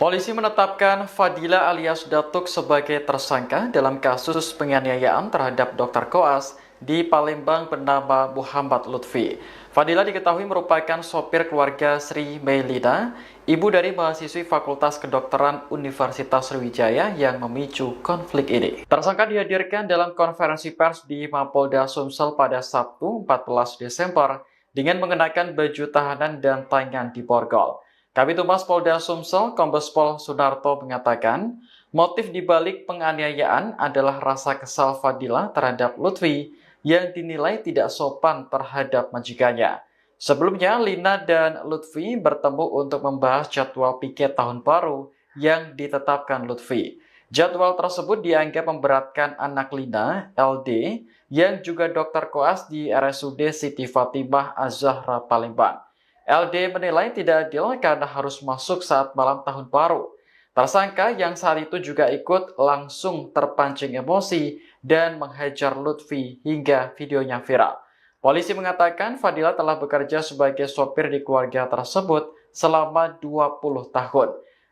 Polisi menetapkan Fadila alias Datuk sebagai tersangka dalam kasus penganiayaan terhadap Dr. Koas di Palembang bernama Muhammad Lutfi. Fadila diketahui merupakan sopir keluarga Sri Meilina, ibu dari mahasiswi Fakultas Kedokteran Universitas Sriwijaya yang memicu konflik ini. Tersangka dihadirkan dalam konferensi pers di Mapolda Sumsel pada Sabtu 14 Desember dengan mengenakan baju tahanan dan tangan di borgol. Kabid Humas Polda Sumsel, Kombes Pol Sunarto mengatakan, motif dibalik penganiayaan adalah rasa kesal Fadila terhadap Lutfi yang dinilai tidak sopan terhadap majikannya. Sebelumnya, Lina dan Lutfi bertemu untuk membahas jadwal piket tahun baru yang ditetapkan Lutfi. Jadwal tersebut dianggap memberatkan anak Lina, LD, yang juga dokter koas di RSUD Siti Fatimah Az-Zahra Palembang. LD menilai tidak adil karena harus masuk saat malam tahun baru. Tersangka yang saat itu juga ikut langsung terpancing emosi dan menghajar Lutfi hingga videonya viral. Polisi mengatakan Fadila telah bekerja sebagai sopir di keluarga tersebut selama 20 tahun.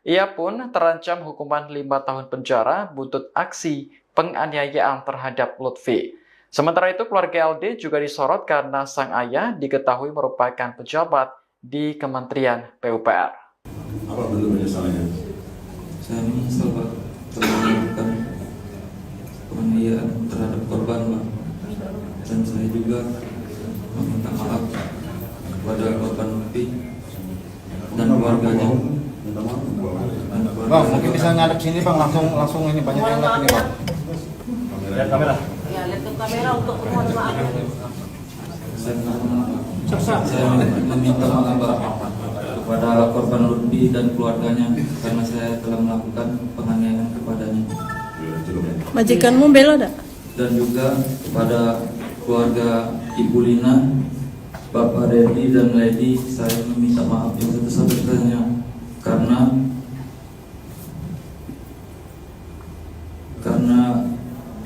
Ia pun terancam hukuman 5 tahun penjara buntut aksi penganiayaan terhadap Lutfi. Sementara itu keluarga LD juga disorot karena sang ayah diketahui merupakan pejabat di Kementerian PUPR. Apa bentuk penyesalannya? Saya menyesal Pak telah melakukan penganiayaan terhadap korban Pak, dan saya juga meminta maaf kepada korban Lutfi dan keluarganya. Bang, mungkin bisa ngadep sini Bang, langsung ini banyak yang lihat ini Bang. Lihat kamera. Ya, lihat ke kamera untuk mohon maaf. Saya meminta maaf Pak kepada korban Lutfi dan keluarganya karena saya telah melakukan penganiayaan kepadanya. Majikanmu bela tak? Dan juga kepada keluarga Ibu Lina, Bapak Dedi dan Lady, saya meminta maaf yang sebesar-besarnya karena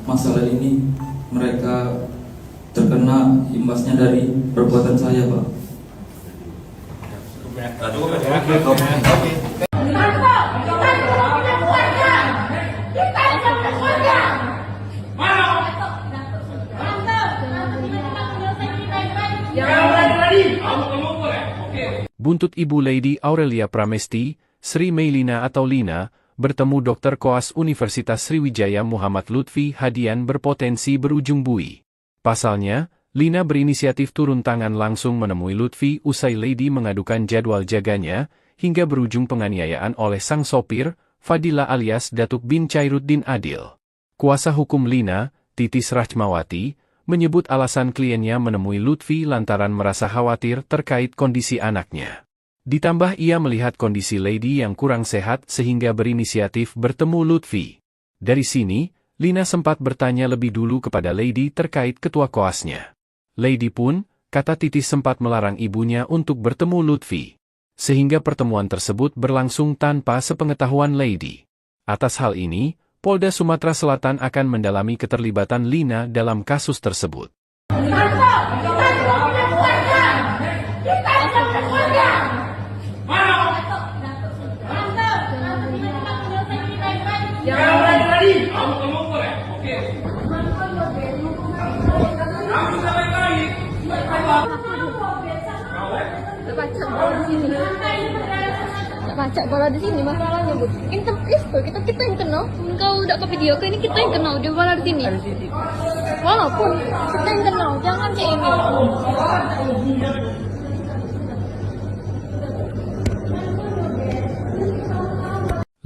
masalah ini mereka terkena imbasnya dari perbuatan saya, Pak. Buntut Ibu Lady Aurelia Pramesti, Sri Meilina atau Lina, bertemu Dr. Koas Universitas Sriwijaya Muhammad Lutfi Hadian berpotensi berujung bui. Pasalnya, Lina berinisiatif turun tangan langsung menemui Lutfi usai Lady mengadukan jadwal jaganya, hingga berujung penganiayaan oleh sang sopir, Fadila alias Datuk bin Chairuddin Adil. Kuasa hukum Lina, Titis Rachmawati, menyebut alasan kliennya menemui Lutfi lantaran merasa khawatir terkait kondisi anaknya. Ditambah ia melihat kondisi Lady yang kurang sehat sehingga berinisiatif bertemu Lutfi. Dari sini, Lina sempat bertanya lebih dulu kepada Lady terkait ketua koasnya. Lady pun, kata Titis sempat melarang ibunya untuk bertemu Lutfi. Sehingga pertemuan tersebut berlangsung tanpa sepengetahuan Lady. Atas hal ini, Polda Sumatera Selatan akan mendalami keterlibatan Lina dalam kasus tersebut. Baca bola di sini masalahnya Bu. Kita yang kenal. Engkau udah ke video ini kita yang kenal dia bola di sini. Walaupun kita yang kenal, jangan kayak ini.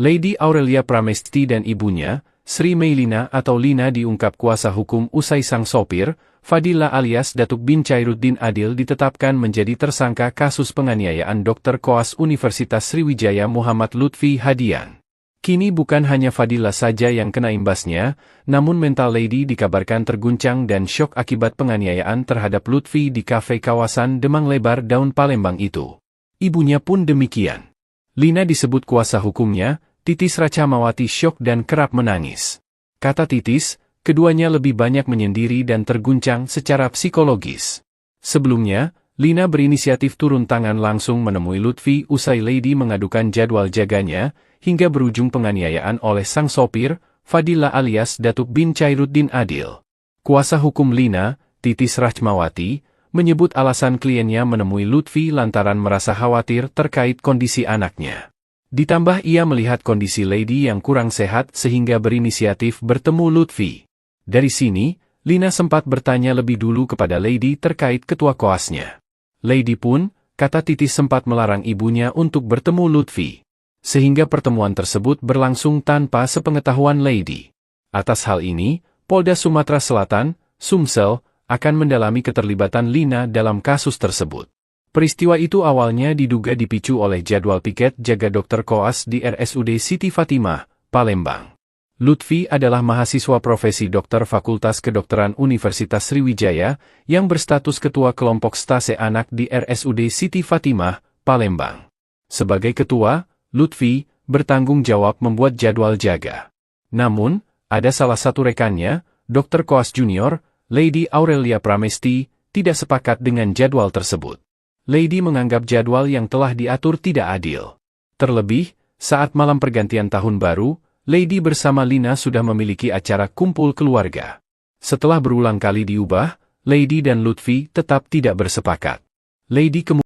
Lady Aurelia Pramesti dan ibunya, Sri Meilina atau Lina diungkap kuasa hukum usai sang sopir, Fadila alias Datuk bin Chairuddin Adil ditetapkan menjadi tersangka kasus penganiayaan Dr. Koas Universitas Sriwijaya Muhammad Lutfi Hadian. Kini bukan hanya Fadila saja yang kena imbasnya, namun mental Lady dikabarkan terguncang dan syok akibat penganiayaan terhadap Lutfi di kafe kawasan Demang Lebar Daun Palembang itu. Ibunya pun demikian. Lina disebut kuasa hukumnya, Titis Rachmawati syok dan kerap menangis. Kata Titis, keduanya lebih banyak menyendiri dan terguncang secara psikologis. Sebelumnya, Lina berinisiatif turun tangan langsung menemui Lutfi usai Lady mengadukan jadwal jaganya, hingga berujung penganiayaan oleh sang sopir, Fadila alias Datuk bin Chairuddin Adil. Kuasa hukum Lina, Titis Rahmawati, menyebut alasan kliennya menemui Lutfi lantaran merasa khawatir terkait kondisi anaknya. Ditambah ia melihat kondisi Lady yang kurang sehat sehingga berinisiatif bertemu Lutfi. Dari sini, Lina sempat bertanya lebih dulu kepada Lady terkait ketua koasnya. Lady pun, kata Titis sempat melarang ibunya untuk bertemu Lutfi. Sehingga pertemuan tersebut berlangsung tanpa sepengetahuan Lady. Atas hal ini, Polda Sumatera Selatan, Sumsel, akan mendalami keterlibatan Lina dalam kasus tersebut. Peristiwa itu awalnya diduga dipicu oleh jadwal piket jaga dokter koas di RSUD Siti Fatimah, Palembang. Lutfi adalah mahasiswa profesi dokter Fakultas Kedokteran Universitas Sriwijaya yang berstatus ketua kelompok stase anak di RSUD Siti Fatimah, Palembang. Sebagai ketua, Lutfi bertanggung jawab membuat jadwal jaga. Namun, ada salah satu rekannya, dokter koas junior, Lady Aurelia Pramesti, tidak sepakat dengan jadwal tersebut. Lady menganggap jadwal yang telah diatur tidak adil. Terlebih, saat malam pergantian tahun baru, Lady bersama Lina sudah memiliki acara kumpul keluarga. Setelah berulang kali diubah, Lady dan Lutfi tetap tidak bersepakat.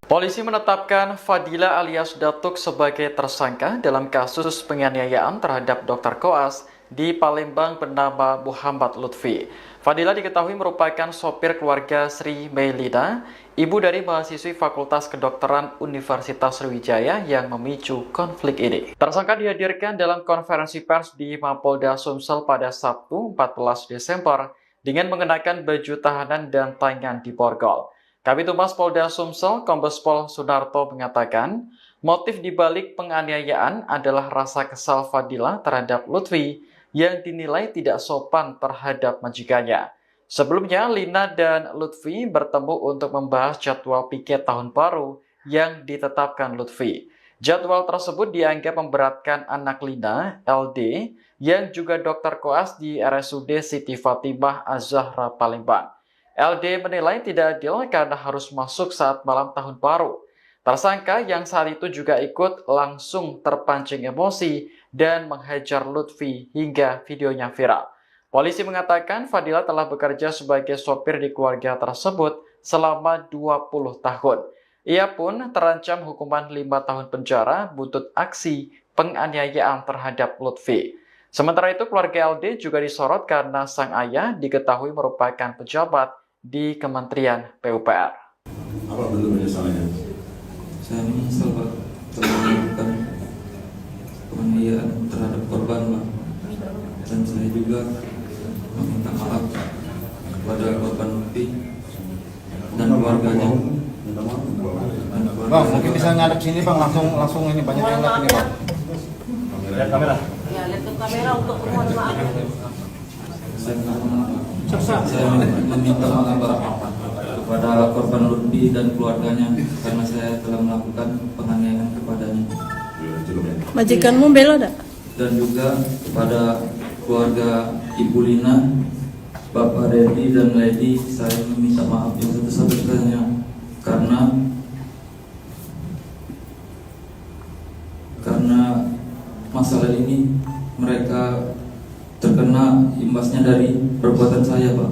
Polisi menetapkan Fadila alias Datuk sebagai tersangka dalam kasus penganiayaan terhadap dokter koas di Palembang bernama Muhammad Lutfi. Fadila diketahui merupakan sopir keluarga Sri Meilina, ibu dari mahasiswi Fakultas Kedokteran Universitas Sriwijaya yang memicu konflik ini. Tersangka dihadirkan dalam konferensi pers di Mapolda Sumsel pada Sabtu 14 Desember dengan mengenakan baju tahanan dan tangan diborgol. Kabid Humas Polda Sumsel, Kombes Pol Sunarto mengatakan, motif dibalik penganiayaan adalah rasa kesal Fadila terhadap Lutfi yang dinilai tidak sopan terhadap majikannya. Sebelumnya, Lina dan Lutfi bertemu untuk membahas jadwal piket tahun baru yang ditetapkan Lutfi. Jadwal tersebut dianggap memberatkan anak Lina, LD, yang juga dokter koas di RSUD Siti Fatimah Az-Zahra Palembang. LD menilai tidak adil karena harus masuk saat malam tahun baru. Tersangka yang saat itu juga ikut langsung terpancing emosi dan menghajar Lutfi hingga videonya viral. Polisi mengatakan Fadila telah bekerja sebagai sopir di keluarga tersebut selama 20 tahun. Ia pun terancam hukuman 5 tahun penjara buntut aksi penganiayaan terhadap Lutfi. Sementara itu keluarga LD juga disorot karena sang ayah diketahui merupakan pejabat di Kementerian PUPR. Apa bentuk penyesalannya? Saya menyesal Pak telah melakukan penganiayaan terhadap korban Pak. Dan saya juga meminta maaf kepada korban Lutfi dan keluarganya. Bang, mungkin bisa ngadep sini Bang, langsung ini banyak yang lihat ini Bang. Lihat kamera. Ya, lihat ke kamera untuk mohon maaf. Saya meminta maaf Pak kepada korban Lutfi dan keluarganya karena saya telah melakukan penganiayaan kepadanya. Majikanmu bela tak? Dan juga kepada keluarga Ibu Lina, Bapak Reddy dan Lady, saya meminta maaf yang sebesar-besarnya karena masalah ini mereka terkena imbasnya dari perbuatan saya, Pak.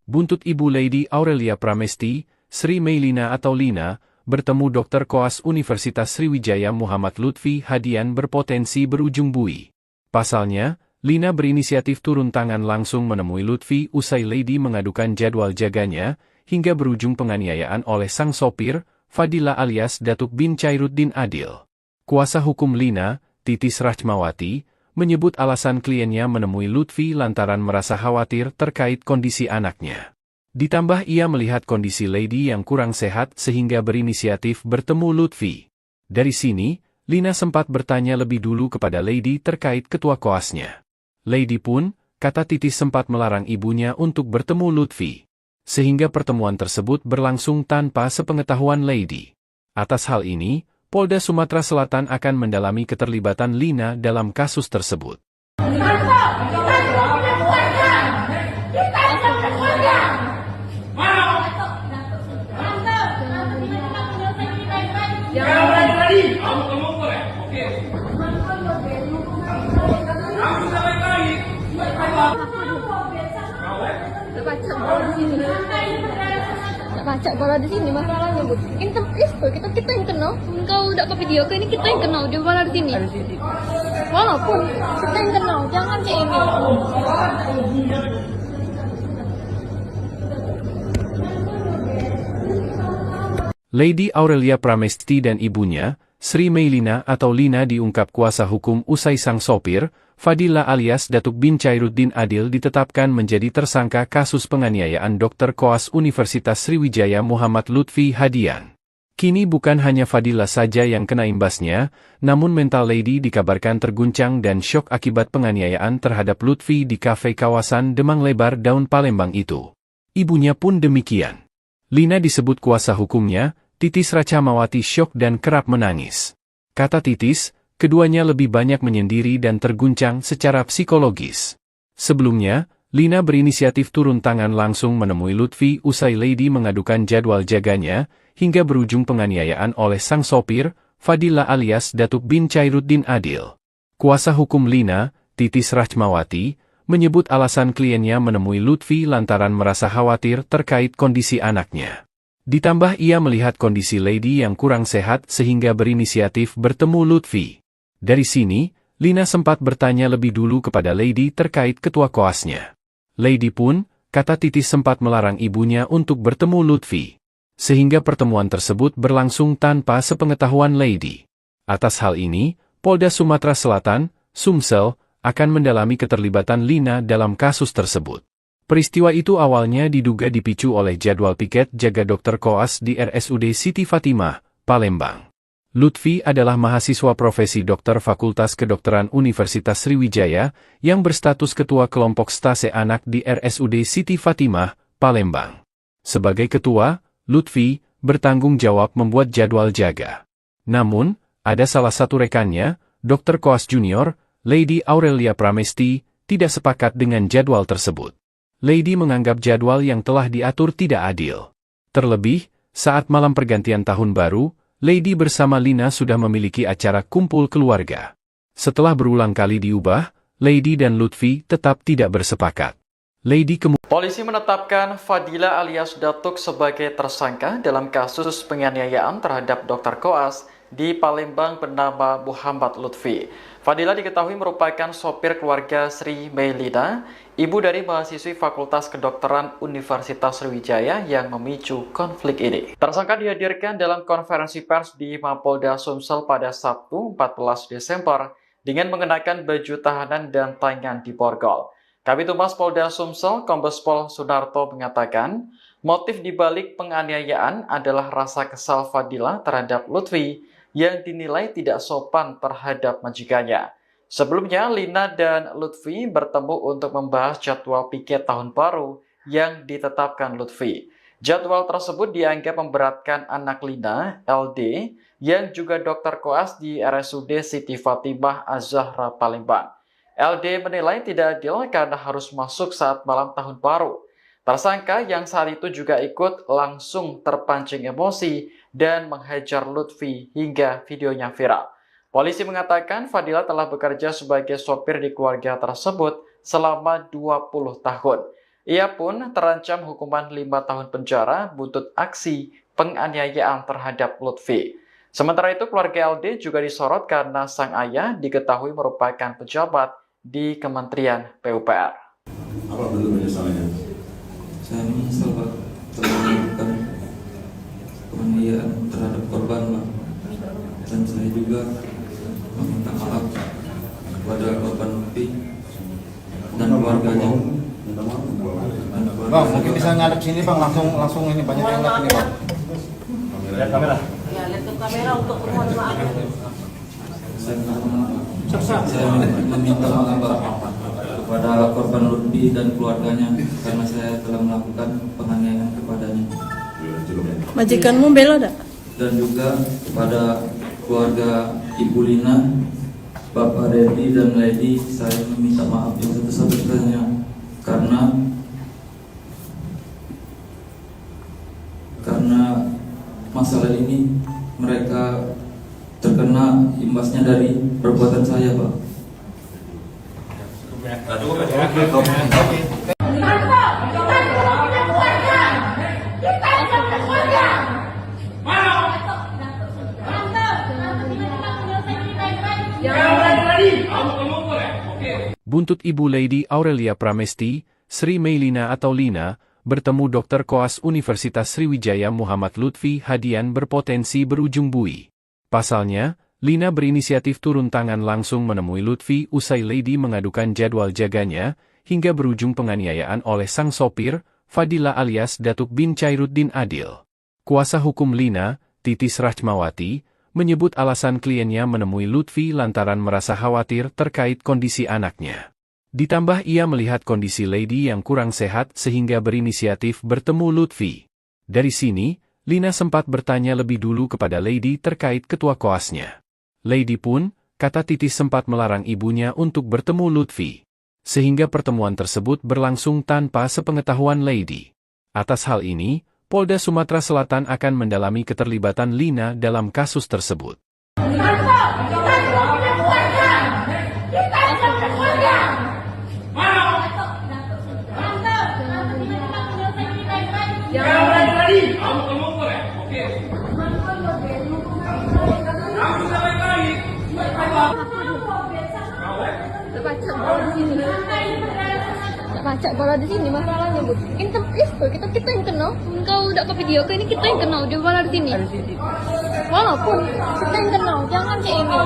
Buntut Ibu Lady Aurelia Pramesti, Sri Meilina atau Lina, bertemu dokter koas Universitas Sriwijaya Muhammad Lutfi Hadian berpotensi berujung bui. Pasalnya, Lina berinisiatif turun tangan langsung menemui Lutfi usai Lady mengadukan jadwal jaganya, hingga berujung penganiayaan oleh sang sopir, Fadila alias Datuk bin Chairuddin Adil. Kuasa hukum Lina, Titis Rahmawati, menyebut alasan kliennya menemui Lutfi lantaran merasa khawatir terkait kondisi anaknya. Ditambah ia melihat kondisi Lady yang kurang sehat sehingga berinisiatif bertemu Lutfi. Dari sini, Lina sempat bertanya lebih dulu kepada Lady terkait ketua koasnya. Lady pun, kata Titis sempat melarang ibunya untuk bertemu Lutfi. Sehingga pertemuan tersebut berlangsung tanpa sepengetahuan Lady. Atas hal ini, Polda Sumatera Selatan akan mendalami keterlibatan Lina dalam kasus tersebut. Baca bola di sini masalahnya bu. Ini itu kita yang kenal. Engkau udah ke video ini kita yang kenal dia bola di sini. Walaupun kita yang kenal, jangan kayak ini. Lady Aurelia Pramesti dan ibunya, Sri Meilina atau Lina diungkap kuasa hukum usai sang sopir, Fadila alias Datuk bin Chairuddin Adil ditetapkan menjadi tersangka kasus penganiayaan Dr. Koas Universitas Sriwijaya Muhammad Lutfi Hadian. Kini bukan hanya Fadila saja yang kena imbasnya, namun mental Lady dikabarkan terguncang dan syok akibat penganiayaan terhadap Lutfi di kafe kawasan Demang Lebar Daun Palembang itu. Ibunya pun demikian. Lina disebut kuasa hukumnya, Titis Racamawati syok dan kerap menangis. Kata Titis, keduanya lebih banyak menyendiri dan terguncang secara psikologis. Sebelumnya, Lina berinisiatif turun tangan langsung menemui Lutfi usai Lady mengadukan jadwal jaganya, hingga berujung penganiayaan oleh sang sopir, Fadila alias Datuk bin Chairuddin Adil. Kuasa hukum Lina, Titis Rachmawati, menyebut alasan kliennya menemui Lutfi lantaran merasa khawatir terkait kondisi anaknya. Ditambah ia melihat kondisi Lady yang kurang sehat sehingga berinisiatif bertemu Lutfi. Dari sini, Lina sempat bertanya lebih dulu kepada Lady terkait ketua koasnya. Lady pun, kata Titis sempat melarang ibunya untuk bertemu Lutfi. Sehingga pertemuan tersebut berlangsung tanpa sepengetahuan Lady. Atas hal ini, Polda Sumatera Selatan, Sumsel, akan mendalami keterlibatan Lina dalam kasus tersebut. Peristiwa itu awalnya diduga dipicu oleh jadwal piket jaga Dr. Koas di RSUD Siti Fatimah, Palembang. Lutfi adalah mahasiswa profesi dokter Fakultas Kedokteran Universitas Sriwijaya yang berstatus ketua kelompok stase anak di RSUD Siti Fatimah, Palembang. Sebagai ketua, Lutfi bertanggung jawab membuat jadwal jaga. Namun, ada salah satu rekannya, Dr. Koas Junior, Lady Aurelia Pramesti, tidak sepakat dengan jadwal tersebut. Lady menganggap jadwal yang telah diatur tidak adil. Terlebih, saat malam pergantian tahun baru, Lady bersama Lina sudah memiliki acara kumpul keluarga. Setelah berulang kali diubah, Lady dan Lutfi tetap tidak bersepakat. Polisi menetapkan Fadila alias Datuk sebagai tersangka dalam kasus penganiayaan terhadap Dr. Koas di Palembang bernama Muhammad Lutfi. Fadila diketahui merupakan sopir keluarga Sri Meilina, ibu dari mahasiswi Fakultas Kedokteran Universitas Sriwijaya yang memicu konflik ini. Tersangka dihadirkan dalam konferensi pers di Mapolda Sumsel pada Sabtu 14 Desember dengan mengenakan baju tahanan dan tangan diborgol. Kabid Humas Polda Sumsel, Kombes Pol Sunarto mengatakan, motif dibalik penganiayaan adalah rasa kesal Fadila terhadap Lutfi yang dinilai tidak sopan terhadap majikannya. Sebelumnya, Lina dan Lutfi bertemu untuk membahas jadwal piket tahun baru yang ditetapkan Lutfi. Jadwal tersebut dianggap memberatkan anak Lina, LD, yang juga dokter koas di RSUD Siti Fatimah Az-Zahra Palembang. LD menilai tidak adil karena harus masuk saat malam tahun baru. Tersangka yang saat itu juga ikut langsung terpancing emosi dan menghajar Lutfi hingga videonya viral. Polisi mengatakan Fadila telah bekerja sebagai sopir di keluarga tersebut selama 20 tahun. Ia pun terancam hukuman 5 tahun penjara buntut aksi penganiayaan terhadap Lutfi. Sementara itu keluarga LD juga disorot karena sang ayah diketahui merupakan pejabat di Kementerian PUPR. Apa bentuk penyesalannya? Saya menyesal Pak telah melakukan penganiayaan terhadap korban Pak. Dan saya juga meminta maaf kepada korban Lutfi dan keluarganya. Bang, mungkin bisa ngadep sini Bang, langsung ini banyak yang ngadep ini Bang. Lihat kamera. Ya, lihat ke kamera untuk mohon maaf. Saya meminta maaf Pak kepada korban Lutfi dan keluarganya karena saya telah melakukan penganiayaan kepadanya. Majikanmu bela tak? Dan juga kepada keluarga Ibu Lina, Bapak Reddy dan Lady, saya meminta maaf yang sebesar-besarnya karena masalah ini mereka terkena imbasnya dari perbuatan saya, Pak. Buntut Ibu Lady Aurelia Pramesti, Sri Meilina atau Lina, bertemu Dr. Koas Universitas Sriwijaya Muhammad Lutfi Hadian berpotensi berujung bui. Pasalnya, Lina berinisiatif turun tangan langsung menemui Lutfi usai Lady mengadukan jadwal jaganya, hingga berujung penganiayaan oleh sang sopir, Fadila alias Datuk bin Chairuddin Adil. Kuasa hukum Lina, Titis Rachmawati, menyebut alasan kliennya menemui Lutfi lantaran merasa khawatir terkait kondisi anaknya. Ditambah ia melihat kondisi Lady yang kurang sehat sehingga berinisiatif bertemu Lutfi. Dari sini, Lina sempat bertanya lebih dulu kepada Lady terkait ketua koasnya. Lady pun, kata Titis sempat melarang ibunya untuk bertemu Lutfi. Sehingga pertemuan tersebut berlangsung tanpa sepengetahuan Lady. Atas hal ini, Polda Sumatera Selatan akan mendalami keterlibatan Lina dalam kasus tersebut. Pacak kalau di sini masalahnya, Bu. Kita yang kenal. Engkau udah ke video, ini kita yang kenal. Dia malah di sini. Walaupun kita yang kenal, jangan kayak ini.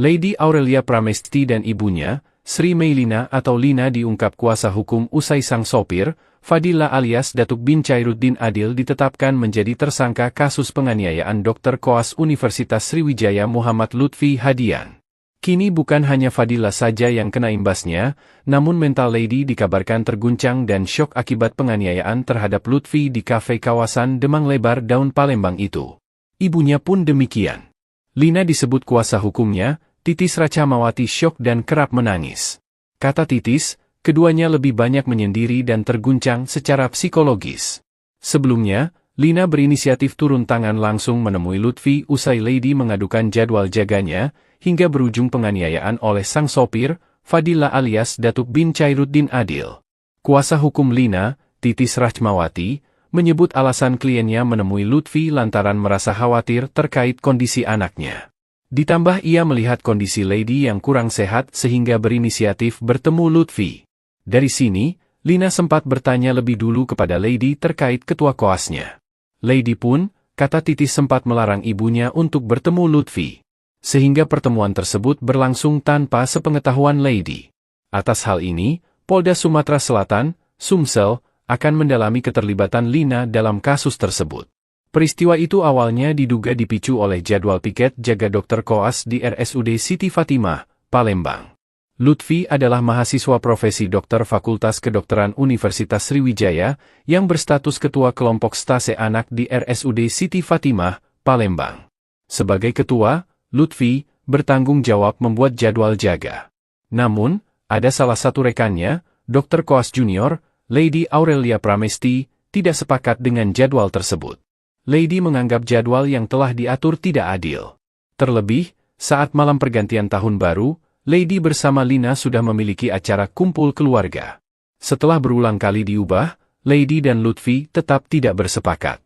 Lady Aurelia Pramesti dan ibunya, Sri Meilina atau Lina diungkap kuasa hukum usai sang sopir, Fadila alias Datuk bin Chairuddin Adil ditetapkan menjadi tersangka kasus penganiayaan Dr. Koas Universitas Sriwijaya Muhammad Lutfi Hadian. Kini bukan hanya Fadila saja yang kena imbasnya, namun mental Lady dikabarkan terguncang dan syok akibat penganiayaan terhadap Lutfi di kafe kawasan Demang Lebar Daun Palembang itu. Ibunya pun demikian. Lina disebut kuasa hukumnya, Titis Rachmawati syok dan kerap menangis. Kata Titis, keduanya lebih banyak menyendiri dan terguncang secara psikologis. Sebelumnya, Lina berinisiatif turun tangan langsung menemui Lutfi usai Lady mengadukan jadwal jaganya, hingga berujung penganiayaan oleh sang sopir, Fadila alias Datuk bin Chairuddin Adil. Kuasa hukum Lina, Titis Rachmawati, menyebut alasan kliennya menemui Lutfi lantaran merasa khawatir terkait kondisi anaknya. Ditambah ia melihat kondisi Lady yang kurang sehat sehingga berinisiatif bertemu Lutfi. Dari sini, Lina sempat bertanya lebih dulu kepada Lady terkait ketua koasnya. Lady pun, kata Titis sempat melarang ibunya untuk bertemu Lutfi. Sehingga pertemuan tersebut berlangsung tanpa sepengetahuan Lady. Atas hal ini, Polda Sumatera Selatan, Sumsel, akan mendalami keterlibatan Lina dalam kasus tersebut. Peristiwa itu awalnya diduga dipicu oleh jadwal piket jaga Dr. Koas di RSUD Siti Fatimah, Palembang. Lutfi adalah mahasiswa profesi dokter Fakultas Kedokteran Universitas Sriwijaya yang berstatus ketua kelompok stase anak di RSUD Siti Fatimah, Palembang. Sebagai ketua, Lutfi bertanggung jawab membuat jadwal jaga. Namun, ada salah satu rekannya, Dr. Koas Junior, Lady Aurelia Pramesti, tidak sepakat dengan jadwal tersebut. Lady menganggap jadwal yang telah diatur tidak adil. Terlebih, saat malam pergantian tahun baru, Lady bersama Lina sudah memiliki acara kumpul keluarga. Setelah berulang kali diubah, Lady dan Lutfi tetap tidak bersepakat.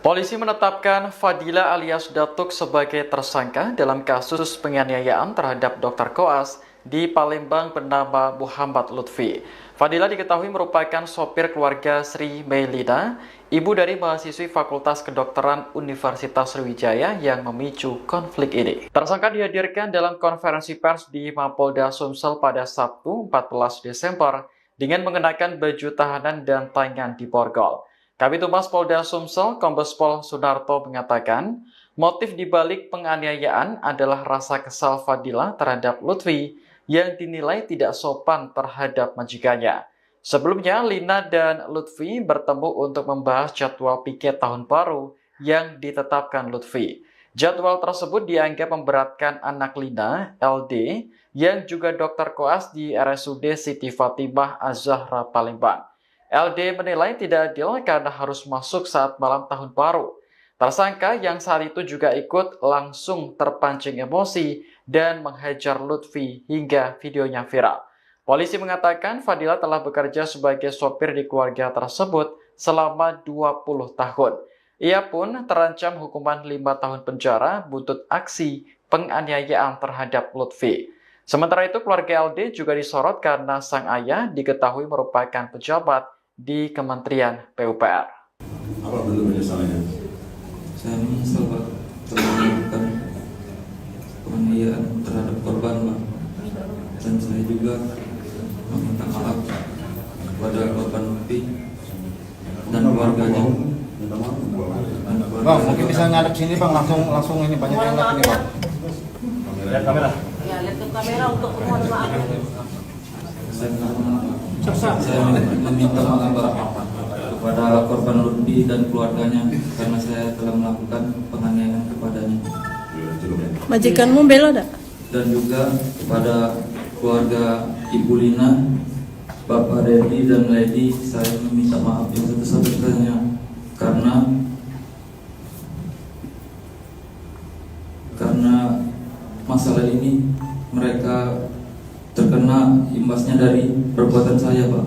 Polisi menetapkan Fadila alias Datuk sebagai tersangka dalam kasus penganiayaan terhadap Dr. Koas di Palembang bernama Muhammad Lutfi. Fadila diketahui merupakan sopir keluarga Sri Meilina, ibu dari mahasiswi Fakultas Kedokteran Universitas Sriwijaya yang memicu konflik ini. Tersangka dihadirkan dalam konferensi pers di Mapolda Sumsel pada Sabtu 14 Desember dengan mengenakan baju tahanan dan tangan diborgol. Kabid Humas Polda Sumsel, Kombes Pol Sunarto mengatakan, motif dibalik penganiayaan adalah rasa kesal Fadila terhadap Lutfi yang dinilai tidak sopan terhadap majikannya. Sebelumnya, Lina dan Lutfi bertemu untuk membahas jadwal piket tahun baru yang ditetapkan Lutfi. Jadwal tersebut dianggap memberatkan anak Lina, LD, yang juga dokter koas di RSUD Siti Fatimah Az-Zahra Palembang. LD menilai tidak adil karena harus masuk saat malam tahun baru. Tersangka yang saat itu juga ikut langsung terpancing emosi dan menghajar Lutfi hingga videonya viral. Polisi mengatakan Fadila telah bekerja sebagai sopir di keluarga tersebut selama 20 tahun. Ia pun terancam hukuman 5 tahun penjara buntut aksi penganiayaan terhadap Lutfi. Sementara itu keluarga LD juga disorot karena sang ayah diketahui merupakan pejabat di Kementerian PUPR. Apa bentuk penyesalannya? Saya menyesal Pak telah melakukan penganiayaan terhadap korban Pak. Dan saya juga meminta maaf kepada korban Lutfi dan keluarganya. Bang, mungkin bisa ngadep sini bang, langsung ini banyak yang lihat ini bang. Lihat kamera. Ya, lihat ke kamera untuk mohon maaf. Saya meminta maaf Pak kepada korban Lutfi dan keluarganya karena saya telah melakukan penganiayaan kepadanya. Majikanmu bela dah? Dan juga kepada keluarga Ibu Lina, Bapak Reddy dan Lady, saya meminta maaf yang sebesar-besarnya karena masalah ini mereka terkena imbasnya dari perbuatan saya Pak.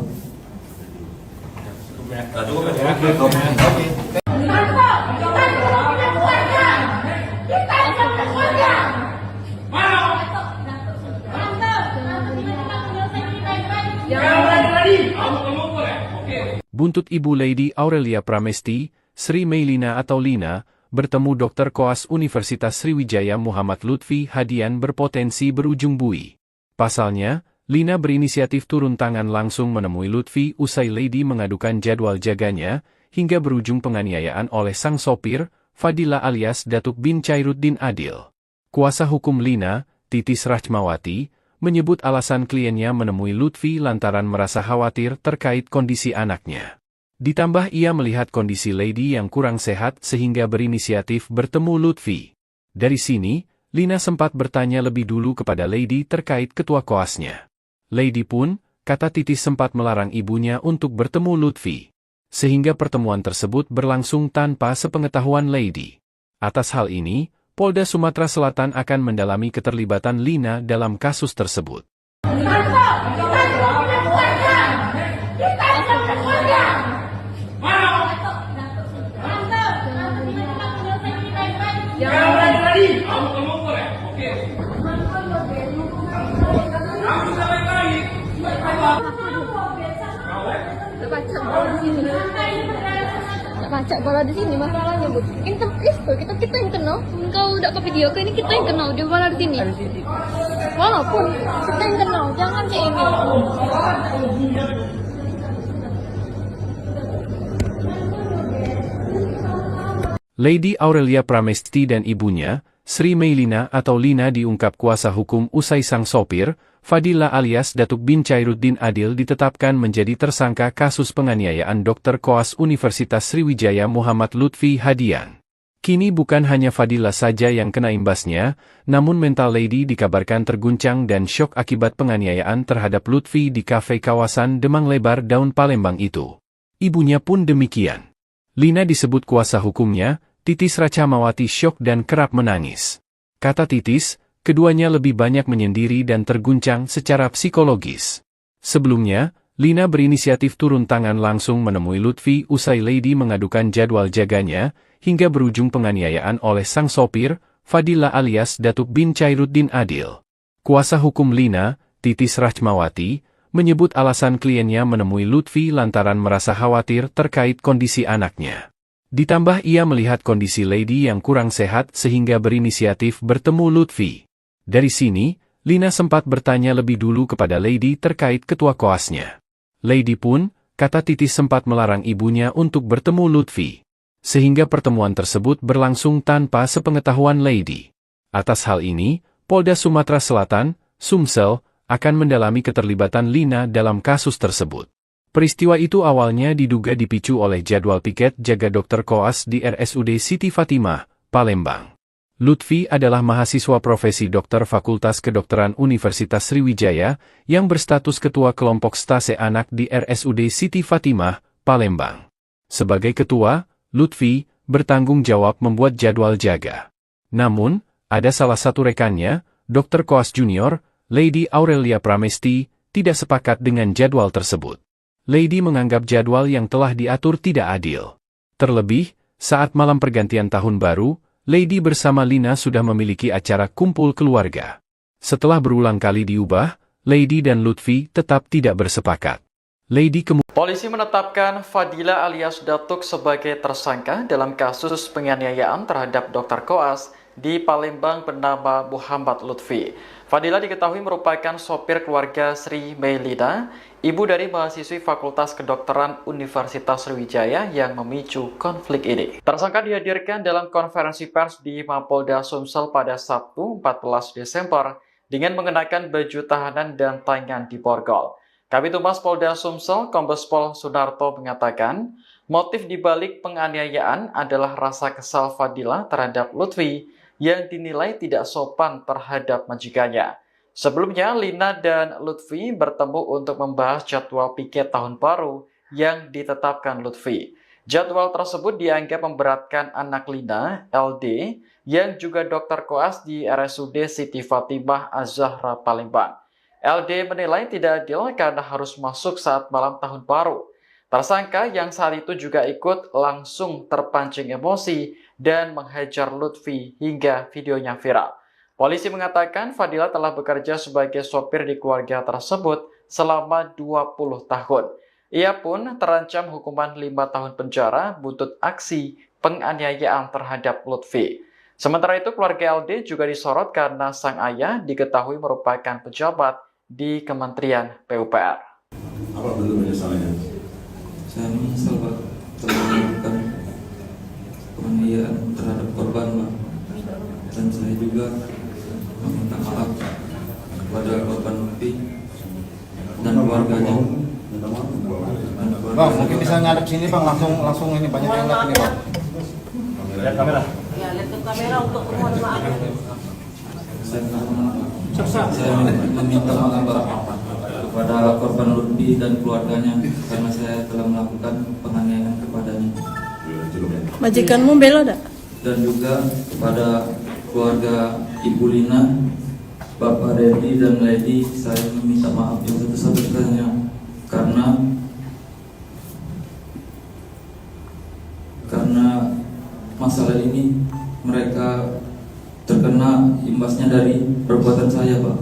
Buntut Ibu Lady Aurelia Pramesti, Sri Meilina atau Lina, bertemu Dr. Koas Universitas Sriwijaya Muhammad Lutfi Hadian berpotensi berujung bui. Pasalnya, Lina berinisiatif turun tangan langsung menemui Lutfi usai Lady mengadukan jadwal jaganya, hingga berujung penganiayaan oleh sang sopir, Fadila alias Datuk bin Chairuddin Adil. Kuasa hukum Lina, Titis Rachmawati, menyebut alasan kliennya menemui Lutfi lantaran merasa khawatir terkait kondisi anaknya. Ditambah ia melihat kondisi Lady yang kurang sehat sehingga berinisiatif bertemu Lutfi. Dari sini, Lina sempat bertanya lebih dulu kepada Lady terkait ketua koasnya. Lady pun, kata Titis sempat melarang ibunya untuk bertemu Lutfi. Sehingga pertemuan tersebut berlangsung tanpa sepengetahuan Lady. Atas hal ini, Polda Sumatera Selatan akan mendalami keterlibatan Lina dalam kasus tersebut. Baca bola di sini masalahnya bu. Kita yang kena. Engkau udah ke video ini kita yang kena dia bola di sini. Walaupun kita yang kena, jangan kayak ini. Lady Aurelia Pramesti dan ibunya, Sri Meilina atau Lina diungkap kuasa hukum usai sang sopir, Fadila alias Datuk bin Chairuddin Adil ditetapkan menjadi tersangka kasus penganiayaan Dr. Koas Universitas Sriwijaya Muhammad Lutfi Hadian. Kini bukan hanya Fadila saja yang kena imbasnya, namun mental Lady dikabarkan terguncang dan syok akibat penganiayaan terhadap Lutfi di kafe kawasan Demang Lebar Daun Palembang itu. Ibunya pun demikian. Lina disebut kuasa hukumnya, Titis Rachmawati syok dan kerap menangis. Kata Titis, keduanya lebih banyak menyendiri dan terguncang secara psikologis. Sebelumnya, Lina berinisiatif turun tangan langsung menemui Lutfi usai Lady mengadukan jadwal jaganya, hingga berujung penganiayaan oleh sang sopir, Fadila alias Datuk bin Chairuddin Adil. Kuasa hukum Lina, Titis Rachmawati, menyebut alasan kliennya menemui Lutfi lantaran merasa khawatir terkait kondisi anaknya. Ditambah ia melihat kondisi Lady yang kurang sehat sehingga berinisiatif bertemu Lutfi. Dari sini, Lina sempat bertanya lebih dulu kepada Lady terkait ketua koasnya. Lady pun, kata Titis sempat melarang ibunya untuk bertemu Lutfi. Sehingga pertemuan tersebut berlangsung tanpa sepengetahuan Lady. Atas hal ini, Polda Sumatera Selatan, Sumsel, akan mendalami keterlibatan Lina dalam kasus tersebut. Peristiwa itu awalnya diduga dipicu oleh jadwal piket jaga Dr. Koas di RSUD Siti Fatimah, Palembang. Lutfi adalah mahasiswa profesi dokter Fakultas Kedokteran Universitas Sriwijaya yang berstatus ketua kelompok stase anak di RSUD Siti Fatimah, Palembang. Sebagai ketua, Lutfi bertanggung jawab membuat jadwal jaga. Namun, ada salah satu rekannya, Dr. Koas Junior, Lady Aurelia Pramesti, tidak sepakat dengan jadwal tersebut. Lady menganggap jadwal yang telah diatur tidak adil. Terlebih, saat malam pergantian tahun baru, Lady bersama Lina sudah memiliki acara kumpul keluarga. Setelah berulang kali diubah, Lady dan Lutfi tetap tidak bersepakat. Polisi menetapkan Fadila alias Datuk sebagai tersangka dalam kasus penganiayaan terhadap Dr. Koas di Palembang bernama Muhammad Lutfi. Fadila diketahui merupakan sopir keluarga Sri Meilina, ibu dari mahasiswi Fakultas Kedokteran Universitas Sriwijaya yang memicu konflik ini. Tersangka dihadirkan dalam konferensi pers di Mapolda Sumsel pada Sabtu 14 Desember dengan mengenakan baju tahanan dan tangan diborgol. Kabid Humas Polda Sumsel, Kombes Pol Sunarto mengatakan, motif dibalik penganiayaan adalah rasa kesal Fadila terhadap Lutfi yang dinilai tidak sopan terhadap majikannya. Sebelumnya, Lina dan Lutfi bertemu untuk membahas jadwal piket tahun baru yang ditetapkan Lutfi. Jadwal tersebut dianggap memberatkan anak Lina, LD, yang juga Dr. Koas di RSUD Siti Fatimah Az-Zahra Palembang. LD menilai tidak adil karena harus masuk saat malam tahun baru. Tersangka yang saat itu juga ikut langsung terpancing emosi dan menghajar Lutfi hingga videonya viral. Polisi mengatakan Fadila telah bekerja sebagai sopir di keluarga tersebut selama 20 tahun. Ia pun terancam hukuman 5 tahun penjara buntut aksi penganiayaan terhadap Lutfi. Sementara itu keluarga LD juga disorot karena sang ayah diketahui merupakan pejabat di Kementerian PUPR. Apa bentuk penyesalannya? Saya menyesal Pak telah melakukan penganiayaan terhadap korban Pak. Dan saya juga meminta maaf kepada korban Lutfi dan keluarganya. Bang, mungkin bisa ngadep sini Bang, langsung ini banyak yang lihat ini Bang. Lihat kamera. Ya, lihat ke kamera untuk mohon maaf. Saya meminta maaf Pak kepada korban Lutfi dan keluarganya karena saya telah melakukan penganiayaan kepadanya. Majikanmu bela dak? Dan juga kepada keluarga Ibu Lina, Bapak Reddy dan Lady, saya meminta maaf yang sebesar-besarnya karena masalah ini mereka terkena imbasnya dari perbuatan saya Pak.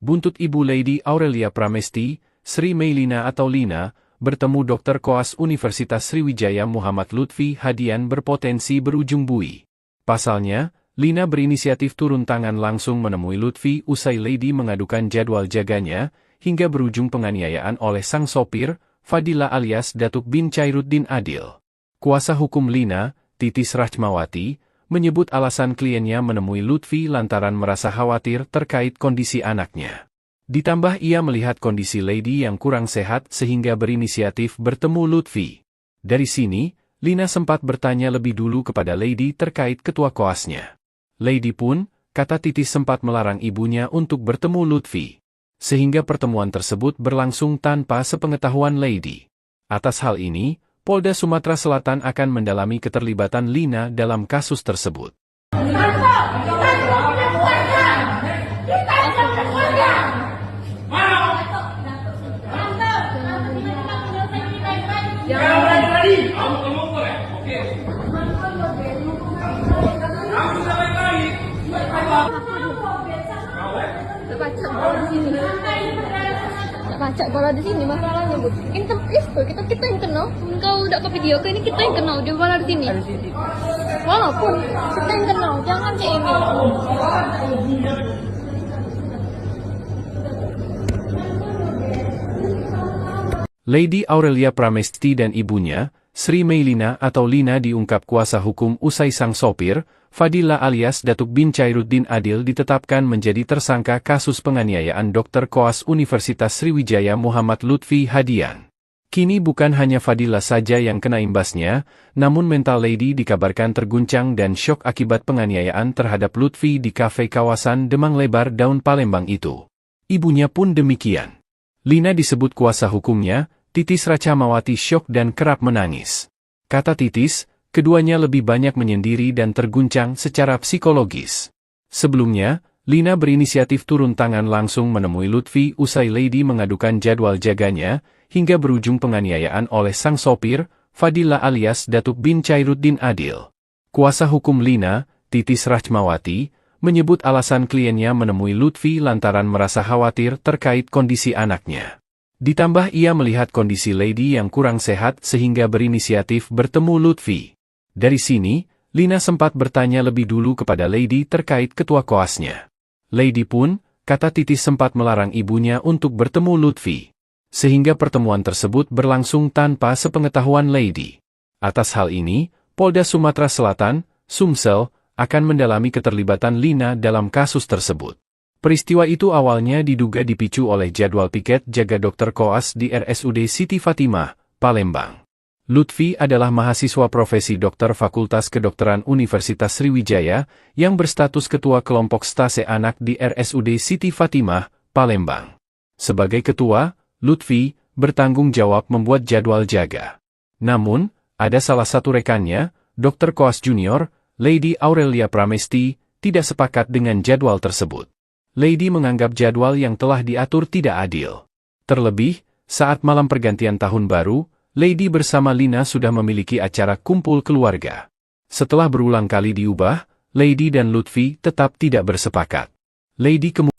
Buntut Ibu Lady Aurelia Pramesti, Sri Meilina atau Lina, bertemu Dr. Koas Universitas Sriwijaya Muhammad Lutfi Hadian berpotensi berujung bui. Pasalnya, Lina berinisiatif turun tangan langsung menemui Lutfi usai Lady mengadukan jadwal jaganya, hingga berujung penganiayaan oleh sang sopir, Fadila alias Datuk bin Chairuddin Adil. Kuasa hukum Lina, Titis Rachmawati, menyebut alasan kliennya menemui Lutfi lantaran merasa khawatir terkait kondisi anaknya. Ditambah ia melihat kondisi Lady yang kurang sehat sehingga berinisiatif bertemu Lutfi. Dari sini, Lina sempat bertanya lebih dulu kepada Lady terkait ketua koasnya. Lady pun, kata Titis sempat melarang ibunya untuk bertemu Lutfi. Sehingga pertemuan tersebut berlangsung tanpa sepengetahuan Lady. Atas hal ini, Polda Sumatera Selatan akan mendalami keterlibatan Lina dalam kasus tersebut. Baca kalau di sini masalahnya Bu. Ini kita yang kena. Kau udah ke video ini kita yang kena dia malah di sini. Walaupun kita yang kena, jangan kayak ini. Lady Aurelia Pramesti dan ibunya, Sri Meilina atau Lina diungkap kuasa hukum usai sang sopir, Fadila alias Datuk bin Chairuddin Adil ditetapkan menjadi tersangka kasus penganiayaan Dr. Koas Universitas Sriwijaya Muhammad Lutfi Hadian. Kini bukan hanya Fadila saja yang kena imbasnya, namun mental Lady dikabarkan terguncang dan syok akibat penganiayaan terhadap Lutfi di kafe kawasan Demang Lebar Daun Palembang itu. Ibunya pun demikian. Lina disebut kuasa hukumnya, Titis Racamawati syok dan kerap menangis. Kata Titis, keduanya lebih banyak menyendiri dan terguncang secara psikologis. Sebelumnya, Lina berinisiatif turun tangan langsung menemui Lutfi usai Lady mengadukan jadwal jaganya, hingga berujung penganiayaan oleh sang sopir, Fadila alias Datuk bin Chairuddin Adil. Kuasa hukum Lina, Titis Rachmawati, menyebut alasan kliennya menemui Lutfi lantaran merasa khawatir terkait kondisi anaknya. Ditambah ia melihat kondisi Lady yang kurang sehat sehingga berinisiatif bertemu Lutfi. Dari sini, Lina sempat bertanya lebih dulu kepada Lady terkait ketua koasnya. Lady pun, kata Titis sempat melarang ibunya untuk bertemu Lutfi. Sehingga pertemuan tersebut berlangsung tanpa sepengetahuan Lady. Atas hal ini, Polda Sumatera Selatan, Sumsel, akan mendalami keterlibatan Lina dalam kasus tersebut. Peristiwa itu awalnya diduga dipicu oleh jadwal piket jaga Dr. Koas di RSUD Siti Fatimah, Palembang. Lutfi adalah mahasiswa profesi dokter Fakultas Kedokteran Universitas Sriwijaya yang berstatus ketua kelompok stase anak di RSUD Siti Fatimah, Palembang. Sebagai ketua, Lutfi bertanggung jawab membuat jadwal jaga. Namun, ada salah satu rekannya, Dr. Koas Junior, Lady Aurelia Pramesti, tidak sepakat dengan jadwal tersebut. Lady menganggap jadwal yang telah diatur tidak adil. Terlebih, saat malam pergantian tahun baru, Lady bersama Lina sudah memiliki acara kumpul keluarga. Setelah berulang kali diubah, Lady dan Lutfi tetap tidak bersepakat.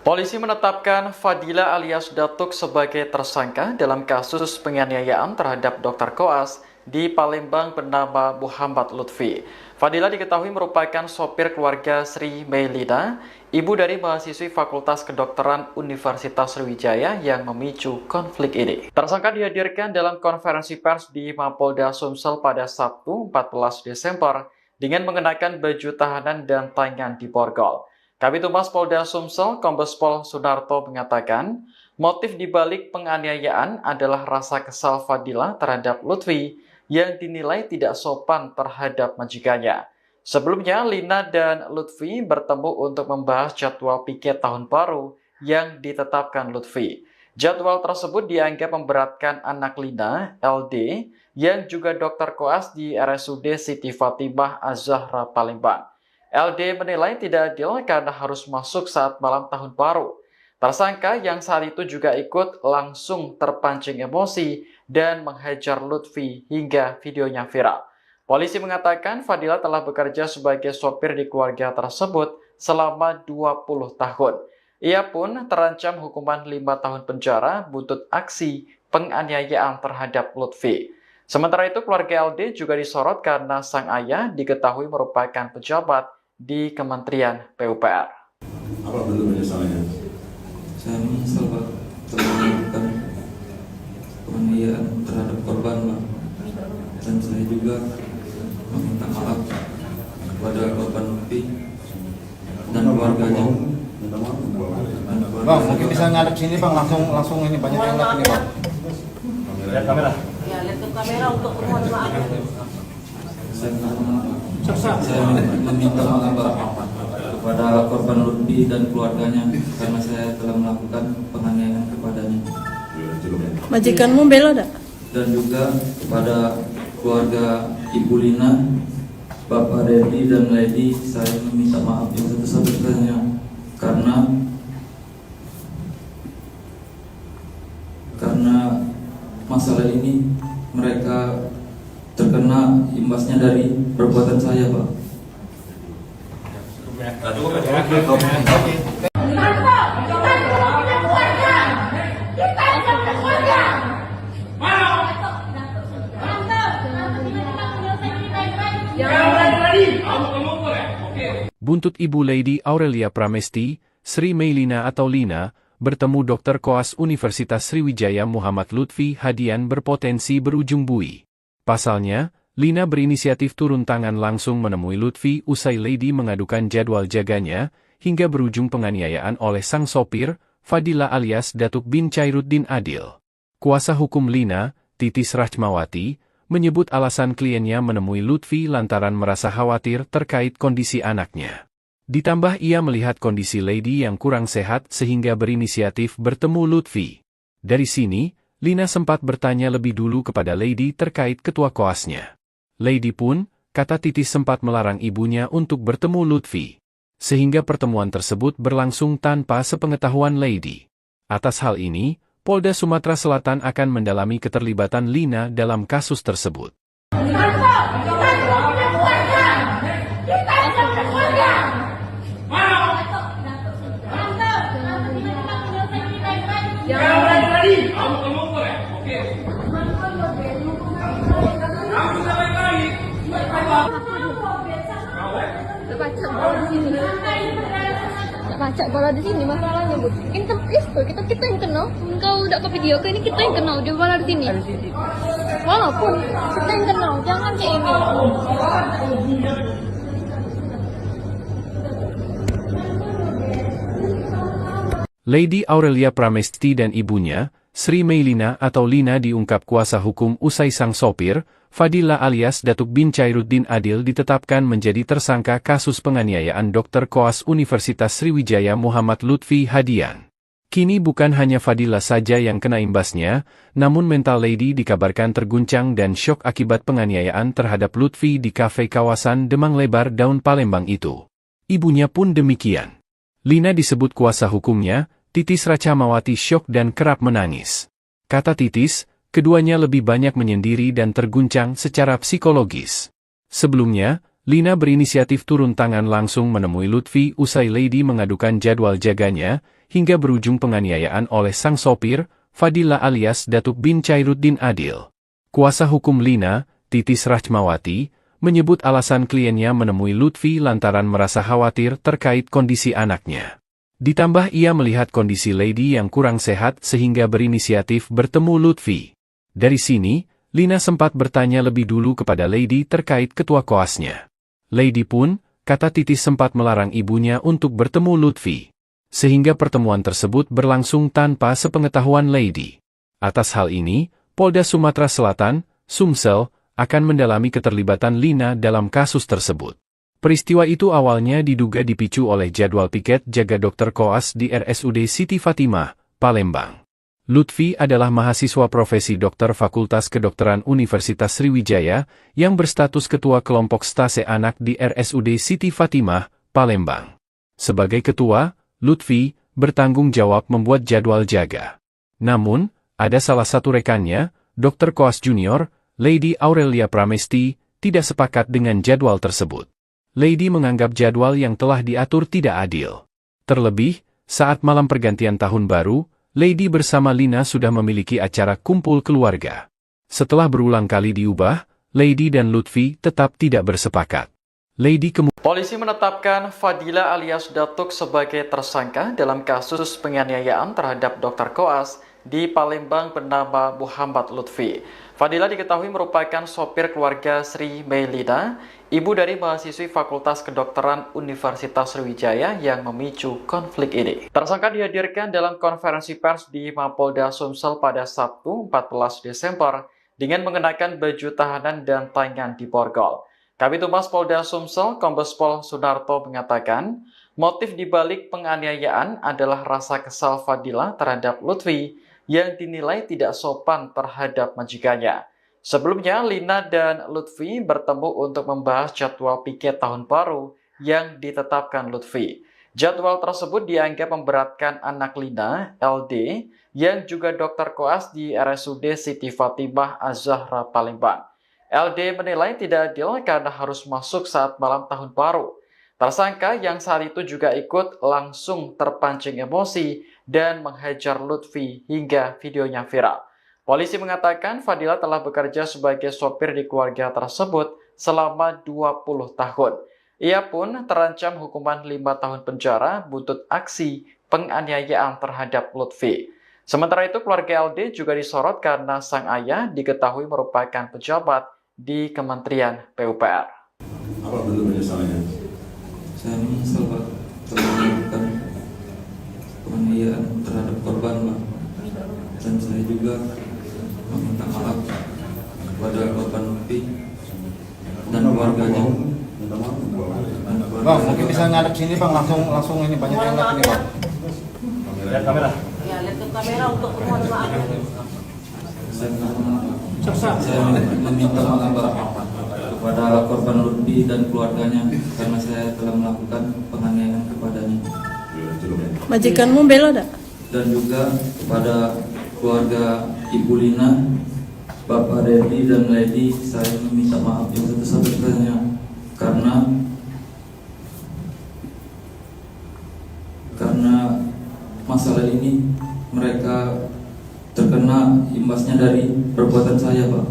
Polisi menetapkan Fadila alias Datuk sebagai tersangka dalam kasus penganiayaan terhadap Dr. Koas di Palembang bernama Muhammad Lutfi. Fadila diketahui merupakan sopir keluarga Sri Meilina, ibu dari mahasiswi Fakultas Kedokteran Universitas Sriwijaya yang memicu konflik ini. Tersangka dihadirkan dalam konferensi pers di Mapolda Sumsel pada Sabtu 14 Desember dengan mengenakan baju tahanan dan tangan diborgol. Kabid Humas Polda Sumsel, Kombes Pol Sunarto mengatakan, motif dibalik penganiayaan adalah rasa kesal Fadila terhadap Lutfi yang dinilai tidak sopan terhadap majikannya. Sebelumnya, Lina dan Lutfi bertemu untuk membahas jadwal piket tahun baru yang ditetapkan Lutfi. Jadwal tersebut dianggap memberatkan anak Lina, LD, yang juga Dr. Koas di RSUD Siti Fatimah Az-Zahra Palembang. LD menilai tidak adil karena harus masuk saat malam tahun baru. Tersangka yang saat itu juga ikut langsung terpancing emosi dan menghajar Lutfi hingga videonya viral. Polisi mengatakan Fadila telah bekerja sebagai sopir di keluarga tersebut selama 20 tahun. Ia pun terancam hukuman 5 tahun penjara buntut aksi penganiayaan terhadap Lutfi. Sementara itu keluarga LD juga disorot karena sang ayah diketahui merupakan pejabat di Kementerian PUPR. Apa bentuk penyesalannya? Saya menyesal Pak telah melakukan penganiayaan terhadap korban Pak. Dan saya juga meminta maaf kepada korban Lutfi dan keluarganya. Bang, mungkin bisa ngadep sini Bang, langsung ini banyak yang lihat ini Bang. Lihat kamera. Ya, lihat ke kamera untuk mohon maaf. Saya meminta maaf Pak kepada korban Lutfi dan keluarganya karena saya telah melakukan penganiayaan kepadanya. Majikanmu bela tak? Dan juga kepada keluarga Ibu Lina, Bapak Reddy dan Lady, saya meminta maaf yang sebesar-besarnya karena masalah ini mereka terkena imbasnya dari perbuatan saya, Pak. Buntut Ibu Lady Aurelia Pramesti, Sri Meilina atau Lina, bertemu Dr. Koas Universitas Sriwijaya Muhammad Lutfi Hadian berpotensi berujung bui. Pasalnya, Lina berinisiatif turun tangan langsung menemui Lutfi usai Lady mengadukan jadwal jaganya, hingga berujung penganiayaan oleh sang sopir, Fadila alias Datuk bin Chairuddin Adil. Kuasa hukum Lina, Titis Rachmawati, menyebut alasan kliennya menemui Lutfi lantaran merasa khawatir terkait kondisi anaknya. Ditambah ia melihat kondisi Lady yang kurang sehat sehingga berinisiatif bertemu Lutfi. Dari sini, Lina sempat bertanya lebih dulu kepada Lady terkait ketua koasnya. Lady pun, kata Titis sempat melarang ibunya untuk bertemu Lutfi. Sehingga pertemuan tersebut berlangsung tanpa sepengetahuan Lady. Atas hal ini, Polda Sumatera Selatan akan mendalami keterlibatan Lina dalam kasus tersebut. Baca bola di sini masalahnya, Bu. Kita yang kenal. Engkau udah ke video ini kita yang kenal dia bola di sini. Walaupun kita yang kenal, jangan kayak ini. Lady Aurelia Pramesti dan ibunya, Sri Meilina atau Lina diungkap kuasa hukum usai sang sopir, Fadila alias Datuk bin Chairuddin Adil ditetapkan menjadi tersangka kasus penganiayaan Dr. Koas Universitas Sriwijaya Muhammad Lutfi Hadian. Kini bukan hanya Fadila saja yang kena imbasnya, namun mental Lady dikabarkan terguncang dan syok akibat penganiayaan terhadap Lutfi di kafe kawasan Demang Lebar Daun Palembang itu. Ibunya pun demikian. Lina disebut kuasa hukumnya, Titis Rachmawati syok dan kerap menangis. Kata Titis, keduanya lebih banyak menyendiri dan terguncang secara psikologis. Sebelumnya, Lina berinisiatif turun tangan langsung menemui Lutfi usai Lady mengadukan jadwal jaganya, hingga berujung penganiayaan oleh sang sopir, Fadila alias Datuk bin Chairuddin Adil. Kuasa hukum Lina, Titis Rachmawati, menyebut alasan kliennya menemui Lutfi lantaran merasa khawatir terkait kondisi anaknya. Ditambah ia melihat kondisi Lady yang kurang sehat sehingga berinisiatif bertemu Lutfi. Dari sini, Lina sempat bertanya lebih dulu kepada Lady terkait ketua koasnya. Lady pun, kata Titis sempat melarang ibunya untuk bertemu Lutfi. Sehingga pertemuan tersebut berlangsung tanpa sepengetahuan Lady. Atas hal ini, Polda Sumatera Selatan, Sumsel, akan mendalami keterlibatan Lina dalam kasus tersebut. Peristiwa itu awalnya diduga dipicu oleh jadwal piket jaga Dr. Koas di RSUD Siti Fatimah, Palembang. Lutfi adalah mahasiswa profesi dokter Fakultas Kedokteran Universitas Sriwijaya yang berstatus ketua kelompok stase anak di RSUD Siti Fatimah, Palembang. Sebagai ketua, Lutfi bertanggung jawab membuat jadwal jaga. Namun, ada salah satu rekannya, Dr. Koas Junior, Lady Aurelia Pramesti, tidak sepakat dengan jadwal tersebut. Lady menganggap jadwal yang telah diatur tidak adil. Terlebih, saat malam pergantian tahun baru, Lady bersama Lina sudah memiliki acara kumpul keluarga. Setelah berulang kali diubah, Lady dan Lutfi tetap tidak bersepakat. Polisi menetapkan Fadila alias Datuk sebagai tersangka dalam kasus penganiayaan terhadap Dr. Koas di Palembang bernama Muhammad Lutfi. Fadila diketahui merupakan sopir keluarga Sri Meilina, ibu dari mahasiswi Fakultas Kedokteran Universitas Sriwijaya yang memicu konflik ini. Tersangka dihadirkan dalam konferensi pers di Mapolda Sumsel pada Sabtu 14 Desember dengan mengenakan baju tahanan dan tangan di borgol. Kabid Humas Polda Sumsel, Kombes Pol Sunarto mengatakan, motif dibalik penganiayaan adalah rasa kesal Fadila terhadap Lutfi yang dinilai tidak sopan terhadap majikannya. Sebelumnya, Lina dan Lutfi bertemu untuk membahas jadwal piket tahun baru yang ditetapkan Lutfi. Jadwal tersebut dianggap memberatkan anak Lina, LD, yang juga dokter koas di RSUD Siti Fatimah Az-Zahra Palembang. LD menilai tidak adil karena harus masuk saat malam tahun baru. Tersangka yang saat itu juga ikut langsung terpancing emosi dan menghajar Lutfi hingga videonya viral. Polisi mengatakan Fadila telah bekerja sebagai sopir di keluarga tersebut selama 20 tahun. Ia pun terancam hukuman 5 tahun penjara buntut aksi penganiayaan terhadap Lutfi. Sementara itu, keluarga LD juga disorot karena sang ayah diketahui merupakan pejabat di Kementerian PUPR. Apa bentuk penyesalannya? Saya menyesal Pak telah melakukan penganiayaan terhadap korban Pak. Dan saya juga meminta maaf kepada korban Lutfi dan keluarganya. Minta maaf. Bang, mungkin bisa ngadep sini bang, langsung ini banyak yang lihat ini bang. Lihat kamera. Ya, lihat ke kamera untuk mohon maaf. Saya meminta maaf Pak kepada korban Lutfi dan keluarganya karena saya telah melakukan penganiayaan kepadanya. Majikanmu bela dak? Dan juga kepada keluarga Ibu Lina, Bapak Reddy dan Lady, saya meminta maaf yang sebesar-besarnya karena masalah ini mereka terkena imbasnya dari perbuatan saya Pak.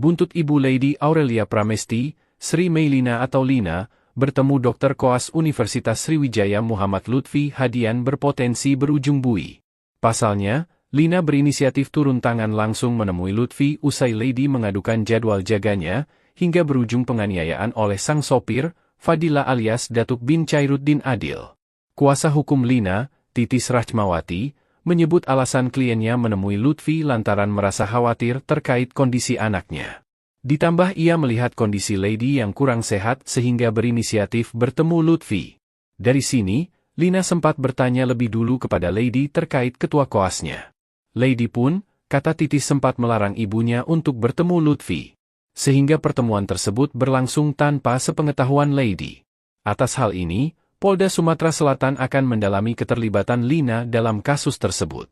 Buntut Ibu Lady Aurelia Pramesti, Sri Meilina atau Lina, bertemu Dr. Koas Universitas Sriwijaya Muhammad Lutfi Hadian berpotensi berujung bui. Pasalnya, Lina berinisiatif turun tangan langsung menemui Lutfi usai Lady mengadukan jadwal jaganya, hingga berujung penganiayaan oleh sang sopir, Fadila alias Datuk bin Chairuddin Adil. Kuasa hukum Lina, Titis Rachmawati, menyebut alasan kliennya menemui Lutfi lantaran merasa khawatir terkait kondisi anaknya. Ditambah ia melihat kondisi Lady yang kurang sehat sehingga berinisiatif bertemu Lutfi. Dari sini, Lina sempat bertanya lebih dulu kepada Lady terkait ketua koasnya. Lady pun, kata Titis sempat melarang ibunya untuk bertemu Lutfi. Sehingga pertemuan tersebut berlangsung tanpa sepengetahuan Lady. Atas hal ini, Polda Sumatera Selatan akan mendalami keterlibatan Lina dalam kasus tersebut.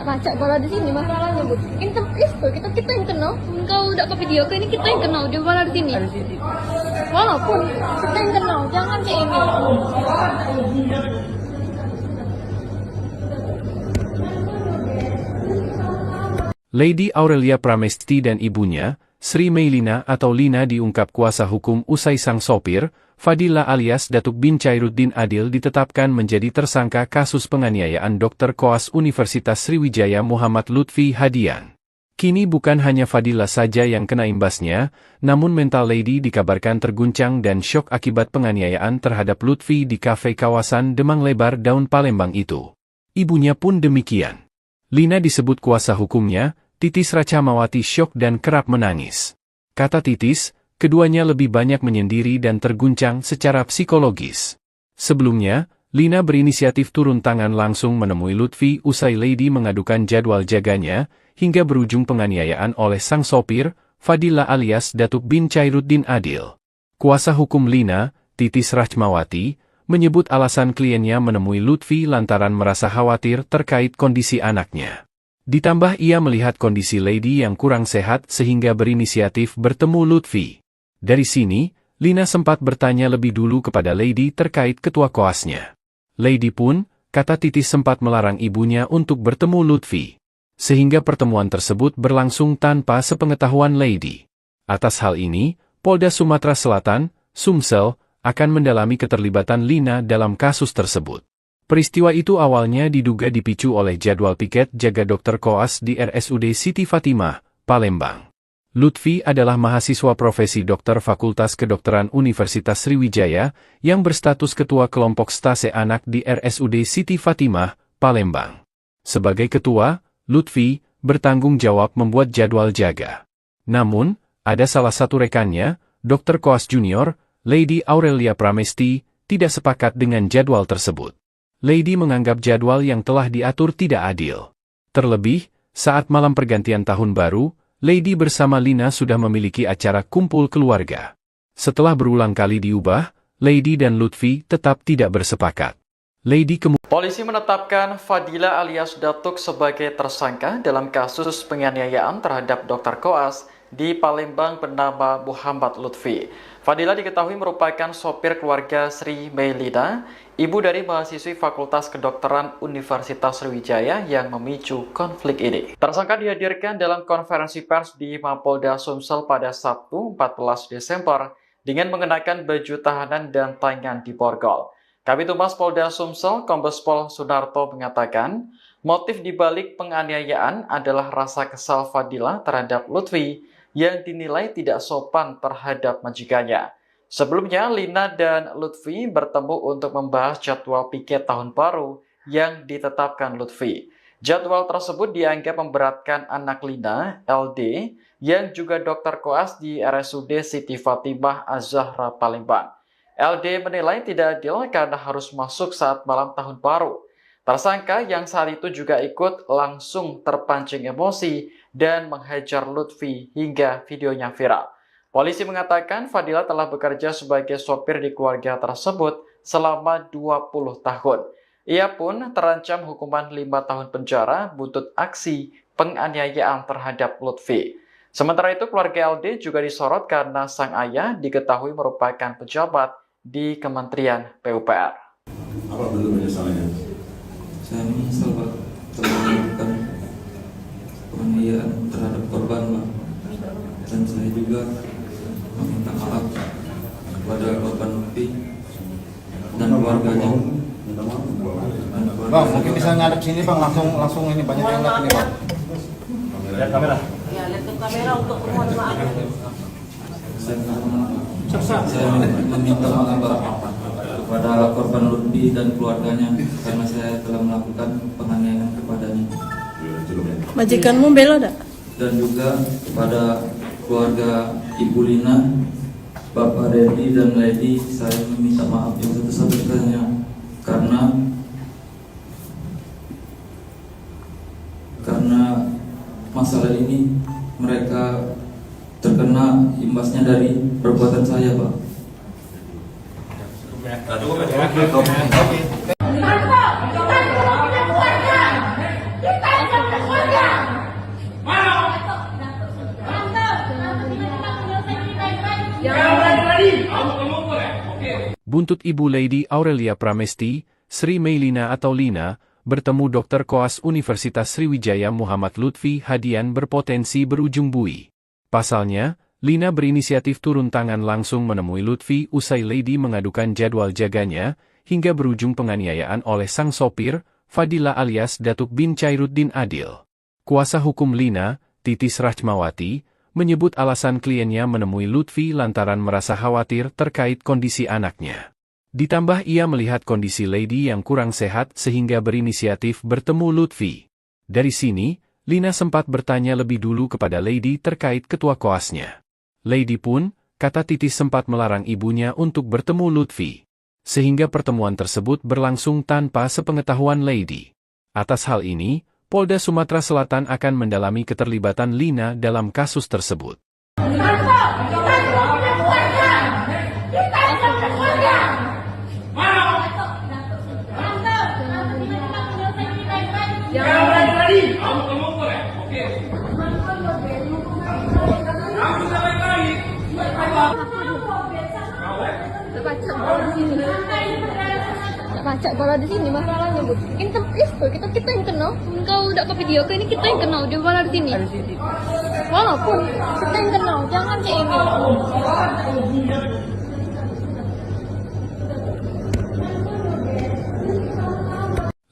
Baca bola di sini masalahnya Bu. Ini itu kita yang kenal. Engkau udah ke video ini kita yang kenal dia bola di sini. Walaupun kita yang kenal, jangan kayak ini. Lady Aurelia Pramesti dan ibunya, Sri Meilina atau Lina diungkap kuasa hukum usai sang sopir, Fadila alias Datuk bin Chairuddin Adil ditetapkan menjadi tersangka kasus penganiayaan Dr. Koas Universitas Sriwijaya Muhammad Lutfi Hadian. Kini bukan hanya Fadila saja yang kena imbasnya, namun mental Lady dikabarkan terguncang dan syok akibat penganiayaan terhadap Lutfi di kafe kawasan Demang Lebar Daun Palembang itu. Ibunya pun demikian. Lina disebut kuasa hukumnya, Titis Rachmawati syok dan kerap menangis. Kata Titis, keduanya lebih banyak menyendiri dan terguncang secara psikologis. Sebelumnya, Lina berinisiatif turun tangan langsung menemui Lutfi usai Lady mengadukan jadwal jaganya, hingga berujung penganiayaan oleh sang sopir, Fadila alias Datuk bin Chairuddin Adil. Kuasa hukum Lina, Titis Rachmawati, menyebut alasan kliennya menemui Lutfi lantaran merasa khawatir terkait kondisi anaknya. Ditambah ia melihat kondisi Lady yang kurang sehat sehingga berinisiatif bertemu Lutfi. Dari sini, Lina sempat bertanya lebih dulu kepada Lady terkait ketua koasnya. Lady pun, kata Titis sempat melarang ibunya untuk bertemu Lutfi. Sehingga pertemuan tersebut berlangsung tanpa sepengetahuan Lady. Atas hal ini, Polda Sumatera Selatan, Sumsel, akan mendalami keterlibatan Lina dalam kasus tersebut. Peristiwa itu awalnya diduga dipicu oleh jadwal piket jaga Dr. Koas di RSUD Siti Fatimah, Palembang. Lutfi adalah mahasiswa profesi dokter Fakultas Kedokteran Universitas Sriwijaya yang berstatus ketua kelompok stase anak di RSUD Siti Fatimah, Palembang. Sebagai ketua, Lutfi bertanggung jawab membuat jadwal jaga. Namun, ada salah satu rekannya, Dr. Koas Junior, Lady Aurelia Pramesti, tidak sepakat dengan jadwal tersebut. Lady menganggap jadwal yang telah diatur tidak adil. Terlebih, saat malam pergantian tahun baru, Lady bersama Lina sudah memiliki acara kumpul keluarga. Setelah berulang kali diubah, Lady dan Lutfi tetap tidak bersepakat. Polisi menetapkan Fadila alias Datuk sebagai tersangka dalam kasus penganiayaan terhadap Dr. Koas di Palembang bernama Muhammad Lutfi. Fadila diketahui merupakan sopir keluarga Sri Meilina, ibu dari mahasiswi Fakultas Kedokteran Universitas Sriwijaya yang memicu konflik ini. Tersangka dihadirkan dalam konferensi pers di Mapolda Sumsel pada Sabtu 14 Desember dengan mengenakan baju tahanan dan tangan di borgol. Kabid Humas Polda Sumsel, Kombes Pol Sunarto mengatakan, motif dibalik penganiayaan adalah rasa kesal Fadila terhadap Lutfi yang dinilai tidak sopan terhadap majikannya. Sebelumnya, Lina dan Lutfi bertemu untuk membahas jadwal piket tahun baru yang ditetapkan Lutfi. Jadwal tersebut dianggap memberatkan anak Lina, LD, yang juga Dr. Koas di RSUD Siti Fatimah Az-Zahra Palembang. LD menilai tidak adil karena harus masuk saat malam tahun baru. Tersangka yang saat itu juga ikut langsung terpancing emosi dan menghajar Lutfi hingga videonya viral. Polisi mengatakan Fadila telah bekerja sebagai sopir di keluarga tersebut selama 20 tahun. Ia pun terancam hukuman 5 tahun penjara buntut aksi penganiayaan terhadap Lutfi. Sementara itu keluarga LD juga disorot karena sang ayah diketahui merupakan pejabat di Kementerian PUPR. Apa bentuk penyesalannya? Saya menyesal Pak telah melakukan penganiayaan terhadap korban Pak. Dan saya juga meminta maaf kepada korban Lutfi dan keluarganya. Minta maaf. Bang, mungkin bisa ngadep sini bang, langsung ini banyak yang lihat ini bang. Lihat kamera. Ya, lihat ke kamera untuk mohon maaf. Saya meminta maaf Pak kepada korban Lutfi dan keluarganya karena saya telah melakukan penganiayaan kepadanya. Majikanmu bela tak? Dan juga kepada keluarga Ibu Lina, Bapak Reddy dan Lady, saya meminta maaf yang sebesar-besarnya karena masalah ini mereka terkena imbasnya dari perbuatan saya, Pak. Buntut Ibu Lady Aurelia Pramesti, Sri Meilina atau Lina, bertemu Dr. Koas Universitas Sriwijaya Muhammad Lutfi Hadian berpotensi berujung bui. Pasalnya, Lina berinisiatif turun tangan langsung menemui Lutfi usai Lady mengadukan jadwal jaganya, hingga berujung penganiayaan oleh sang sopir, Fadila alias Datuk bin Chairuddin Adil. Kuasa hukum Lina, Titis Rachmawati, menyebut alasan kliennya menemui Lutfi lantaran merasa khawatir terkait kondisi anaknya. Ditambah ia melihat kondisi Lady yang kurang sehat sehingga berinisiatif bertemu Lutfi. Dari sini, Lina sempat bertanya lebih dulu kepada Lady terkait ketua koasnya. Lady pun, kata Titis sempat melarang ibunya untuk bertemu Lutfi. Sehingga pertemuan tersebut berlangsung tanpa sepengetahuan Lady. Atas hal ini, Polda Sumatera Selatan akan mendalami keterlibatan Lina dalam kasus tersebut. Baca kalau di sini masalahnya Bu. Kita yang kenal. Engkau udah ke video ini kita yang kenal dia malah di sini. Walaupun kita yang kenal, jangan kayak ini.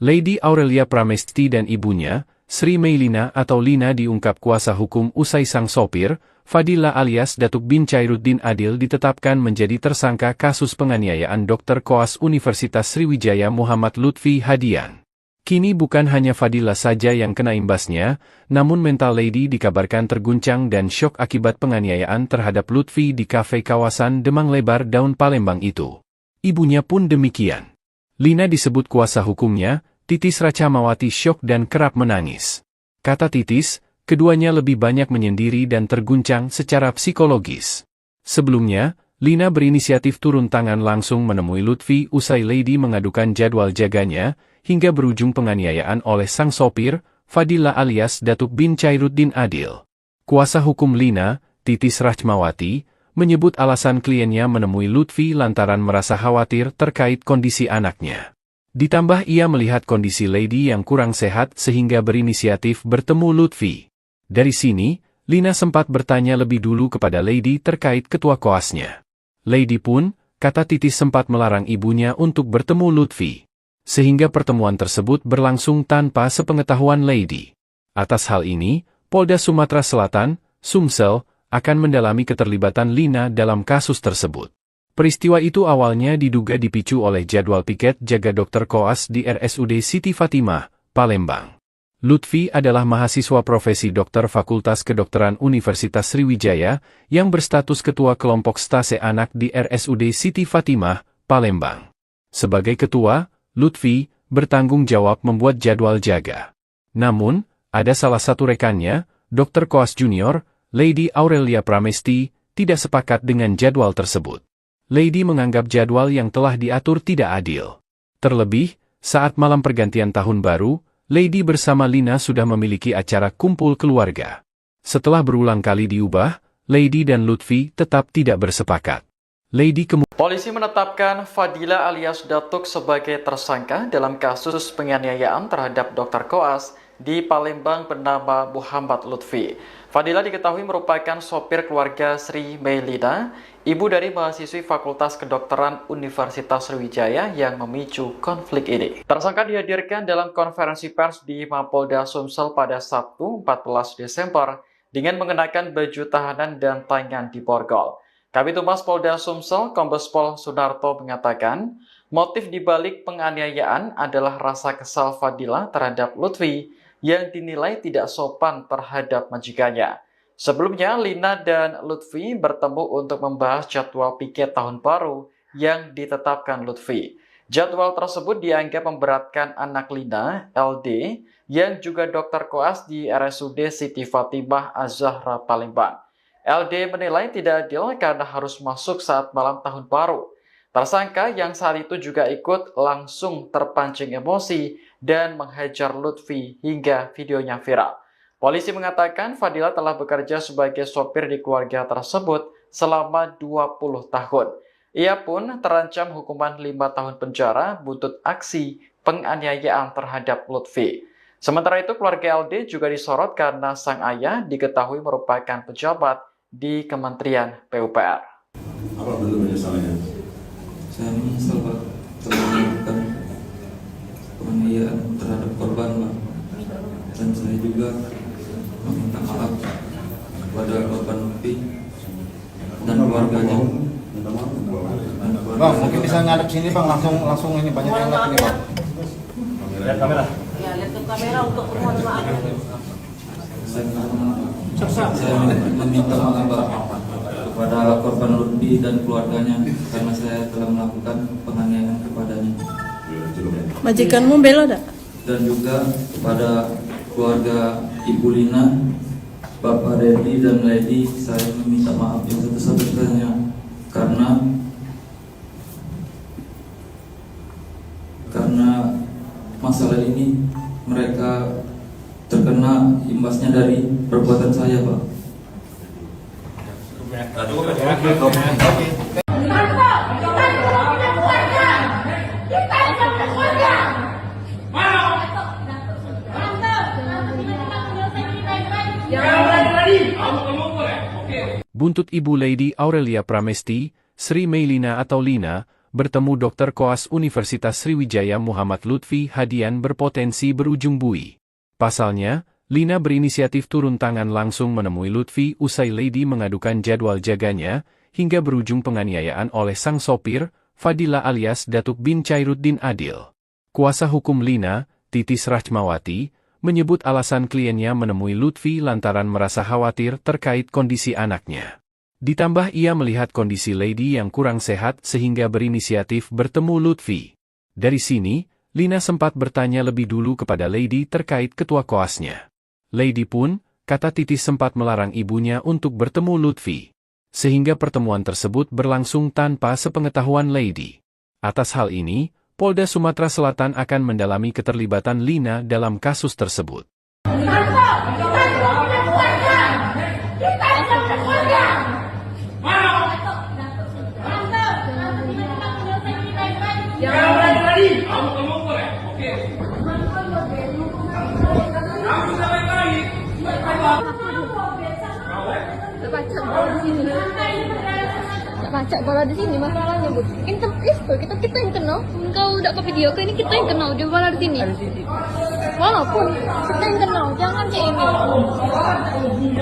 Lady Aurelia Pramesti dan ibunya, Sri Meilina atau Lina diungkap kuasa hukum usai sang sopir, Fadila alias Datuk bin Chairuddin Adil ditetapkan menjadi tersangka kasus penganiayaan Dr. Koas Universitas Sriwijaya Muhammad Lutfi Hadian. Kini bukan hanya Fadila saja yang kena imbasnya, namun mental Lady dikabarkan terguncang dan syok akibat penganiayaan terhadap Lutfi di kafe kawasan Demang Lebar Daun Palembang itu. Ibunya pun demikian. Lina disebut kuasa hukumnya, Titis Rachmawati syok dan kerap menangis. Kata Titis, Keduanya lebih banyak menyendiri dan terguncang secara psikologis. Sebelumnya, Lina berinisiatif turun tangan langsung menemui Lutfi usai Lady mengadukan jadwal jaganya, hingga berujung penganiayaan oleh sang sopir, Fadila alias Datuk bin Chairuddin Adil. Kuasa hukum Lina, Titis Rahmawati, menyebut alasan kliennya menemui Lutfi lantaran merasa khawatir terkait kondisi anaknya. Ditambah ia melihat kondisi Lady yang kurang sehat sehingga berinisiatif bertemu Lutfi. Dari sini, Lina sempat bertanya lebih dulu kepada Lady terkait ketua koasnya. Lady pun, kata Titis sempat melarang ibunya untuk bertemu Lutfi. Sehingga pertemuan tersebut berlangsung tanpa sepengetahuan Lady. Atas hal ini, Polda Sumatera Selatan, Sumsel, akan mendalami keterlibatan Lina dalam kasus tersebut. Peristiwa itu awalnya diduga dipicu oleh jadwal piket jaga dokter koas di RSUD Siti Fatimah, Palembang. Lutfi adalah mahasiswa profesi dokter Fakultas Kedokteran Universitas Sriwijaya yang berstatus ketua kelompok stase anak di RSUD Siti Fatimah, Palembang. Sebagai ketua, Lutfi bertanggung jawab membuat jadwal jaga. Namun, ada salah satu rekannya, Dr. Koas Junior, Lady Aurelia Pramesti, tidak sepakat dengan jadwal tersebut. Lady menganggap jadwal yang telah diatur tidak adil. Terlebih, saat malam pergantian tahun baru, Lady bersama Lina sudah memiliki acara kumpul keluarga. Setelah berulang kali diubah, Lady dan Lutfi tetap tidak bersepakat. Polisi menetapkan Fadila alias Datuk sebagai tersangka dalam kasus penganiayaan terhadap Dr. Koas di Palembang bernama Muhammad Lutfi. Fadila diketahui merupakan sopir keluarga Sri Meilina, ibu dari mahasiswi Fakultas Kedokteran Universitas Sriwijaya yang memicu konflik ini. Tersangka dihadirkan dalam konferensi pers di Mapolda Sumsel pada Sabtu 14 Desember dengan mengenakan baju tahanan dan tangan diborgol. Kabid Humas Polda Sumsel, Kombes Pol Sunarto mengatakan, motif dibalik penganiayaan adalah rasa kesal Fadila terhadap Lutfi yang dinilai tidak sopan terhadap majikannya. Sebelumnya, Lina dan Lutfi bertemu untuk membahas jadwal piket tahun baru yang ditetapkan Lutfi. Jadwal tersebut dianggap memberatkan anak Lina, LD, yang juga dokter koas di RSUD Siti Fatimah Az-Zahra Palembang. LD menilai tidak adil karena harus masuk saat malam tahun baru. Tersangka yang saat itu juga ikut langsung terpancing emosi dan menghajar Lutfi hingga videonya viral. Polisi mengatakan Fadila telah bekerja sebagai sopir di keluarga tersebut selama 20 tahun. Ia pun terancam hukuman 5 tahun penjara buntut aksi penganiayaan terhadap Lutfi. Sementara itu keluarga LD juga disorot karena sang ayah diketahui merupakan pejabat di Kementerian PUPR. Apa bentuk penyesalannya? Saya menyesal Pak telah melakukan penganiayaan terhadap korban Pak. Dan saya juga meminta maaf kepada korban Lutfi dan keluarganya. Bang, mungkin bisa ngadep sini Bang, langsung ini banyak yang lihat ini Bang. Lihat kamera. Ya, lihat ke kamera untuk mohon maaf. Saya meminta maaf Pak kepada korban Lutfi dan keluarganya karena saya telah melakukan penganiayaan kepadanya. Majikanmu bela tak? Dan juga kepada keluarga Ibu Lina, Bapak Reddy dan Lady, saya meminta maaf yang sebesar-besarnya karena masalah ini mereka terkena imbasnya dari perbuatan saya, Pak. Buntut Ibu Lady Aurelia Pramesti, Sri Meilina atau Lina, bertemu Dr. Koas Universitas Sriwijaya Muhammad Lutfi Hadian berpotensi berujung bui. Pasalnya, Lina berinisiatif turun tangan langsung menemui Lutfi usai Lady mengadukan jadwal jaganya, hingga berujung penganiayaan oleh sang sopir, Fadila alias Datuk bin Chairuddin Adil. Kuasa hukum Lina, Titis Rahmawati, menyebut alasan kliennya menemui Lutfi lantaran merasa khawatir terkait kondisi anaknya. Ditambah ia melihat kondisi Lady yang kurang sehat sehingga berinisiatif bertemu Lutfi. Dari sini, Lina sempat bertanya lebih dulu kepada Lady terkait ketua koasnya. Lady pun, kata Titis sempat melarang ibunya untuk bertemu Lutfi. Sehingga pertemuan tersebut berlangsung tanpa sepengetahuan Lady. Atas hal ini, Polda Sumatera Selatan akan mendalami keterlibatan Lina dalam kasus tersebut. Baca bola di sini masalahnya, Bu. Kita yang kenal. Engkau udah ke video, ini kita yang kenal dia bola di sini. Walaupun kita yang kenal, jangan kayak ini.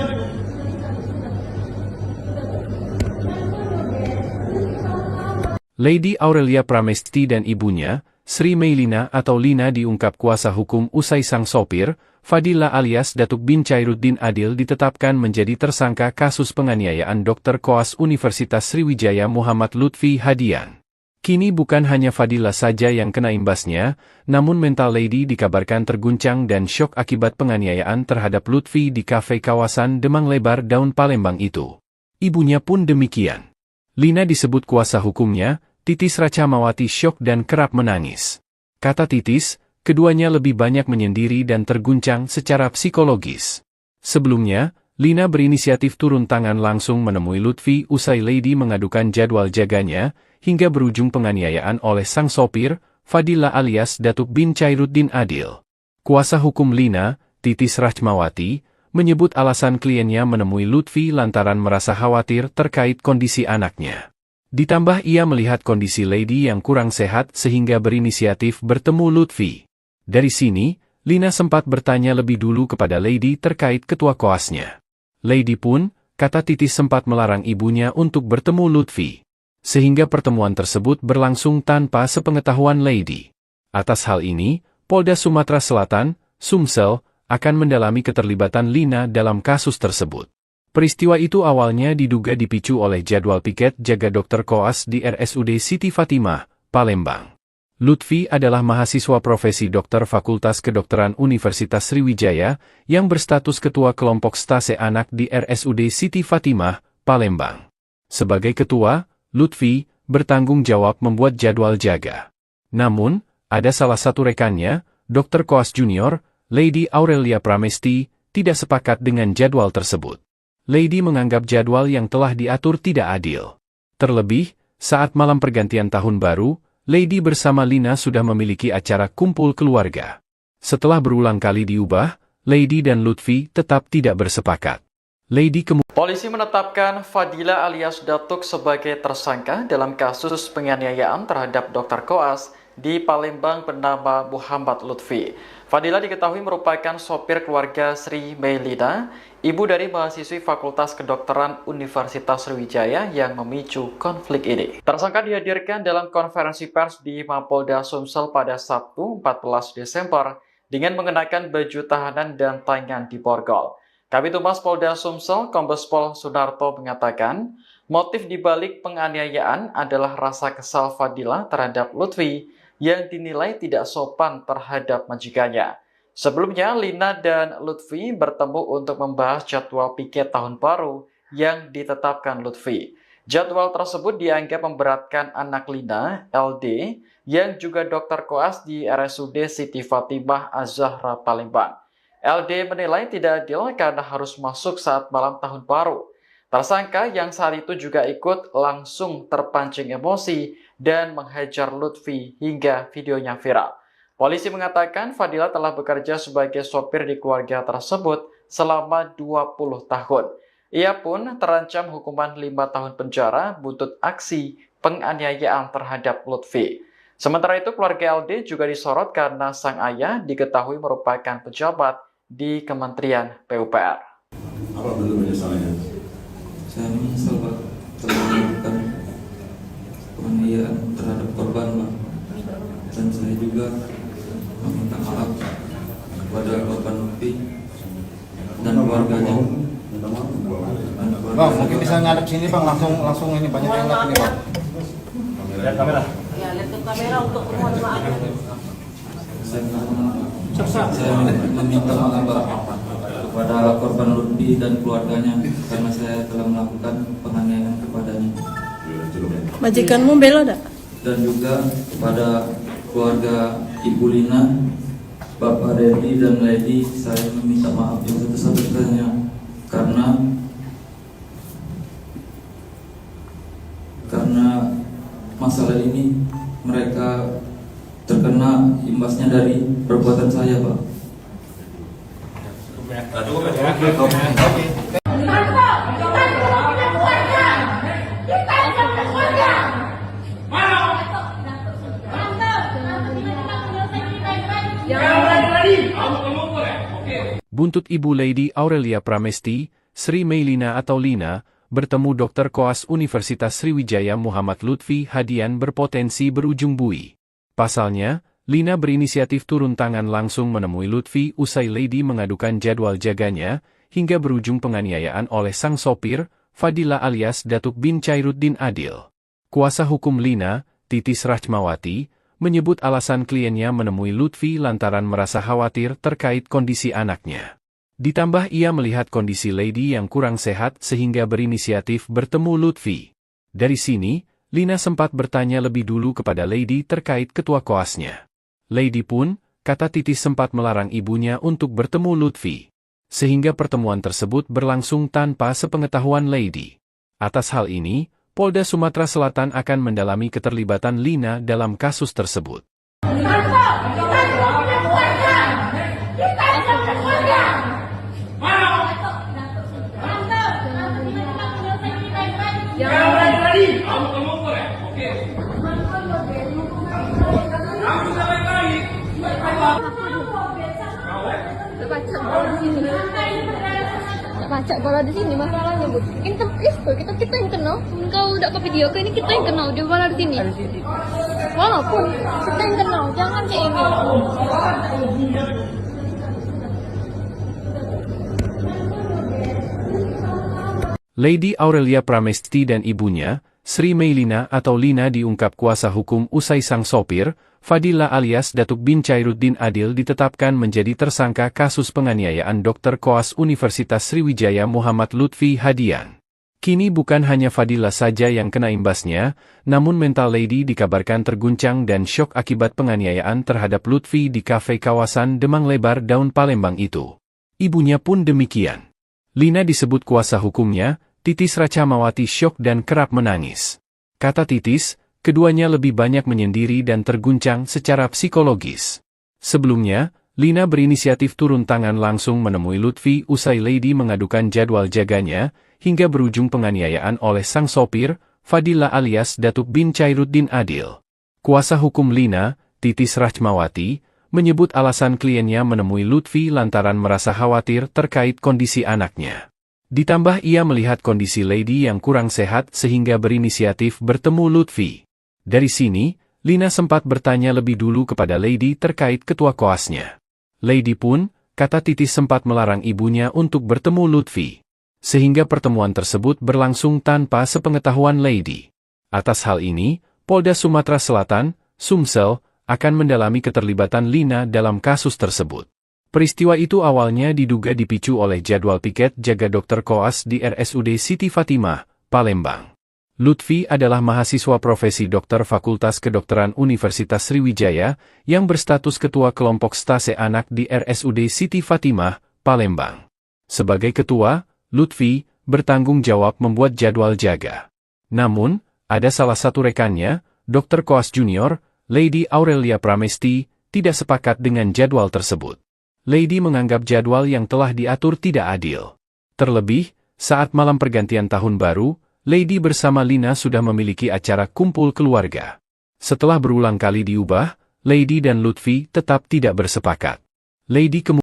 Lady Aurelia Pramesti dan ibunya, Sri Meilina atau Lina diungkap kuasa hukum usai sang sopir, Fadila alias Datuk bin Chairuddin Adil ditetapkan menjadi tersangka kasus penganiayaan Dr. Koas Universitas Sriwijaya Muhammad Lutfi Hadian. Kini bukan hanya Fadila saja yang kena imbasnya, namun mental Lady dikabarkan terguncang dan syok akibat penganiayaan terhadap Lutfi di kafe kawasan Demang Lebar Daun Palembang itu. Ibunya pun demikian. Lina disebut kuasa hukumnya, Titis Racamawati syok dan kerap menangis. Kata Titis, keduanya lebih banyak menyendiri dan terguncang secara psikologis. Sebelumnya, Lina berinisiatif turun tangan langsung menemui Lutfi usai Lady mengadukan jadwal jaganya, hingga berujung penganiayaan oleh sang sopir, Fadila alias Datuk bin Chairuddin Adil. Kuasa hukum Lina, Titis Rachmawati, menyebut alasan kliennya menemui Lutfi lantaran merasa khawatir terkait kondisi anaknya. Ditambah ia melihat kondisi Lady yang kurang sehat sehingga berinisiatif bertemu Lutfi. Dari sini, Lina sempat bertanya lebih dulu kepada Lady terkait ketua koasnya. Lady pun, kata Titis sempat melarang ibunya untuk bertemu Lutfi. Sehingga pertemuan tersebut berlangsung tanpa sepengetahuan Lady. Atas hal ini, Polda Sumatera Selatan, Sumsel, akan mendalami keterlibatan Lina dalam kasus tersebut. Peristiwa itu awalnya diduga dipicu oleh jadwal piket jaga Dr. Koas di RSUD Siti Fatimah, Palembang. Lutfi adalah mahasiswa profesi dokter Fakultas Kedokteran Universitas Sriwijaya yang berstatus ketua kelompok stase anak di RSUD Siti Fatimah, Palembang. Sebagai ketua, Lutfi bertanggung jawab membuat jadwal jaga. Namun, ada salah satu rekannya, Dr. Koas Junior, Lady Aurelia Pramesti, tidak sepakat dengan jadwal tersebut. Lady menganggap jadwal yang telah diatur tidak adil. Terlebih, saat malam pergantian tahun baru, Lady bersama Lina sudah memiliki acara kumpul keluarga. Setelah berulang kali diubah, Lady dan Lutfi tetap tidak bersepakat. Polisi menetapkan Fadila alias Datuk sebagai tersangka dalam kasus penganiayaan terhadap Dr. Koas di Palembang bernama Muhammad Lutfi. Fadila diketahui merupakan sopir keluarga Sri Meilina, ibu dari mahasiswi Fakultas Kedokteran Universitas Sriwijaya yang memicu konflik ini. Tersangka dihadirkan dalam konferensi pers di Mapolda Sumsel pada Sabtu 14 Desember dengan mengenakan baju tahanan dan tangan diborgol. Kabid Humas Polda Sumsel, Kombes Pol Sunarto mengatakan, motif dibalik penganiayaan adalah rasa kesal Fadila terhadap Lutfi yang dinilai tidak sopan terhadap majikannya. Sebelumnya, Lina dan Lutfi bertemu untuk membahas jadwal piket tahun baru yang ditetapkan Lutfi. Jadwal tersebut dianggap memberatkan anak Lina, LD, yang juga dokter koas di RSUD Siti Fatimah Az-Zahra Palembang. LD menilai tidak adil karena harus masuk saat malam tahun baru. Tersangka yang saat itu juga ikut langsung terpancing emosi dan menghajar Lutfi hingga videonya viral. Polisi mengatakan Fadila telah bekerja sebagai sopir di keluarga tersebut selama 20 tahun. Ia pun terancam hukuman 5 tahun penjara buntut aksi penganiayaan terhadap Lutfi. Sementara itu keluarga LD juga disorot karena sang ayah diketahui merupakan pejabat di Kementerian PUPR. Apa bentuk penyesalannya? Saya menyesal Pak telah melakukan penganiayaan terhadap korban Pak. Dan saya juga meminta maaf kepada korban Lutfi dan keluarganya. Bang, mungkin bisa ngadep sini Bang, langsung ini banyak yang lihat ini Bang. Lihat kamera. Ya, lihat ke kamera untuk mohon maaf. Saya meminta maaf Pak kepada korban Lutfi dan keluarganya karena saya telah melakukan penganiayaan kepadanya. Majikanmu bela dak? Dan juga kepada keluarga Ibu Lina, Bapak Reddy dan Lady, saya meminta maaf yang sebesar-besarnya karena masalah ini mereka terkena imbasnya dari perbuatan saya, Pak. Buntut Ibu Lady Aurelia Pramesti, Sri Meilina atau Lina, bertemu Dr. Koas Universitas Sriwijaya Muhammad Lutfi Hadian berpotensi berujung bui. Pasalnya, Lina berinisiatif turun tangan langsung menemui Lutfi usai Lady mengadukan jadwal jaganya, hingga berujung penganiayaan oleh sang sopir, Fadila alias Datuk bin Chairuddin Adil. Kuasa hukum Lina, Titis Rachmawati, menyebut alasan kliennya menemui Lutfi lantaran merasa khawatir terkait kondisi anaknya. Ditambah ia melihat kondisi Lady yang kurang sehat sehingga berinisiatif bertemu Lutfi. Dari sini, Lina sempat bertanya lebih dulu kepada Lady terkait ketua koasnya. Lady pun, kata Titis sempat melarang ibunya untuk bertemu Lutfi. Sehingga pertemuan tersebut berlangsung tanpa sepengetahuan Lady. Atas hal ini, Polda Sumatera Selatan akan mendalami keterlibatan Lina dalam kasus tersebut. Baca bola di sini masalahnya, Bu. Kita yang kenal. Engkau udah ke video, ini kita yang kenal di bola di sini. Walaupun kita yang kenal, jangan kayak ini. Lady Aurelia Pramesti dan ibunya, Sri Meilina atau Lina diungkap kuasa hukum usai sang sopir, Fadila alias Datuk bin Chairuddin Adil ditetapkan menjadi tersangka kasus penganiayaan Dr. Koas Universitas Sriwijaya Muhammad Lutfi Hadian. Kini bukan hanya Fadila saja yang kena imbasnya, namun mental Lady dikabarkan terguncang dan syok akibat penganiayaan terhadap Lutfi di kafe kawasan Demang Lebar Daun Palembang itu. Ibunya pun demikian. Lina disebut kuasa hukumnya, Titis Rachmawati syok dan kerap menangis. Kata Titis, keduanya lebih banyak menyendiri dan terguncang secara psikologis. Sebelumnya, Lina berinisiatif turun tangan langsung menemui Lutfi usai Lady mengadukan jadwal jaganya, hingga berujung penganiayaan oleh sang sopir, Fadila alias Datuk bin Chairuddin Adil. Kuasa hukum Lina, Titis Rachmawati, menyebut alasan kliennya menemui Lutfi lantaran merasa khawatir terkait kondisi anaknya. Ditambah ia melihat kondisi Lady yang kurang sehat sehingga berinisiatif bertemu Lutfi. Dari sini, Lina sempat bertanya lebih dulu kepada Lady terkait ketua koasnya. Lady pun, kata Titis sempat melarang ibunya untuk bertemu Lutfi. Sehingga pertemuan tersebut berlangsung tanpa sepengetahuan Lady. Atas hal ini, Polda Sumatera Selatan, Sumsel, akan mendalami keterlibatan Lina dalam kasus tersebut. Peristiwa itu awalnya diduga dipicu oleh jadwal piket jaga Dr. Koas di RSUD Siti Fatimah, Palembang. Lutfi adalah mahasiswa profesi dokter Fakultas Kedokteran Universitas Sriwijaya yang berstatus ketua kelompok stase anak di RSUD Siti Fatimah, Palembang. Sebagai ketua, Lutfi bertanggung jawab membuat jadwal jaga. Namun, ada salah satu rekannya, Dr. Koas Junior, Lady Aurelia Pramesti, tidak sepakat dengan jadwal tersebut. Lady menganggap jadwal yang telah diatur tidak adil. Terlebih, saat malam pergantian tahun baru, Lady bersama Lina sudah memiliki acara kumpul keluarga. Setelah berulang kali diubah, Lady dan Lutfi tetap tidak bersepakat.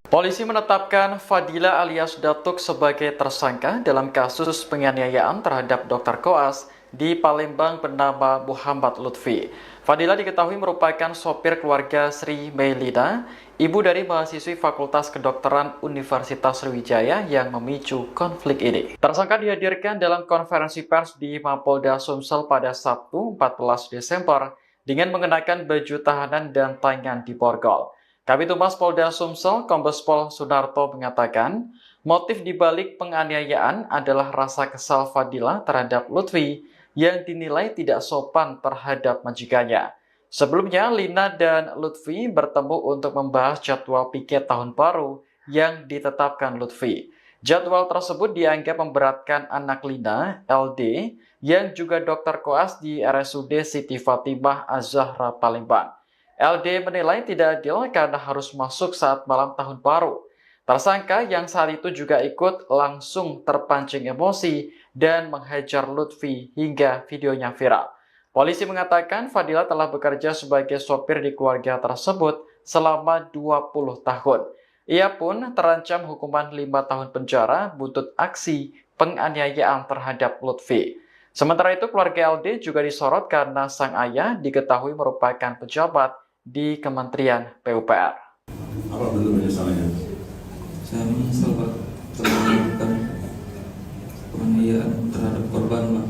Polisi menetapkan Fadila alias Datuk sebagai tersangka dalam kasus penganiayaan terhadap Dr. Koas di Palembang bernama Muhammad Lutfi. Fadila diketahui merupakan sopir keluarga Sri Meilina, ibu dari mahasiswi Fakultas Kedokteran Universitas Sriwijaya yang memicu konflik ini. Tersangka dihadirkan dalam konferensi pers di Mapolda Sumsel pada Sabtu 14 Desember dengan mengenakan baju tahanan dan tangan diborgol. Kabid Humas Polda Sumsel, Kombes Pol Sunarto mengatakan, Motif dibalik penganiayaan adalah rasa kesal Fadila terhadap Lutfi yang dinilai tidak sopan terhadap majikannya. Sebelumnya, Lina dan Lutfi bertemu untuk membahas jadwal piket tahun baru yang ditetapkan Lutfi. Jadwal tersebut dianggap memberatkan anak Lina, LD, yang juga dokter koas di RSUD Siti Fatimah Az-Zahra Palembang. LD menilai tidak adil karena harus masuk saat malam tahun baru. Tersangka yang saat itu juga ikut langsung terpancing emosi dan menghajar Lutfi hingga videonya viral. Polisi mengatakan Fadila telah bekerja sebagai sopir di keluarga tersebut selama 20 tahun. Ia pun terancam hukuman 5 tahun penjara buntut aksi penganiayaan terhadap Lutfi. Sementara itu, keluarga LD juga disorot karena sang ayah diketahui merupakan pejabat di Kementerian PUPR. Apa bentuk penyesalannya? Saya menyesal Pak telah melakukan penganiayaan terhadap korban Pak.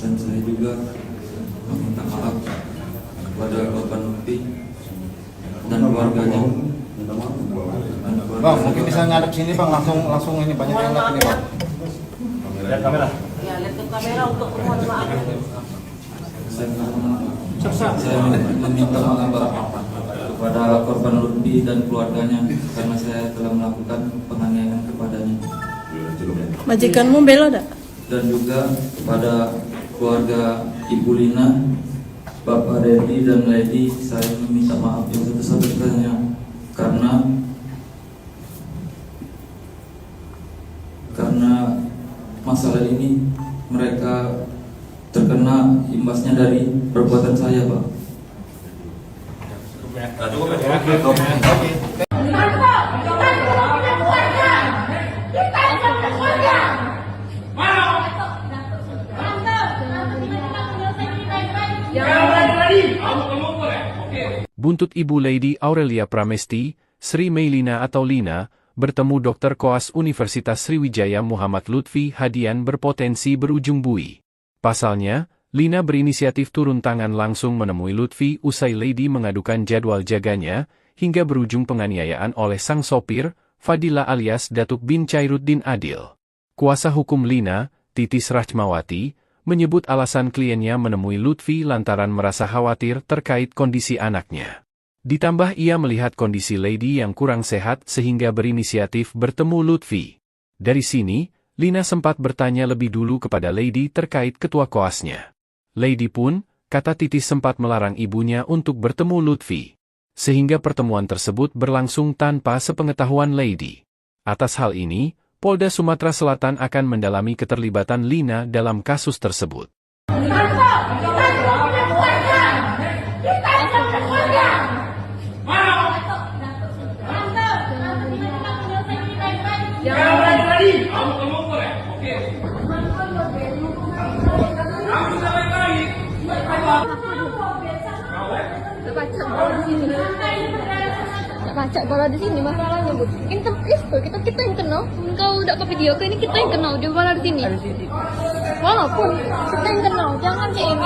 Dan saya juga meminta maaf kepada korban Lutfi dan keluarganya. Bang, mungkin bisa ngadep sini bang, langsung ini banyak yang lihat ini bang. Lihat kamera. Ya, lihat ke kamera untuk mohon maaf. Saya meminta maaf Pak kepada korban Lutfi dan keluarganya karena saya telah melakukan penganiayaan kepadanya. Majikanmu bela dak? Dan juga kepada keluarga Ibu Lina, Bapak Reddy dan Lady, saya meminta maaf yang sebesar-besarnya karena masalah ini mereka terkena imbasnya dari perbuatan saya, Pak. Buntut Ibu Lady Aurelia Pramesti, Sri Meilina atau Lina, bertemu Dr. Koas Universitas Sriwijaya Muhammad Lutfi Hadian berpotensi berujung bui. Pasalnya, Lina berinisiatif turun tangan langsung menemui Lutfi usai Lady mengadukan jadwal jaganya, hingga berujung penganiayaan oleh sang sopir, Fadila alias Datuk bin Chairuddin Adil. Kuasa hukum Lina, Titis Rachmawati, menyebut alasan kliennya menemui Lutfi lantaran merasa khawatir terkait kondisi anaknya. Ditambah ia melihat kondisi Lady yang kurang sehat sehingga berinisiatif bertemu Lutfi. Dari sini, Lina sempat bertanya lebih dulu kepada Lady terkait ketua koasnya. Lady pun, kata Titis sempat melarang ibunya untuk bertemu Lutfi. Sehingga pertemuan tersebut berlangsung tanpa sepengetahuan Lady. Atas hal ini, Polda Sumatera Selatan akan mendalami keterlibatan Lina dalam kasus tersebut. Baca kalau di sini masalahnya bu, kita yang kena. Kau udah ke video, ini kita yang kena. Dia malah di sini. Walaupun kita yang kena, jangan kayak ini.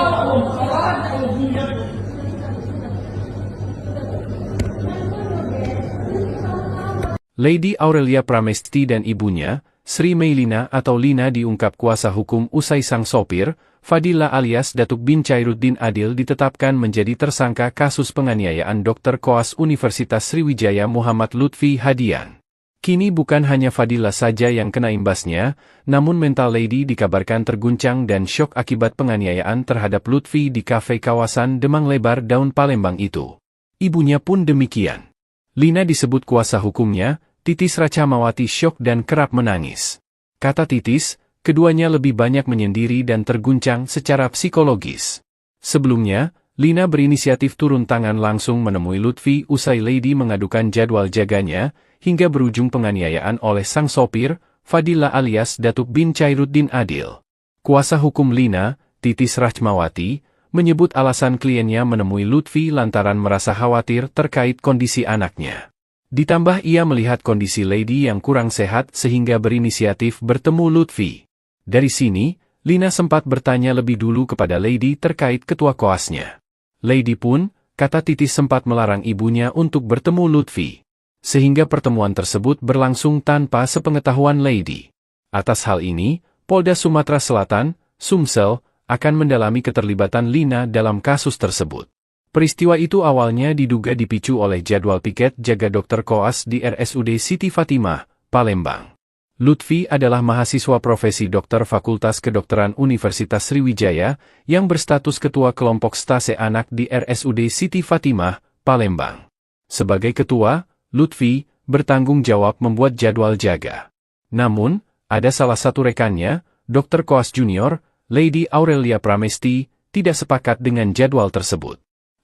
Lady Aurelia Pramesti dan ibunya, Sri Meilina atau Lina diungkap kuasa hukum usai sang sopir, Fadila alias Datuk bin Chairuddin Adil ditetapkan menjadi tersangka kasus penganiayaan Dr. Koas Universitas Sriwijaya Muhammad Lutfi Hadian. Kini bukan hanya Fadila saja yang kena imbasnya, namun mental Lady dikabarkan terguncang dan syok akibat penganiayaan terhadap Lutfi di kafe kawasan Demang Lebar Daun Palembang itu. Ibunya pun demikian. Lina disebut kuasa hukumnya, Titis Rachmawati syok dan kerap menangis. Kata Titis, keduanya lebih banyak menyendiri dan terguncang secara psikologis. Sebelumnya, Lina berinisiatif turun tangan langsung menemui Lutfi usai Lady mengadukan jadwal jaganya, hingga berujung penganiayaan oleh sang sopir, Fadila alias Datuk bin Chairuddin Adil. Kuasa hukum Lina, Titis Rachmawati, menyebut alasan kliennya menemui Lutfi lantaran merasa khawatir terkait kondisi anaknya. Ditambah ia melihat kondisi Lady yang kurang sehat sehingga berinisiatif bertemu Lutfi. Dari sini, Lina sempat bertanya lebih dulu kepada Lady terkait ketua koasnya. Lady pun, kata Titis sempat melarang ibunya untuk bertemu Lutfi. sehingga pertemuan tersebut berlangsung tanpa sepengetahuan Lady. Atas hal ini, Polda Sumatera Selatan, Sumsel, akan mendalami keterlibatan Lina dalam kasus tersebut. Peristiwa itu awalnya diduga dipicu oleh jadwal piket jaga Dr. Koas di RSUD Siti Fatimah, Palembang. Lutfi adalah mahasiswa profesi dokter Fakultas Kedokteran Universitas Sriwijaya yang berstatus ketua kelompok stase anak di RSUD Siti Fatimah, Palembang. Sebagai ketua, Lutfi bertanggung jawab membuat jadwal jaga. Namun, ada salah satu rekannya, Dr. Koas Junior, Lady Aurelia Pramesti, tidak sepakat dengan jadwal tersebut.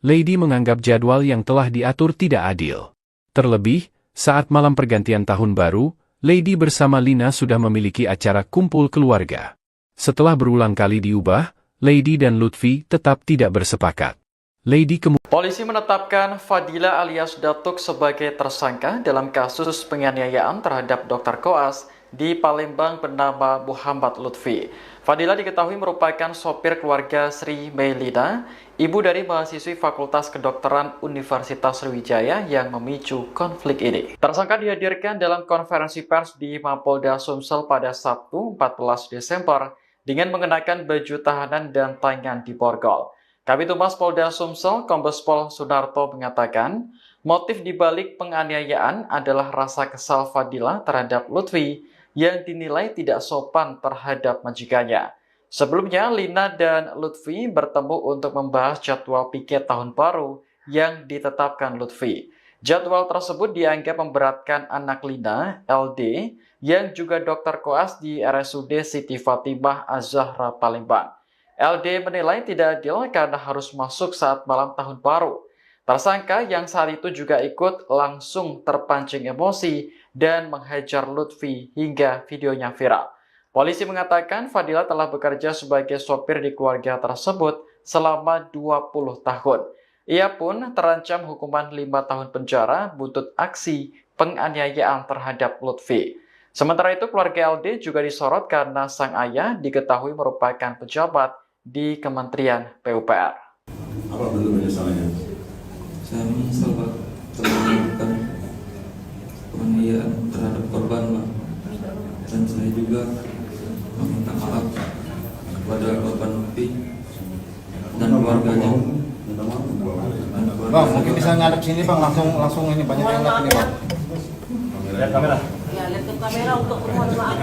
Lady menganggap jadwal yang telah diatur tidak adil. Terlebih, saat malam pergantian tahun baru, Lady bersama Lina sudah memiliki acara kumpul keluarga. Setelah berulang kali diubah, Lady dan Lutfi tetap tidak bersepakat. Polisi menetapkan Fadila alias Datuk sebagai tersangka dalam kasus penganiayaan terhadap Dr. Koas di Palembang bernama Muhammad Lutfi. Fadila diketahui merupakan sopir keluarga Sri Meilina, ibu dari mahasiswi Fakultas Kedokteran Universitas Sriwijaya yang memicu konflik ini. Tersangka dihadirkan dalam konferensi pers di Mapolda Sumsel pada Sabtu 14 Desember dengan mengenakan baju tahanan dan tangan diborgol. Kabid Humas Polda Sumsel, Kombes Pol Sunarto mengatakan, motif dibalik penganiayaan adalah rasa kesal Fadila terhadap Lutfi yang dinilai tidak sopan terhadap majikannya. Sebelumnya, Lina dan Lutfi bertemu untuk membahas jadwal piket tahun baru yang ditetapkan Lutfi. Jadwal tersebut dianggap memberatkan anak Lina, LD, yang juga Dr. Koas di RSUD Siti Fatimah Az-Zahra Palembang. LD menilai tidak adil karena harus masuk saat malam tahun baru. Tersangka yang saat itu juga ikut langsung terpancing emosi dan menghajar Lutfi hingga videonya viral. Polisi mengatakan Fadila telah bekerja sebagai sopir di keluarga tersebut selama 20 tahun. Ia pun terancam hukuman 5 tahun penjara buntut aksi penganiayaan terhadap Lutfi. Sementara itu keluarga LD juga disorot karena sang ayah diketahui merupakan pejabat di Kementerian PUPR. Apa bentuk penyesalannya? Saya menyesal Pak telah melakukan penganiayaan terhadap korban Pak. Dan saya juga meminta maaf kepada korban Lutfi dan keluarganya. Bang, mungkin bisa ngadep sini Bang, langsung ini banyak yang lihat ini Bang. Lihat kamera. Ya, lihat ke kamera untuk mohon maaf.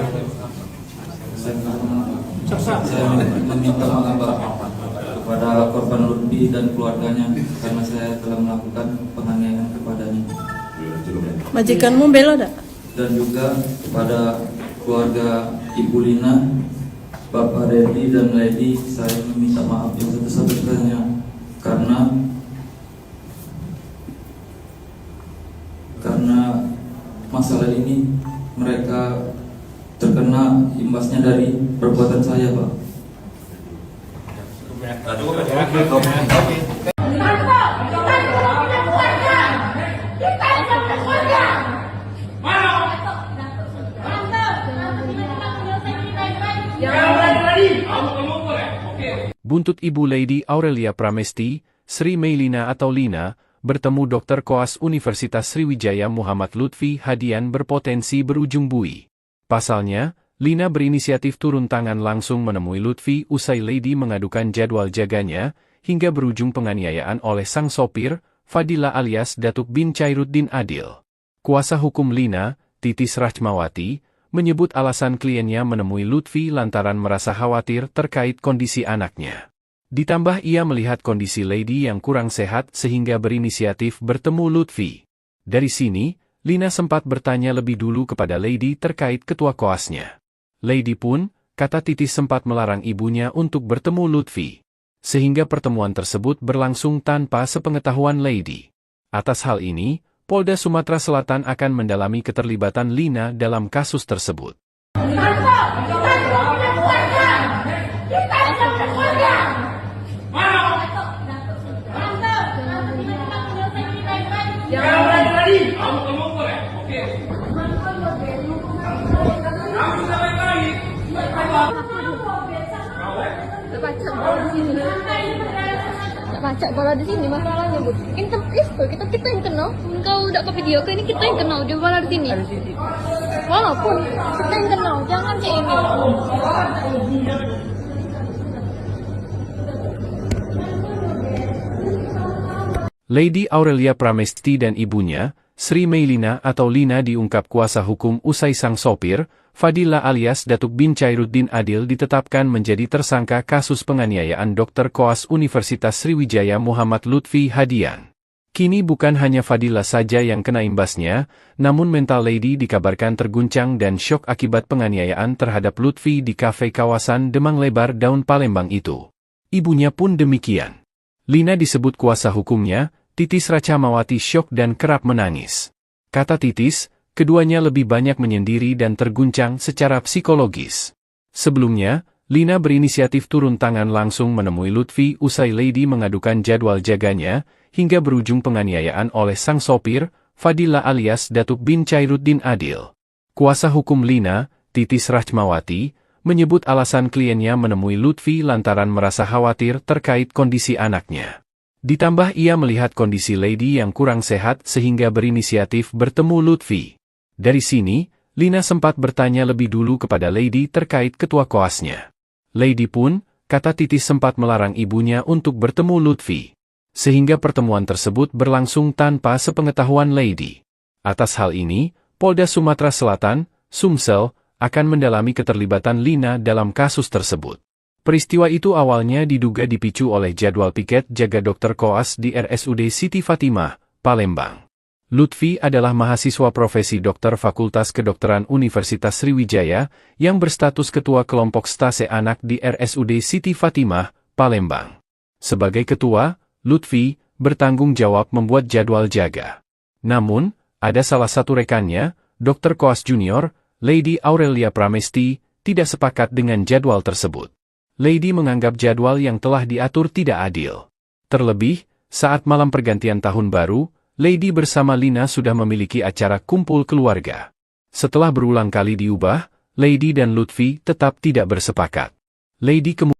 Saya meminta maaf Pak kepada korban Lutfi dan keluarganya karena saya telah melakukan penganiayaan kepadanya. Majikanmu bela dak? Dan juga kepada keluarga Ibu Lina, Bapak Reddy dan Lady, saya meminta maaf yang sebesar-besarnya karena masalah ini mereka terkena imbasnya dari perbuatan saya, Pak. Buntut Ibu Lady Aurelia Pramesti, Sri Meilina atau Lina, bertemu Dr. Koas Universitas Sriwijaya Muhammad Lutfi Hadian berpotensi berujung bui. Pasalnya, Lina berinisiatif turun tangan langsung menemui Lutfi usai Lady mengadukan jadwal jaganya, hingga berujung penganiayaan oleh sang sopir, Fadila alias Datuk bin Chairuddin Adil. Kuasa hukum Lina, Titis Rachmawati, menyebut alasan kliennya menemui Lutfi lantaran merasa khawatir terkait kondisi anaknya. Ditambah ia melihat kondisi Lady yang kurang sehat sehingga berinisiatif bertemu Lutfi. Dari sini, Lina sempat bertanya lebih dulu kepada Lady terkait ketua koasnya. Lady pun, kata Titis sempat melarang ibunya untuk bertemu Lutfi. Sehingga pertemuan tersebut berlangsung tanpa sepengetahuan Lady. Atas hal ini, Polda Sumatera Selatan akan mendalami keterlibatan Lina dalam kasus tersebut. Macak malah di sini masalahnya bu. Kita yang kena. Kau udah ke video ini kita yang kena. Dia malah di sini. Walaupun kita yang kena, jangan kayak ini. Lady Aurelia Pramesti dan ibunya, Sri Meilina atau Lina diungkap kuasa hukum usai sang sopir, Fadila alias Datuk bin Chairuddin Adil ditetapkan menjadi tersangka kasus penganiayaan Dr. Koas Universitas Sriwijaya Muhammad Lutfi Hadian. Kini bukan hanya Fadila saja yang kena imbasnya, namun mental Lady dikabarkan terguncang dan syok akibat penganiayaan terhadap Lutfi di kafe kawasan Demang Lebar Daun Palembang itu. Ibunya pun demikian. Lina disebut kuasa hukumnya, Titis Racamawati syok dan kerap menangis. Kata Titis, keduanya lebih banyak menyendiri dan terguncang secara psikologis. Sebelumnya, Lina berinisiatif turun tangan langsung menemui Lutfi usai Lady mengadukan jadwal jaganya, hingga berujung penganiayaan oleh sang sopir, Fadila alias Datuk bin Chairuddin Adil. Kuasa hukum Lina, Titis Rachmawati, menyebut alasan kliennya menemui Lutfi lantaran merasa khawatir terkait kondisi anaknya. Ditambah ia melihat kondisi Lady yang kurang sehat sehingga berinisiatif bertemu Lutfi. Dari sini, Lina sempat bertanya lebih dulu kepada Lady terkait ketua koasnya. Lady pun, kata Titis sempat melarang ibunya untuk bertemu Lutfi. Sehingga pertemuan tersebut berlangsung tanpa sepengetahuan Lady. Atas hal ini, Polda Sumatera Selatan, Sumsel, akan mendalami keterlibatan Lina dalam kasus tersebut. Peristiwa itu awalnya diduga dipicu oleh jadwal piket jaga Dr. Koas di RSUD Siti Fatimah, Palembang. Lutfi adalah mahasiswa profesi dokter Fakultas Kedokteran Universitas Sriwijaya yang berstatus ketua kelompok stase anak di RSUD Siti Fatimah, Palembang. Sebagai ketua, Lutfi bertanggung jawab membuat jadwal jaga. Namun, ada salah satu rekannya, Dr. Koas Junior, Lady Aurelia Pramesti, tidak sepakat dengan jadwal tersebut. Lady menganggap jadwal yang telah diatur tidak adil. Terlebih, saat malam pergantian tahun baru, Lady bersama Lina sudah memiliki acara kumpul keluarga. Setelah berulang kali diubah, Lady dan Lutfi tetap tidak bersepakat.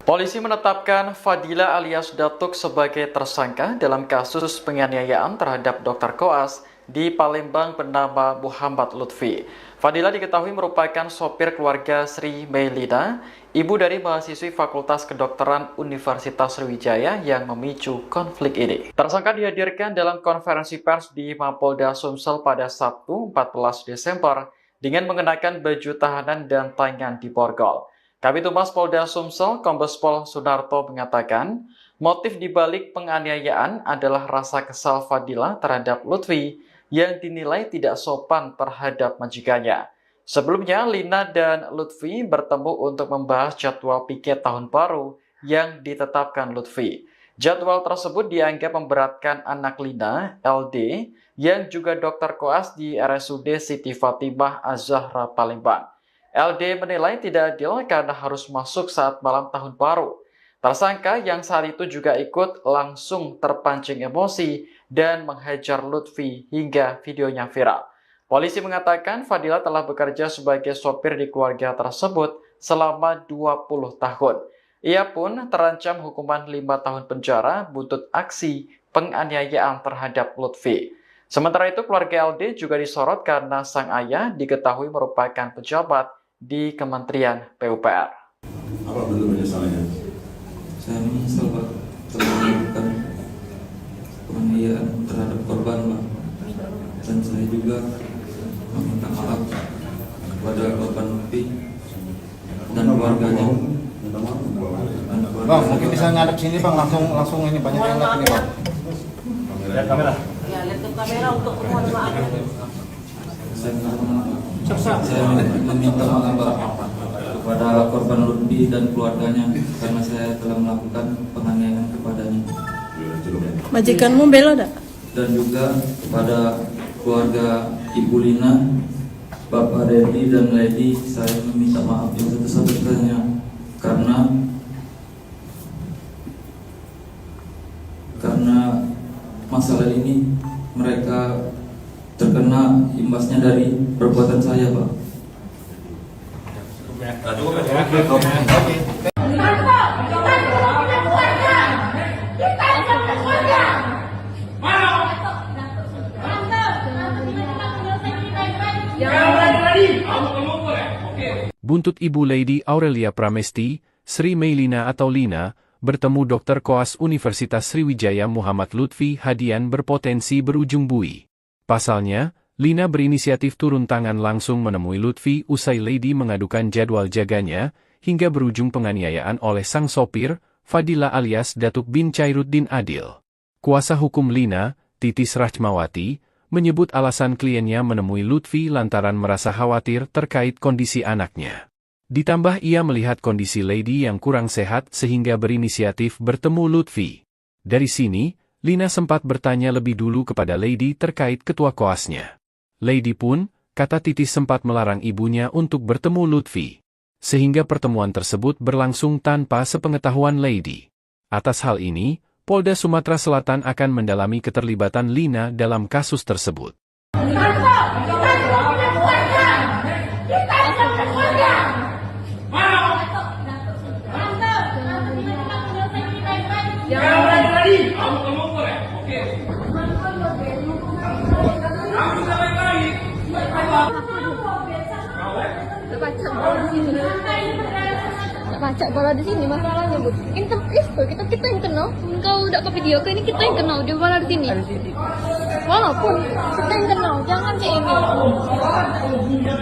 Polisi menetapkan Fadila alias Datuk sebagai tersangka dalam kasus penganiayaan terhadap Dr. Koas di Palembang bernama Muhammad Lutfi. Fadila diketahui merupakan sopir keluarga Sri Meilina, ibu dari mahasiswi Fakultas Kedokteran Universitas Sriwijaya yang memicu konflik ini. Tersangka dihadirkan dalam konferensi pers di Mapolda Sumsel pada Sabtu 14 Desember dengan mengenakan baju tahanan dan tangan diborgol. Kabid Humas Polda Sumsel, Kombes Pol Sunarto mengatakan, motif dibalik penganiayaan adalah rasa kesal Fadila terhadap Lutfi yang dinilai tidak sopan terhadap majikannya. Sebelumnya, Lina dan Lutfi bertemu untuk membahas jadwal piket tahun baru yang ditetapkan Lutfi. Jadwal tersebut dianggap memberatkan anak Lina, LD, yang juga dokter koas di RSUD Siti Fatimah Az-Zahra Palembang. LD menilai tidak adil karena harus masuk saat malam tahun baru. Tersangka yang saat itu juga ikut langsung terpancing emosi dan menghajar Lutfi hingga videonya viral. Polisi mengatakan Fadila telah bekerja sebagai sopir di keluarga tersebut selama 20 tahun. Ia pun terancam hukuman 5 tahun penjara buntut aksi penganiayaan terhadap Lutfi. Sementara itu keluarga LD juga disorot karena sang ayah diketahui merupakan pejabat di Kementerian PUPR. Apa bentuk penyesalannya? Saya menyesal Pak telah melakukan penganiayaan terhadap korban Pak. Dan saya juga meminta maaf kepada korban Lutfi dan keluarganya. Bang, mungkin bisa ngadep sini Bang, langsung ini banyak yang lihat ini Bang. Lihat kamera. Ya, lihat ke kamera untuk mohon maaf. Saya meminta maaf Pak kepada korban Lutfi dan keluarganya karena saya telah melakukan penganiayaan kepadanya. Majikanmu bela dak? Dan juga kepada keluarga Ibu Lina, Bapak Reddy dan Lady, saya meminta maaf yang sebesar-besarnya karena masalah ini mereka terkena imbasnya dari perbuatan saya, Pak. Kita Buntut Ibu Lady Aurelia Pramesti, Sri Meilina atau Lina, bertemu Dr. Koas Universitas Sriwijaya Muhammad Lutfi Hadian berpotensi berujung bui. Pasalnya, Lina berinisiatif turun tangan langsung menemui Lutfi usai Lady mengadukan jadwal jaganya, hingga berujung penganiayaan oleh sang sopir, Fadila alias Datuk bin Chairuddin Adil. Kuasa hukum Lina, Titis Rachmawati, menyebut alasan kliennya menemui Lutfi lantaran merasa khawatir terkait kondisi anaknya. Ditambah ia melihat kondisi Lady yang kurang sehat sehingga berinisiatif bertemu Lutfi. Dari sini, Lina sempat bertanya lebih dulu kepada Lady terkait ketua koasnya. Lady pun, kata Titis sempat melarang ibunya untuk bertemu Lutfi. Sehingga pertemuan tersebut berlangsung tanpa sepengetahuan Lady. Atas hal ini, Polda Sumatera Selatan akan mendalami keterlibatan Lina dalam kasus tersebut. Baca bola di sini masalahnya, Bu. Kita yang kena. Kau udah ke video, ini kita yang kena. Dia bola di sini. Walaupun kita yang kena, jangan kayak ini.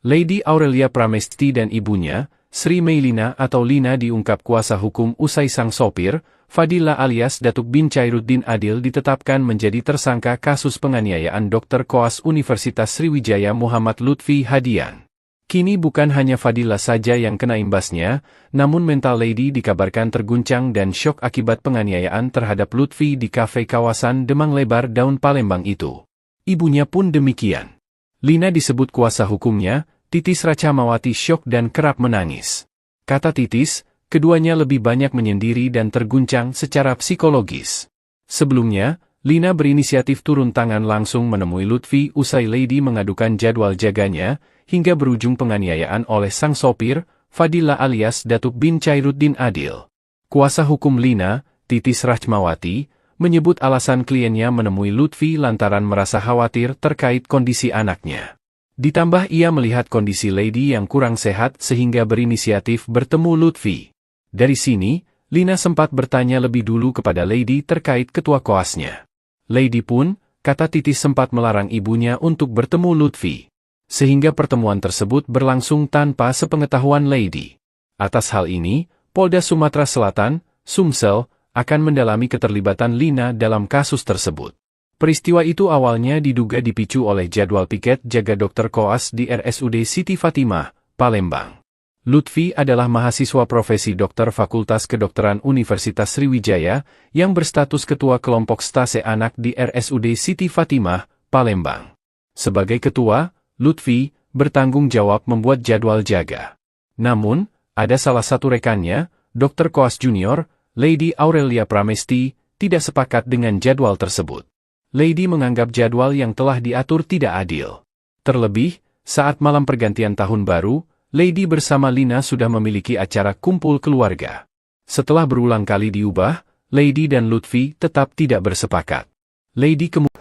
Lady Aurelia Pramesti dan ibunya, Sri Meilina atau Lina diungkap kuasa hukum usai sang sopir, Fadila alias Datuk bin Chairuddin Adil ditetapkan menjadi tersangka kasus penganiayaan Dr. Koas Universitas Sriwijaya Muhammad Lutfi Hadian. Kini bukan hanya Fadila saja yang kena imbasnya, namun mental Lady dikabarkan terguncang dan syok akibat penganiayaan terhadap Lutfi di kafe kawasan Demang Lebar Daun Palembang itu. Ibunya pun demikian. Lina disebut kuasa hukumnya, Titis Rachmawati syok dan kerap menangis. Kata Titis, keduanya lebih banyak menyendiri dan terguncang secara psikologis. Sebelumnya, Lina berinisiatif turun tangan langsung menemui Lutfi usai Lady mengadukan jadwal jaganya, hingga berujung penganiayaan oleh sang sopir, Fadila alias Datuk bin Chairuddin Adil. Kuasa hukum Lina, Titis Rachmawati, menyebut alasan kliennya menemui Lutfi lantaran merasa khawatir terkait kondisi anaknya. Ditambah ia melihat kondisi Lady yang kurang sehat sehingga berinisiatif bertemu Lutfi. Dari sini, Lina sempat bertanya lebih dulu kepada Lady terkait ketua koasnya. Lady pun, kata Titis sempat melarang ibunya untuk bertemu Lutfi. Sehingga pertemuan tersebut berlangsung tanpa sepengetahuan Lady. Atas hal ini, Polda Sumatera Selatan, Sumsel, akan mendalami keterlibatan Lina dalam kasus tersebut. Peristiwa itu awalnya diduga dipicu oleh jadwal piket jaga Dr. Koas di RSUD Siti Fatimah, Palembang. Lutfi adalah mahasiswa profesi dokter Fakultas Kedokteran Universitas Sriwijaya yang berstatus ketua kelompok stase anak di RSUD Siti Fatimah, Palembang. Sebagai ketua, Lutfi bertanggung jawab membuat jadwal jaga. Namun, ada salah satu rekannya, Dr. Koas Junior, Lady Aurelia Pramesti, tidak sepakat dengan jadwal tersebut. Lady menganggap jadwal yang telah diatur tidak adil. Terlebih, saat malam pergantian tahun baru, Lady bersama Lina sudah memiliki acara kumpul keluarga. Setelah berulang kali diubah, Lady dan Lutfi tetap tidak bersepakat.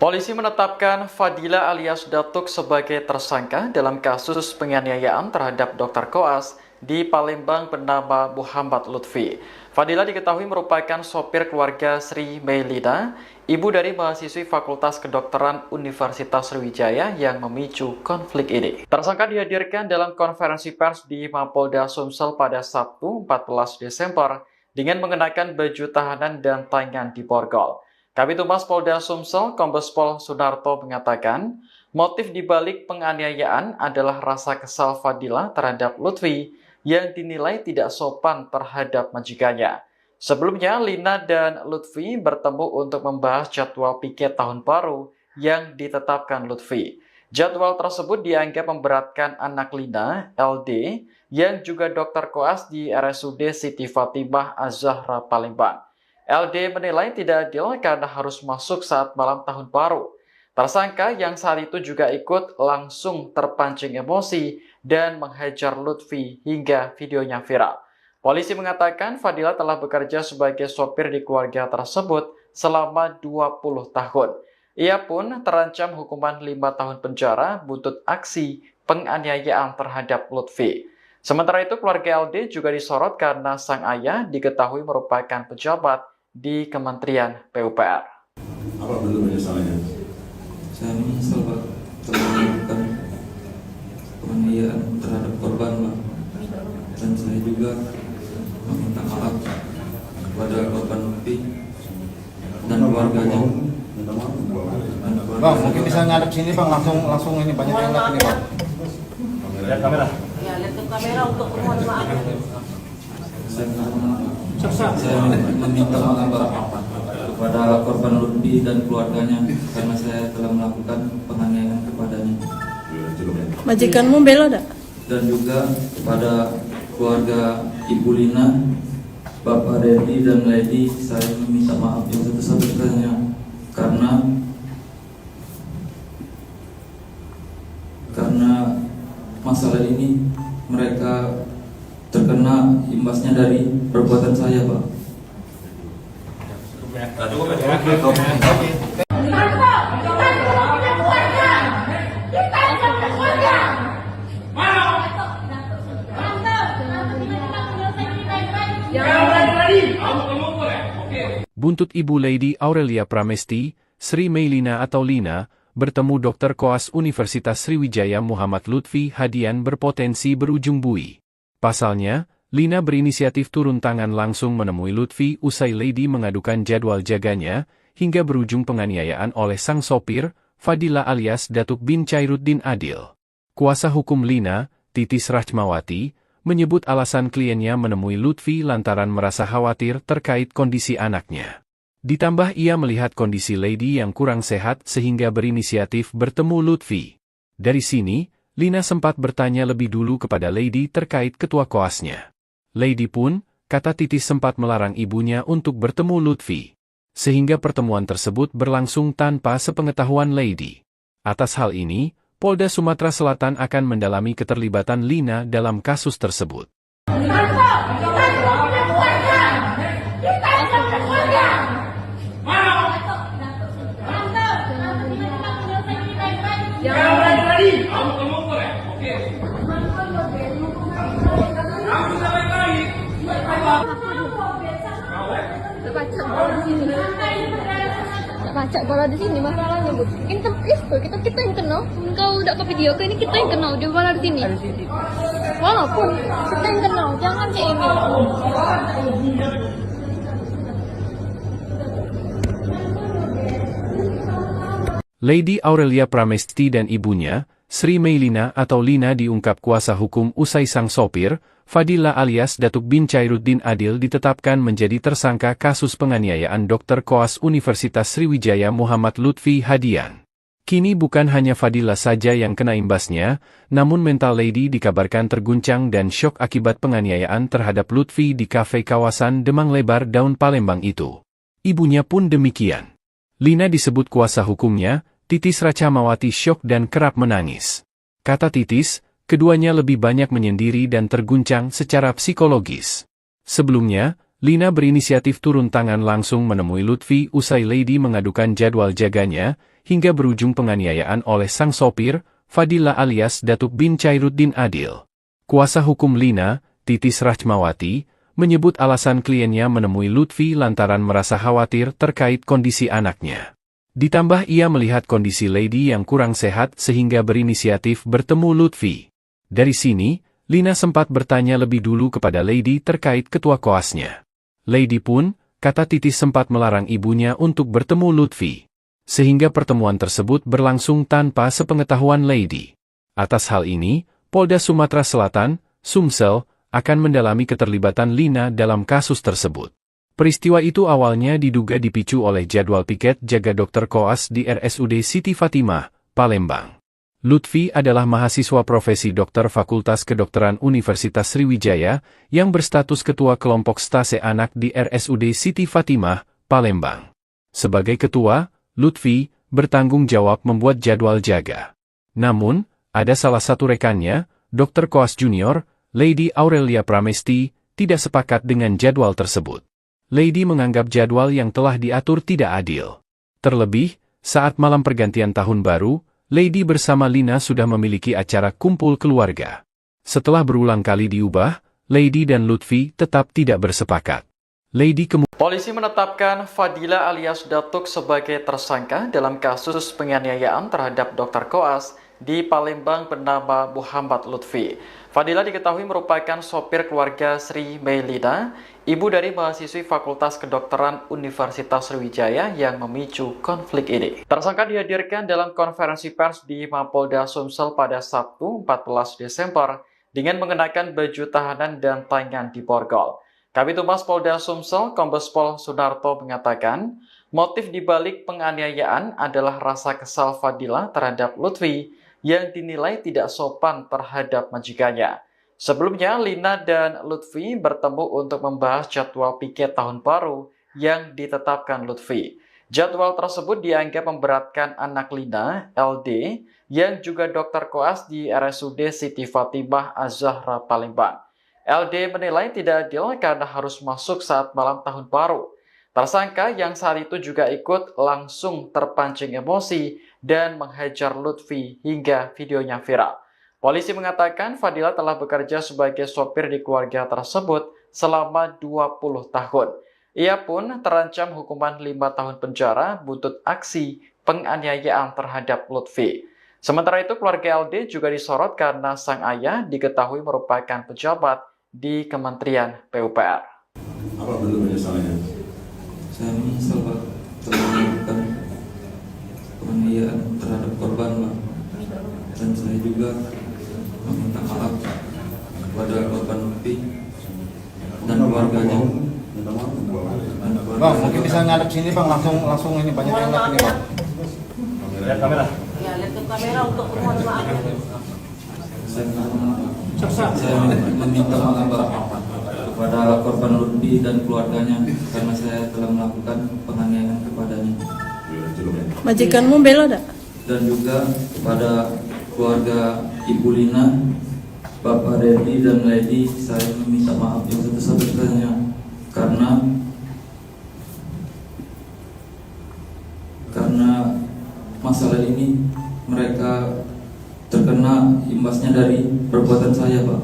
Polisi menetapkan Fadila alias Datuk sebagai tersangka dalam kasus penganiayaan terhadap Dr. Koas di Palembang bernama Muhammad Lutfi. Fadila diketahui merupakan sopir keluarga Sri Meilina, ibu dari mahasiswi Fakultas Kedokteran Universitas Sriwijaya yang memicu konflik ini. Tersangka dihadirkan dalam konferensi pers di Mapolda Sumsel pada Sabtu 14 Desember dengan mengenakan baju tahanan dan tangan diborgol. Kabid Humas Polda Sumsel, Kombes Pol Sunarto mengatakan, motif dibalik penganiayaan adalah rasa kesal Fadila terhadap Lutfi yang dinilai tidak sopan terhadap majikannya. Sebelumnya, Lina dan Lutfi bertemu untuk membahas jadwal piket tahun baru yang ditetapkan Lutfi. Jadwal tersebut dianggap memberatkan anak Lina, LD, yang juga dokter koas di RSUD Siti Fatimah Az-Zahra Palembang. LD menilai tidak adil karena harus masuk saat malam tahun baru. Tersangka yang saat itu juga ikut langsung terpancing emosi dan menghajar Lutfi hingga videonya viral. Polisi mengatakan Fadila telah bekerja sebagai sopir di keluarga tersebut selama 20 tahun. Ia pun terancam hukuman 5 tahun penjara buntut aksi penganiayaan terhadap Lutfi. Sementara itu, keluarga LD juga disorot karena sang ayah diketahui merupakan pejabat di Kementerian PUPR. Apa bentuk penyesalannya? Saya menyesal Pak telah melakukan penganiayaan terhadap korban Pak. Dan saya juga meminta maaf kepada korban Lutfi dan keluarganya. Minta maaf. Bang, mungkin bisa ngadep sini bang, langsung ini banyak yang lihat ini bang. Kamera. Ya, lihat ke kamera untuk mohon maaf. Saya meminta maaf Pak kepada korban Lutfi dan keluarganya karena saya telah melakukan penganiayaan kepadanya. Majikanmu bela dak? Dan juga kepada keluarga Ibu Lina, Bapak Reddy dan Lady, saya meminta maaf yang sebesar-besarnya karena masalah ini mereka terkena imbasnya dari perbuatan saya Pak. Buntut Ibu Lady Aurelia Pramesti, Sri Meilina atau Lina, bertemu Dr. Koas Universitas Sriwijaya Muhammad Lutfi Hadian berpotensi berujung bui. Pasalnya, Lina berinisiatif turun tangan langsung menemui Lutfi usai Lady mengadukan jadwal jaganya, hingga berujung penganiayaan oleh sang sopir, Fadila alias Datuk bin Chairuddin Adil. Kuasa hukum Lina, Titis Rachmawati, menyebut alasan kliennya menemui Lutfi lantaran merasa khawatir terkait kondisi anaknya. Ditambah ia melihat kondisi Lady yang kurang sehat sehingga berinisiatif bertemu Lutfi. Dari sini, Lina sempat bertanya lebih dulu kepada Lady terkait ketua koasnya. Lady pun, kata Titis sempat melarang ibunya untuk bertemu Lutfi. Sehingga pertemuan tersebut berlangsung tanpa sepengetahuan Lady. Atas hal ini, Polda Sumatera Selatan akan mendalami keterlibatan Lina dalam kasus tersebut. Baca bola di sini masalahnya Bu. Kita yang kenal. Engkau udah ke video ini kita yang kenal dia bola di sini. Walaupun kita yang kenal, jangan kayak ini. Lady Aurelia Pramesti dan ibunya, Sri Meilina atau Lina diungkap kuasa hukum usai sang sopir, Fadila alias Datuk bin Chairuddin Adil ditetapkan menjadi tersangka kasus penganiayaan Dr. Koas Universitas Sriwijaya Muhammad Lutfi Hadian. Kini bukan hanya Fadila saja yang kena imbasnya, namun mental Lady dikabarkan terguncang dan syok akibat penganiayaan terhadap Lutfi di kafe kawasan Demang Lebar Daun Palembang itu. Ibunya pun demikian. Lina disebut kuasa hukumnya, Titis Rachmawati syok dan kerap menangis. Kata Titis, keduanya lebih banyak menyendiri dan terguncang secara psikologis. Sebelumnya, Lina berinisiatif turun tangan langsung menemui Lutfi usai Lady mengadukan jadwal jaganya, hingga berujung penganiayaan oleh sang sopir, Fadila alias Datuk bin Chairuddin Adil. Kuasa hukum Lina, Titis Rachmawati, menyebut alasan kliennya menemui Lutfi lantaran merasa khawatir terkait kondisi anaknya. Ditambah ia melihat kondisi Lady yang kurang sehat sehingga berinisiatif bertemu Lutfi. Dari sini, Lina sempat bertanya lebih dulu kepada Lady terkait ketua koasnya. Lady pun, kata Titis sempat melarang ibunya untuk bertemu Lutfi. Sehingga pertemuan tersebut berlangsung tanpa sepengetahuan Lady. Atas hal ini, Polda Sumatera Selatan, Sumsel, akan mendalami keterlibatan Lina dalam kasus tersebut. Peristiwa itu awalnya diduga dipicu oleh jadwal piket jaga Dr. Koas di RSUD Siti Fatimah, Palembang. Lutfi adalah mahasiswa profesi dokter Fakultas Kedokteran Universitas Sriwijaya yang berstatus ketua kelompok stase anak di RSUD Siti Fatimah, Palembang. Sebagai ketua, Lutfi bertanggung jawab membuat jadwal jaga. Namun, ada salah satu rekannya, Dr. Koas Junior, Lady Aurelia Pramesti, tidak sepakat dengan jadwal tersebut. Lady menganggap jadwal yang telah diatur tidak adil. Terlebih, Saat malam pergantian tahun baru, Lady bersama Lina sudah memiliki acara kumpul keluarga. Setelah berulang kali diubah, Lady dan Lutfi tetap tidak bersepakat. Polisi menetapkan Fadila alias Datuk sebagai tersangka dalam kasus penganiayaan terhadap Dr. Koas di Palembang bernama Muhammad Lutfi. Fadila diketahui merupakan sopir keluarga Sri Meilina, ibu dari mahasiswi Fakultas Kedokteran Universitas Sriwijaya yang memicu konflik ini. Tersangka dihadirkan dalam konferensi pers di Mapolda Sumsel pada Sabtu 14 Desember dengan mengenakan baju tahanan dan tangan di borgol. Kabid Humas Polda Sumsel, Kombes Pol Sunarto mengatakan, motif dibalik penganiayaan adalah rasa kesal Fadila terhadap Lutfi yang dinilai tidak sopan terhadap majikannya. Sebelumnya, Lina dan Lutfi bertemu untuk membahas jadwal piket tahun baru yang ditetapkan Lutfi. Jadwal tersebut dianggap memberatkan anak Lina, LD, yang juga Dr. Koas di RSUD Siti Fatimah Az-Zahra Palembang. LD menilai tidak adil karena harus masuk saat malam tahun baru. Tersangka yang saat itu juga ikut langsung terpancing emosi dan menghajar Lutfi hingga videonya viral. Polisi mengatakan Fadila telah bekerja sebagai sopir di keluarga tersebut selama 20 tahun. Ia pun terancam hukuman 5 tahun penjara buntut aksi penganiayaan terhadap Lutfi. Sementara itu keluarga LD juga disorot karena sang ayah diketahui merupakan pejabat di Kementerian PUPR. Apa bentuk penyesalannya? Saya menyesal Pak telah melakukan penganiayaan terhadap korban Pak. Dan saya juga meminta maaf kepada korban Lutfi dan keluarganya. Bang, mungkin bisa ngadep sini bang, langsung ini banyak yang lihat ini bang. Lihat kamera. Ya, lihat ke kamera untuk mohon maaf. Saya meminta maaf Pak kepada korban Lutfi dan keluarganya karena saya telah melakukan penganiayaan kepadanya. Majikanmu bela tak? Dan juga kepada keluarga Ibu Lina, Bapak Reddy dan Lady, saya meminta maaf yang sebesar-besarnya karena masalah ini mereka terkena imbasnya dari perbuatan saya, Pak.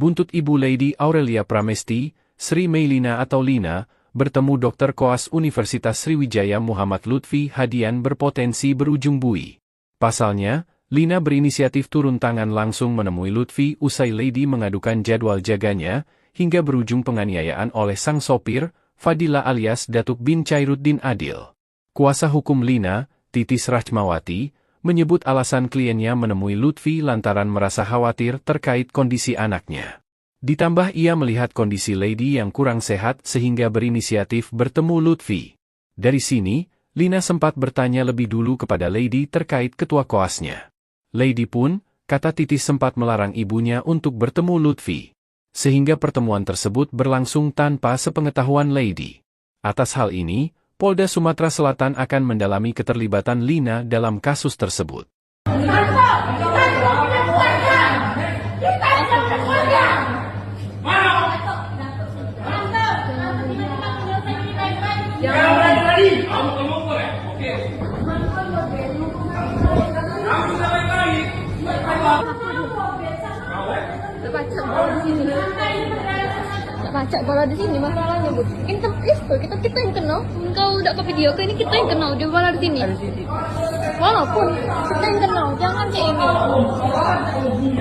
Buntut Ibu Lady Aurelia Pramesti, Sri Meilina atau Lina, bertemu Dr. Koas Universitas Sriwijaya Muhammad Lutfi Hadian berpotensi berujung bui. Pasalnya, Lina berinisiatif turun tangan langsung menemui Lutfi usai Lady mengadukan jadwal jaganya, hingga berujung penganiayaan oleh sang sopir, Fadila alias Datuk bin Chairuddin Adil. Kuasa hukum Lina, Titis Rachmawati, menyebut alasan kliennya menemui Lutfi lantaran merasa khawatir terkait kondisi anaknya. Ditambah ia melihat kondisi Lady yang kurang sehat sehingga berinisiatif bertemu Lutfi. Dari sini, Lina sempat bertanya lebih dulu kepada Lady terkait ketua koasnya. Lady pun, kata Titis sempat melarang ibunya untuk bertemu Lutfi. Sehingga pertemuan tersebut berlangsung tanpa sepengetahuan Lady. Atas hal ini, Polda Sumatera Selatan akan mendalami keterlibatan Lina dalam kasus tersebut. Baca bola di sini masalahnya Bu. Kita yang kenal. Kau udah ke video ini kita yang kenal dia bola di sini. Walaupun kita yang kenal, jangan kayak ini.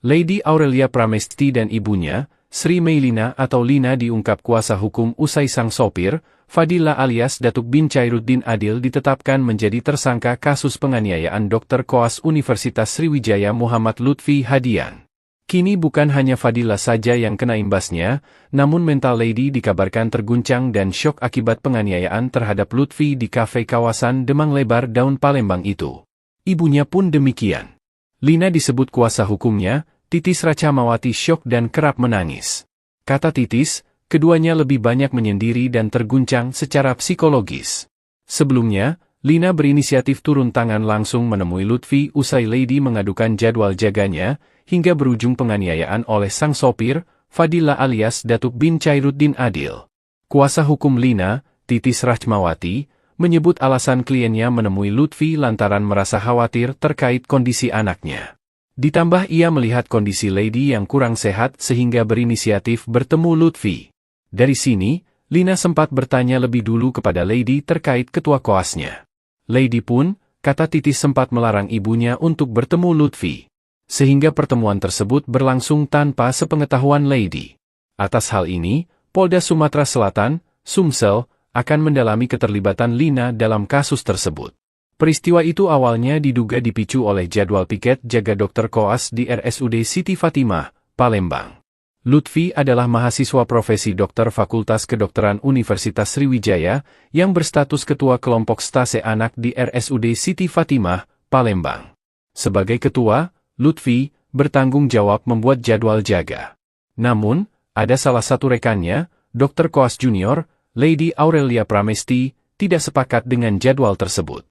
Lady Aurelia Pramesti dan ibunya, Sri Meilina atau Lina diungkap kuasa hukum usai sang sopir, Fadila alias Datuk bin Chairuddin Adil ditetapkan menjadi tersangka kasus penganiayaan Dr. Koas Universitas Sriwijaya Muhammad Lutfi Hadian. Kini bukan hanya Fadila saja yang kena imbasnya, namun mental Lady dikabarkan terguncang dan syok akibat penganiayaan terhadap Lutfi di kafe kawasan Demang Lebar Daun Palembang itu. Ibunya pun demikian. Lina disebut kuasa hukumnya, Titis Rachmawati syok dan kerap menangis. Kata Titis, keduanya lebih banyak menyendiri dan terguncang secara psikologis. Sebelumnya, Lina berinisiatif turun tangan langsung menemui Lutfi usai Lady mengadukan jadwal jaganya, hingga berujung penganiayaan oleh sang sopir, Fadila alias Datuk bin Chairuddin Adil. Kuasa hukum Lina, Titis Rachmawati, menyebut alasan kliennya menemui Lutfi lantaran merasa khawatir terkait kondisi anaknya. Ditambah ia melihat kondisi Lady yang kurang sehat sehingga berinisiatif bertemu Lutfi. Dari sini, Lina sempat bertanya lebih dulu kepada Lady terkait ketua koasnya. Lady pun, kata Titis sempat melarang ibunya untuk bertemu Lutfi. Sehingga pertemuan tersebut berlangsung tanpa sepengetahuan Lady. Atas hal ini, Polda Sumatera Selatan, Sumsel, akan mendalami keterlibatan Lina dalam kasus tersebut. Peristiwa itu awalnya diduga dipicu oleh jadwal piket jaga dokter koas di RSUD Siti Fatimah, Palembang. Lutfi adalah mahasiswa profesi dokter Fakultas Kedokteran Universitas Sriwijaya yang berstatus ketua kelompok stase anak di RSUD Siti Fatimah, Palembang. Sebagai ketua, Lutfi bertanggung jawab membuat jadwal jaga. Namun, ada salah satu rekannya, Dr. Koas Junior, Lady Aurelia Pramesti, tidak sepakat dengan jadwal tersebut.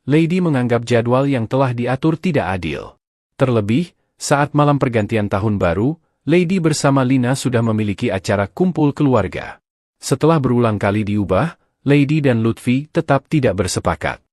Lady menganggap jadwal yang telah diatur tidak adil. Terlebih, saat malam pergantian tahun baru, Lady bersama Lina sudah memiliki acara kumpul keluarga. Setelah berulang kali diubah, Lady dan Lutfi tetap tidak bersepakat.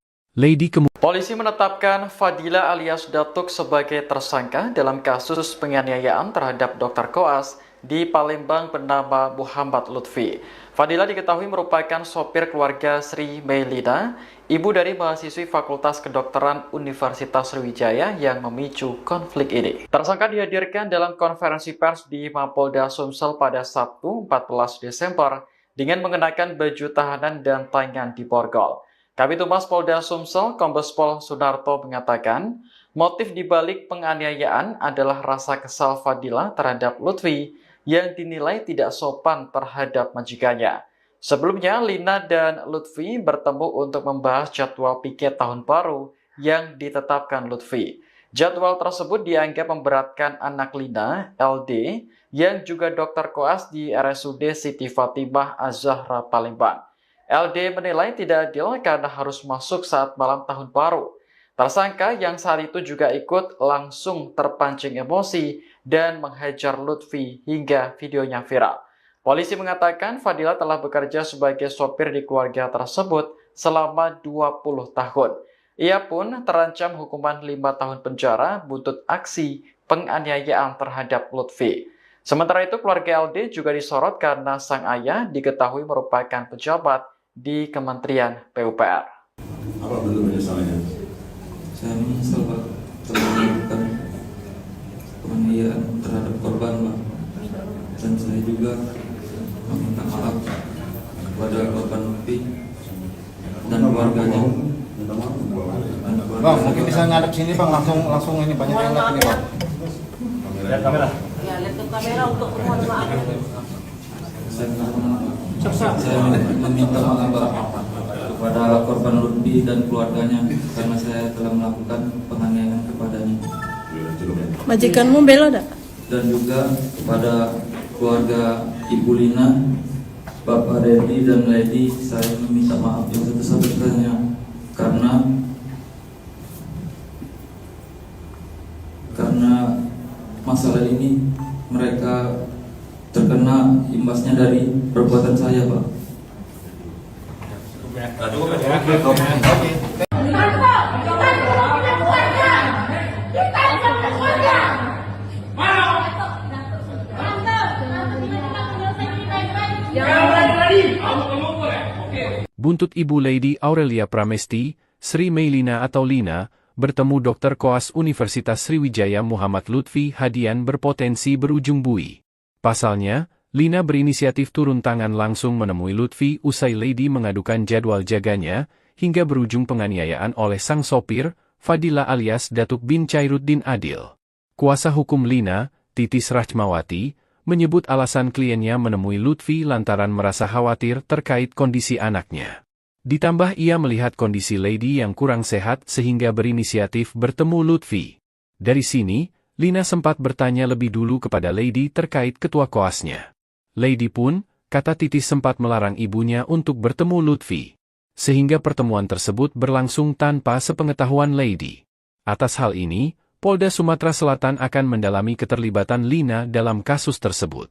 Polisi menetapkan Fadila alias Datuk sebagai tersangka dalam kasus penganiayaan terhadap Dr. Koas di Palembang bernama Muhammad Lutfi. Fadila diketahui merupakan sopir keluarga Sri Meilina, ibu dari mahasiswi Fakultas Kedokteran Universitas Sriwijaya yang memicu konflik ini. Tersangka dihadirkan dalam konferensi pers di Mapolda Sumsel pada Sabtu 14 Desember dengan mengenakan baju tahanan dan tangan di borgol. Kabid Humas Polda Sumsel, Kombes Pol Sunarto mengatakan, motif dibalik penganiayaan adalah rasa kesal Fadila terhadap Lutfi yang dinilai tidak sopan terhadap majikannya. Sebelumnya, Lina dan Lutfi bertemu untuk membahas jadwal piket tahun baru yang ditetapkan Lutfi. Jadwal tersebut dianggap memberatkan anak Lina, LD, yang juga dokter koas di RSUD Siti Fatimah Az-Zahra Palembang. LD menilai tidak adil karena harus masuk saat malam tahun baru. Tersangka yang saat itu juga ikut langsung terpancing emosi dan menghajar Lutfi hingga videonya viral. Polisi mengatakan Fadila telah bekerja sebagai sopir di keluarga tersebut selama 20 tahun. Ia pun terancam hukuman 5 tahun penjara buntut aksi penganiayaan terhadap Lutfi. Sementara itu keluarga LD juga disorot karena sang ayah diketahui merupakan pejabat di Kementerian PUPR. Apa bentuk penyesalannya? Saya menyesal Pak telah melakukan penganiayaan terhadap korban Pak. Dan saya juga meminta maaf kepada korban Lutfi dan keluarganya. Bang, mungkin bisa ngadep sini Bang, langsung ini banyak yang lihat ini Bang. Lihat kamera. Ya, lihat ke kamera untuk mohon maaf. Saya meminta maaf Pak kepada korban Lutfi dan keluarganya karena saya telah melakukan penganiayaan kepadanya. Majikanmu bela tak? Dan juga kepada keluarga Ibu Lina, Bapak Reddy dan Lady, saya meminta maaf yang sebesar-besarnya karena masalah ini mereka terkena imbasnya dari perbuatan saya Pak. Buntut Ibu Lady Aurelia Pramesti, Sri Meilina atau Lina, bertemu Dr. Koas Universitas Sriwijaya Muhammad Lutfi Hadian berpotensi berujung bui. Pasalnya, Lina berinisiatif turun tangan langsung menemui Lutfi usai Lady mengadukan jadwal jaganya, hingga berujung penganiayaan oleh sang sopir, Fadila alias Datuk bin Chairuddin Adil. Kuasa hukum Lina, Titis Rachmawati, menyebut alasan kliennya menemui Lutfi lantaran merasa khawatir terkait kondisi anaknya. Ditambah ia melihat kondisi Lady yang kurang sehat sehingga berinisiatif bertemu Lutfi. Dari sini, Lina sempat bertanya lebih dulu kepada Lady terkait ketua koasnya. Lady pun, kata Titis sempat melarang ibunya untuk bertemu Lutfi. Sehingga pertemuan tersebut berlangsung tanpa sepengetahuan Lady. Atas hal ini, Polda Sumatera Selatan akan mendalami keterlibatan Lina dalam kasus tersebut.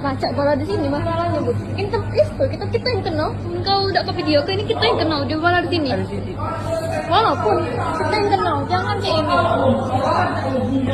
Baca bola di sini masalahnya bu. Kita yang kenal. Engkau udah ke video ini kita yang kenal dia bola di sini. Walaupun kita yang kenal, jangan kayak ini.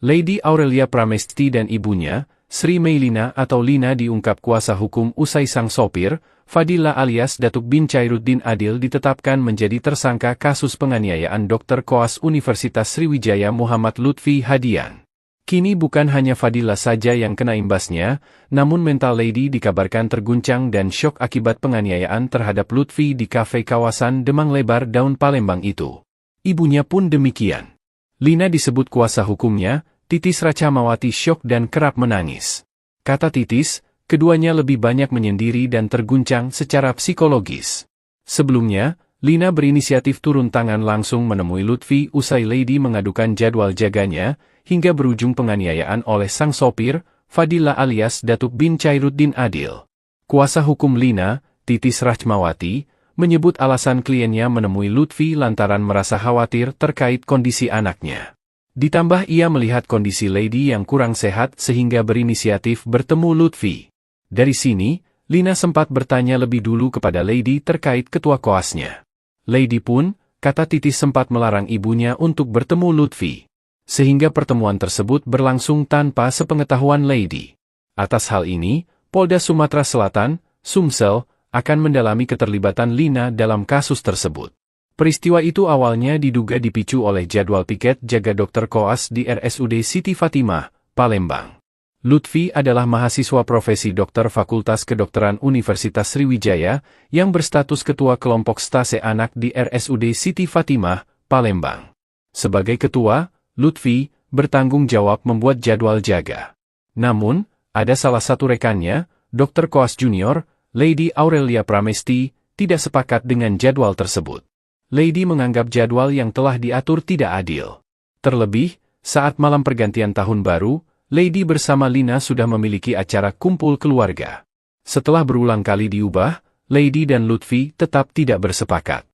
Lady Aurelia Pramesti dan ibunya, Sri Meilina atau Lina diungkap kuasa hukum usai sang sopir, Fadila alias Datuk bin Chairuddin Adil ditetapkan menjadi tersangka kasus penganiayaan Dr. Koas Universitas Sriwijaya Muhammad Lutfi Hadian. Kini bukan hanya Fadila saja yang kena imbasnya, namun mental Lady dikabarkan terguncang dan syok akibat penganiayaan terhadap Lutfi di kafe kawasan Demang Lebar Daun Palembang itu. Ibunya pun demikian. Lina disebut kuasa hukumnya, Titis Racamawati syok dan kerap menangis. Kata Titis, keduanya lebih banyak menyendiri dan terguncang secara psikologis. Sebelumnya, Lina berinisiatif turun tangan langsung menemui Lutfi usai Lady mengadukan jadwal jaganya, hingga berujung penganiayaan oleh sang sopir, Fadila alias Datuk bin Chairuddin Adil. Kuasa hukum Lina, Titis Rachmawati, menyebut alasan kliennya menemui Lutfi lantaran merasa khawatir terkait kondisi anaknya. Ditambah ia melihat kondisi Lady yang kurang sehat sehingga berinisiatif bertemu Lutfi. Dari sini, Lina sempat bertanya lebih dulu kepada Lady terkait ketua koasnya. Lady pun, kata Titis sempat melarang ibunya untuk bertemu Lutfi. Sehingga pertemuan tersebut berlangsung tanpa sepengetahuan Lady. Atas hal ini, Polda Sumatera Selatan, Sumsel, akan mendalami keterlibatan Lina dalam kasus tersebut. Peristiwa itu awalnya diduga dipicu oleh jadwal piket jaga Dr. Koas di RSUD Siti Fatimah, Palembang. Lutfi adalah mahasiswa profesi dokter Fakultas Kedokteran Universitas Sriwijaya yang berstatus ketua kelompok stase anak di RSUD Siti Fatimah, Palembang. Sebagai ketua, Lutfi bertanggung jawab membuat jadwal jaga. Namun, ada salah satu rekannya, Dr. Koas Junior, Lady Aurelia Pramesti, tidak sepakat dengan jadwal tersebut. Lady menganggap jadwal yang telah diatur tidak adil. Terlebih, saat malam pergantian tahun baru, Lady bersama Lina sudah memiliki acara kumpul keluarga. Setelah berulang kali diubah, Lady dan Lutfi tetap tidak bersepakat.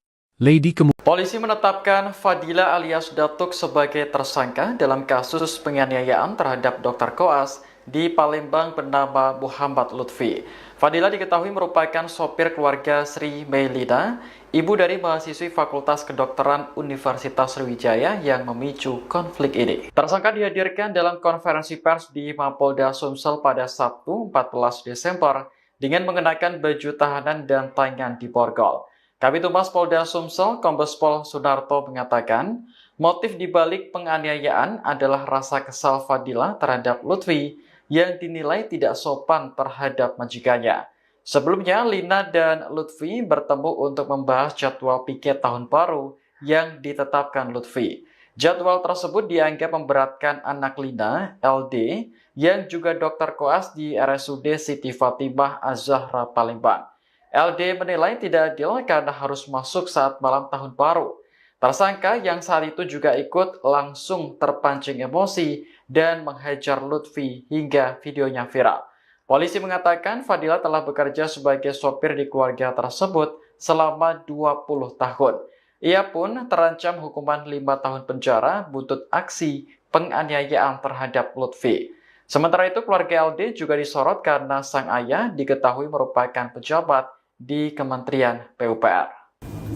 Polisi menetapkan Fadila alias Datuk sebagai tersangka dalam kasus penganiayaan terhadap Dr. Koas di Palembang bernama Muhammad Lutfi. Fadila diketahui merupakan sopir keluarga Sri Meilina, ibu dari mahasiswi Fakultas Kedokteran Universitas Sriwijaya yang memicu konflik ini. Tersangka dihadirkan dalam konferensi pers di Mapolda Sumsel pada Sabtu 14 Desember dengan mengenakan baju tahanan dan tangan di borgol. Kabid Humas Polda Sumsel, Kombes Pol Sunarto mengatakan, motif dibalik penganiayaan adalah rasa kesal Fadila terhadap Lutfi yang dinilai tidak sopan terhadap majikannya. Sebelumnya, Lina dan Lutfi bertemu untuk membahas jadwal piket tahun baru yang ditetapkan Lutfi. Jadwal tersebut dianggap memberatkan anak Lina, LD, yang juga dokter koas di RSUD Siti Fatimah Az-Zahra Palembang. LD menilai tidak adil karena harus masuk saat malam tahun baru. Tersangka yang saat itu juga ikut langsung terpancing emosi dan menghajar Lutfi hingga videonya viral. Polisi mengatakan Fadila telah bekerja sebagai sopir di keluarga tersebut selama 20 tahun. Ia pun terancam hukuman 5 tahun penjara buntut aksi penganiayaan terhadap Lutfi. Sementara itu keluarga LD juga disorot karena sang ayah diketahui merupakan pejabat di Kementerian PUPR.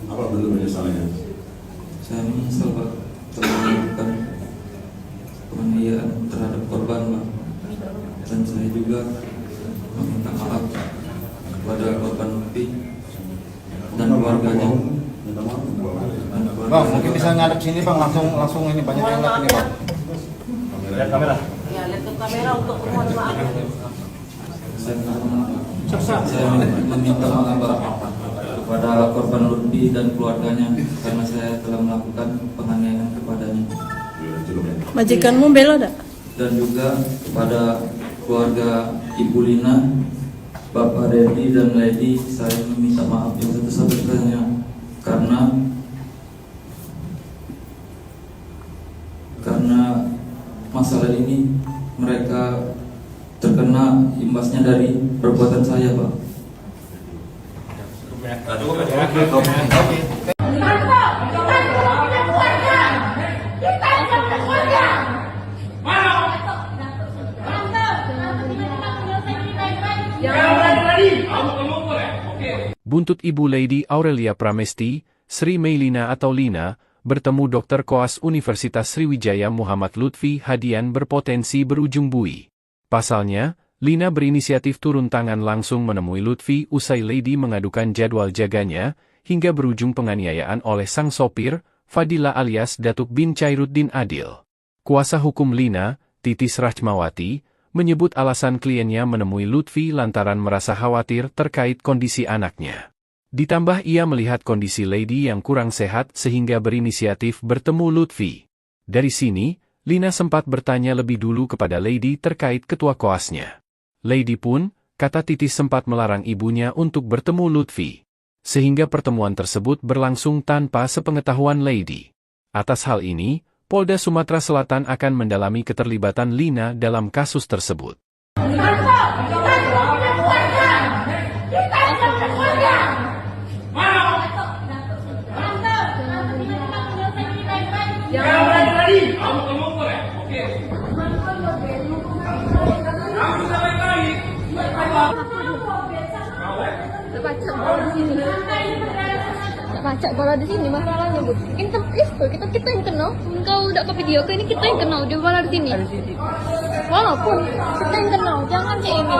Apa bentuk penyesalannya? Saya menyesal Pak telah melakukan penganiayaan terhadap korban Pak. Dan saya juga meminta maaf kepada korban Lutfi dan keluarganya. Bang, mungkin bisa ngadep sini Bang, langsung ini banyak yang lihat ini Bang. Lihat kamera. Ya, lihat ke kamera untuk mohon maaf. Saya meminta maaf Pak kepada korban Lutfi dan keluarganya karena saya telah melakukan penganiayaan kepadanya. Majikanmu bela tak? Dan juga kepada keluarga Ibu Lina, Bapak Reddy dan Lady, saya meminta maaf yang sebesar-besarnya karena masalah ini mereka terkena imbasnya dari perbuatan saya, Pak. Buntut Ibu Lady Aurelia Pramesti, Sri Meilina atau Lina, bertemu Dr. Koas Universitas Sriwijaya Muhammad Lutfi Hadian berpotensi berujung bui. Pasalnya, Lina berinisiatif turun tangan langsung menemui Lutfi usai Lady mengadukan jadwal jaganya, hingga berujung penganiayaan oleh sang sopir, Fadila alias Datuk bin Chairuddin Adil. Kuasa hukum Lina, Titis Rachmawati, menyebut alasan kliennya menemui Lutfi lantaran merasa khawatir terkait kondisi anaknya. Ditambah ia melihat kondisi Lady yang kurang sehat sehingga berinisiatif bertemu Lutfi. Dari sini, Lina sempat bertanya lebih dulu kepada Lady terkait ketua koasnya. Lady pun, kata Titis sempat melarang ibunya untuk bertemu Lutfi. Sehingga pertemuan tersebut berlangsung tanpa sepengetahuan Lady. Atas hal ini, Polda Sumatera Selatan akan mendalami keterlibatan Lina dalam kasus tersebut. Baca bola di sini masalahnya, Bu. Kita yang kenal. Engkau udah ke video, ini kita yang kenal. Dia bola di sini. Walaupun kita yang kenal, jangan kayak ini.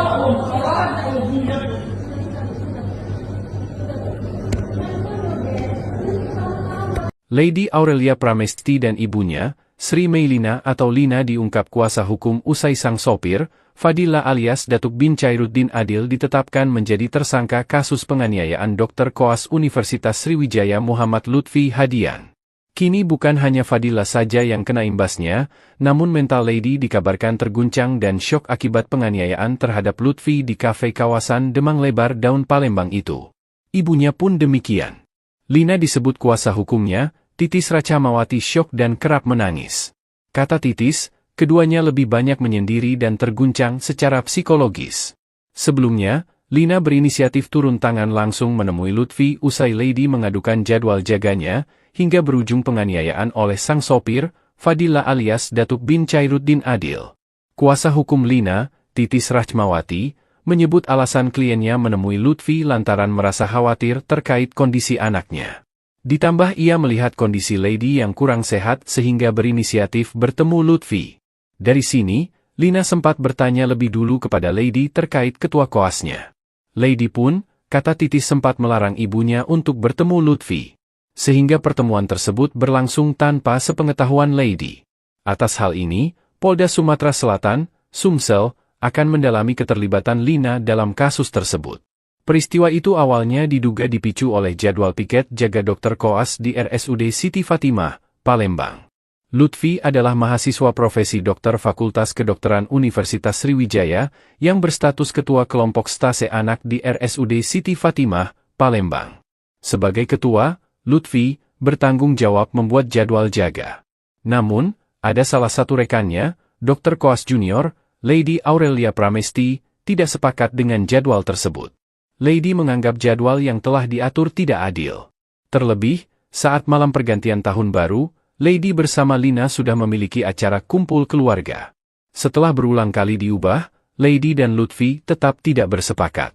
Lady Aurelia Pramesti dan ibunya, Sri Meilina atau Lina diungkap kuasa hukum usai sang sopir, Fadila alias Datuk bin Chairuddin Adil ditetapkan menjadi tersangka kasus penganiayaan Dr. Koas Universitas Sriwijaya Muhammad Lutfi Hadian. Kini bukan hanya Fadila saja yang kena imbasnya, namun mental Lady dikabarkan terguncang dan syok akibat penganiayaan terhadap Lutfi di kafe kawasan Demang Lebar Daun Palembang itu. Ibunya pun demikian. Lina disebut kuasa hukumnya, Titis Rachmawati syok dan kerap menangis. Kata Titis, keduanya lebih banyak menyendiri dan terguncang secara psikologis. Sebelumnya, Lina berinisiatif turun tangan langsung menemui Lutfi usai Lady mengadukan jadwal jaganya, hingga berujung penganiayaan oleh sang sopir, Fadila alias Datuk bin Chairuddin Adil. Kuasa hukum Lina, Titis Rachmawati, menyebut alasan kliennya menemui Lutfi lantaran merasa khawatir terkait kondisi anaknya. Ditambah ia melihat kondisi Lady yang kurang sehat sehingga berinisiatif bertemu Lutfi. Dari sini, Lina sempat bertanya lebih dulu kepada Lady terkait ketua koasnya. Lady pun, kata Titis sempat melarang ibunya untuk bertemu Lutfi. Sehingga pertemuan tersebut berlangsung tanpa sepengetahuan Lady. Atas hal ini, Polda Sumatera Selatan, Sumsel, akan mendalami keterlibatan Lina dalam kasus tersebut. Peristiwa itu awalnya diduga dipicu oleh jadwal piket jaga Dr. Koas di RSUD Siti Fatimah, Palembang. Lutfi adalah mahasiswa profesi dokter Fakultas Kedokteran Universitas Sriwijaya yang berstatus ketua kelompok stase anak di RSUD Siti Fatimah, Palembang. Sebagai ketua, Lutfi bertanggung jawab membuat jadwal jaga. Namun, ada salah satu rekannya, Dr. Koas Junior, Lady Aurelia Pramesti, tidak sepakat dengan jadwal tersebut. Lady menganggap jadwal yang telah diatur tidak adil. Terlebih, saat malam pergantian tahun baru, Lady bersama Lina sudah memiliki acara kumpul keluarga. Setelah berulang kali diubah, Lady dan Lutfi tetap tidak bersepakat.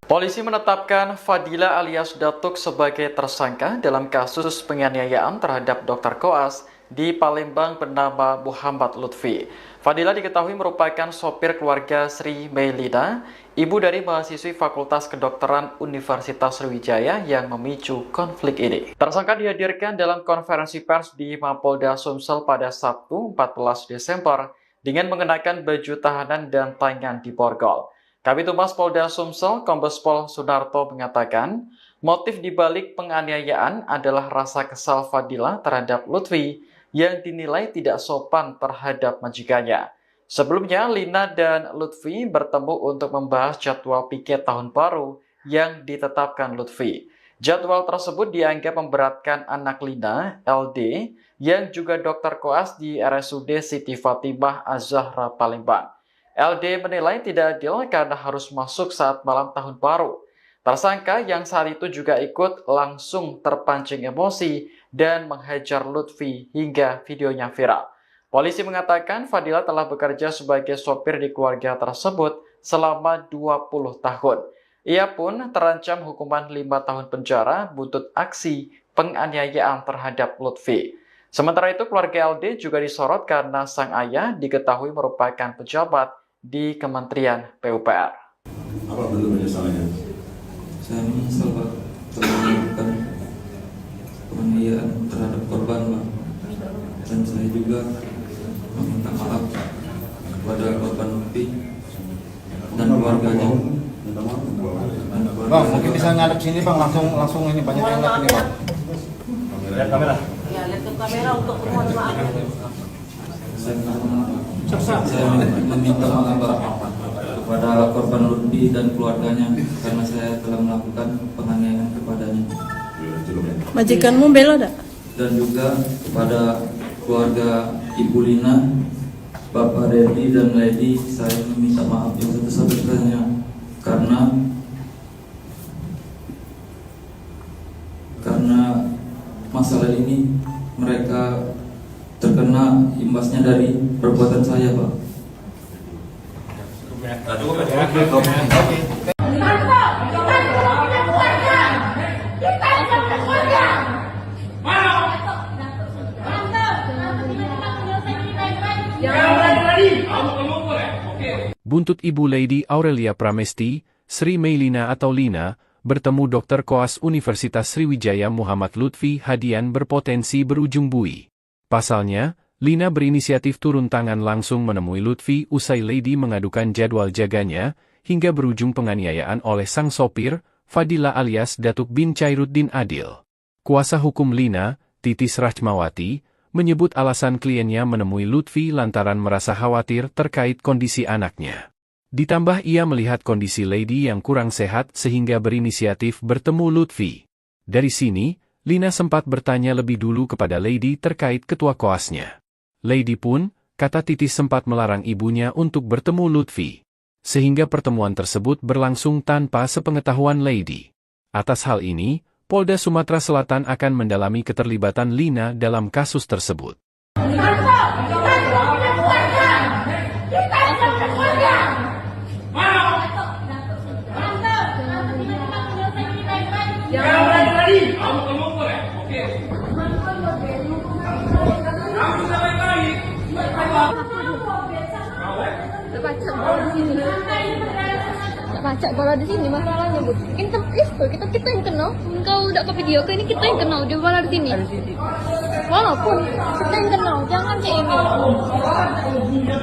Polisi menetapkan Fadila alias Datuk sebagai tersangka dalam kasus penganiayaan terhadap Dr. Koas di Palembang bernama Muhammad Lutfi. Fadila diketahui merupakan sopir keluarga Sri Meilina, ibu dari mahasiswi Fakultas Kedokteran Universitas Sriwijaya yang memicu konflik ini. Tersangka dihadirkan dalam konferensi pers di Mapolda Sumsel pada Sabtu 14 Desember dengan mengenakan baju tahanan dan tangan diborgol. Kabid Humas Polda Sumsel, Kombes Pol Sunarto mengatakan, Motif dibalik penganiayaan adalah rasa kesal Fadila terhadap Lutfi yang dinilai tidak sopan terhadap majikannya. Sebelumnya, Lina dan Lutfi bertemu untuk membahas jadwal piket tahun baru yang ditetapkan Lutfi. Jadwal tersebut dianggap memberatkan anak Lina, LD, yang juga dokter koas di RSUD Siti Fatimah Az-Zahra Palembang. LD menilai tidak adil karena harus masuk saat malam tahun baru. Tersangka yang saat itu juga ikut langsung terpancing emosi dan menghajar Lutfi hingga videonya viral. Polisi mengatakan Fadila telah bekerja sebagai sopir di keluarga tersebut selama 20 tahun. Ia pun terancam hukuman 5 tahun penjara buntut aksi penganiayaan terhadap Lutfi. Sementara itu keluarga LD juga disorot karena sang ayah diketahui merupakan pejabat di Kementerian PUPR. Apa bentuk penyesalannya? Saya menyesal Pak telah melakukan penganiayaan terhadap korban Pak. Dan saya juga meminta maaf kepada korban Lutfi dan keluarganya. Bang, mungkin bisa ngadep sini bang, langsung ini banyak yang lihat ini bang. Lihat kamera. Ya, lihat ke kamera untuk mohon maaf. Saya meminta maaf Pak kepada korban Lutfi dan keluarganya karena saya telah melakukan penganiayaan kepadanya. Majikanmu bela dak? Dan juga kepada keluarga Ibu Lina, Bapak Reddy dan Lady, saya meminta maaf yang sebesar-besarnya karena masalah ini mereka terkena imbasnya dari perbuatan saya Pak. Buntut Ibu Lady Aurelia Pramesti, Sri Meilina atau Lina, bertemu Dr. Koas Universitas Sriwijaya Muhammad Lutfi Hadian berpotensi berujung bui. Pasalnya, Lina berinisiatif turun tangan langsung menemui Lutfi usai Lady mengadukan jadwal jaganya, hingga berujung penganiayaan oleh sang sopir, Fadila alias Datuk bin Chairuddin Adil. Kuasa hukum Lina, Titis Rachmawati, menyebut alasan kliennya menemui Lutfi lantaran merasa khawatir terkait kondisi anaknya. Ditambah ia melihat kondisi Lady yang kurang sehat sehingga berinisiatif bertemu Lutfi. Dari sini, Lina sempat bertanya lebih dulu kepada Lady terkait ketua koasnya. Lady pun, kata Titis sempat melarang ibunya untuk bertemu Lutfi. Sehingga pertemuan tersebut berlangsung tanpa sepengetahuan Lady. Atas hal ini, Polda Sumatera Selatan akan mendalami keterlibatan Lina dalam kasus tersebut. Pacak kalau di sini masalahnya bu. Kita yang kena. Engkau udah ke video, ini kita yang kena. Dia malah di sini. Walaupun kita yang kena, jangan kayak ini.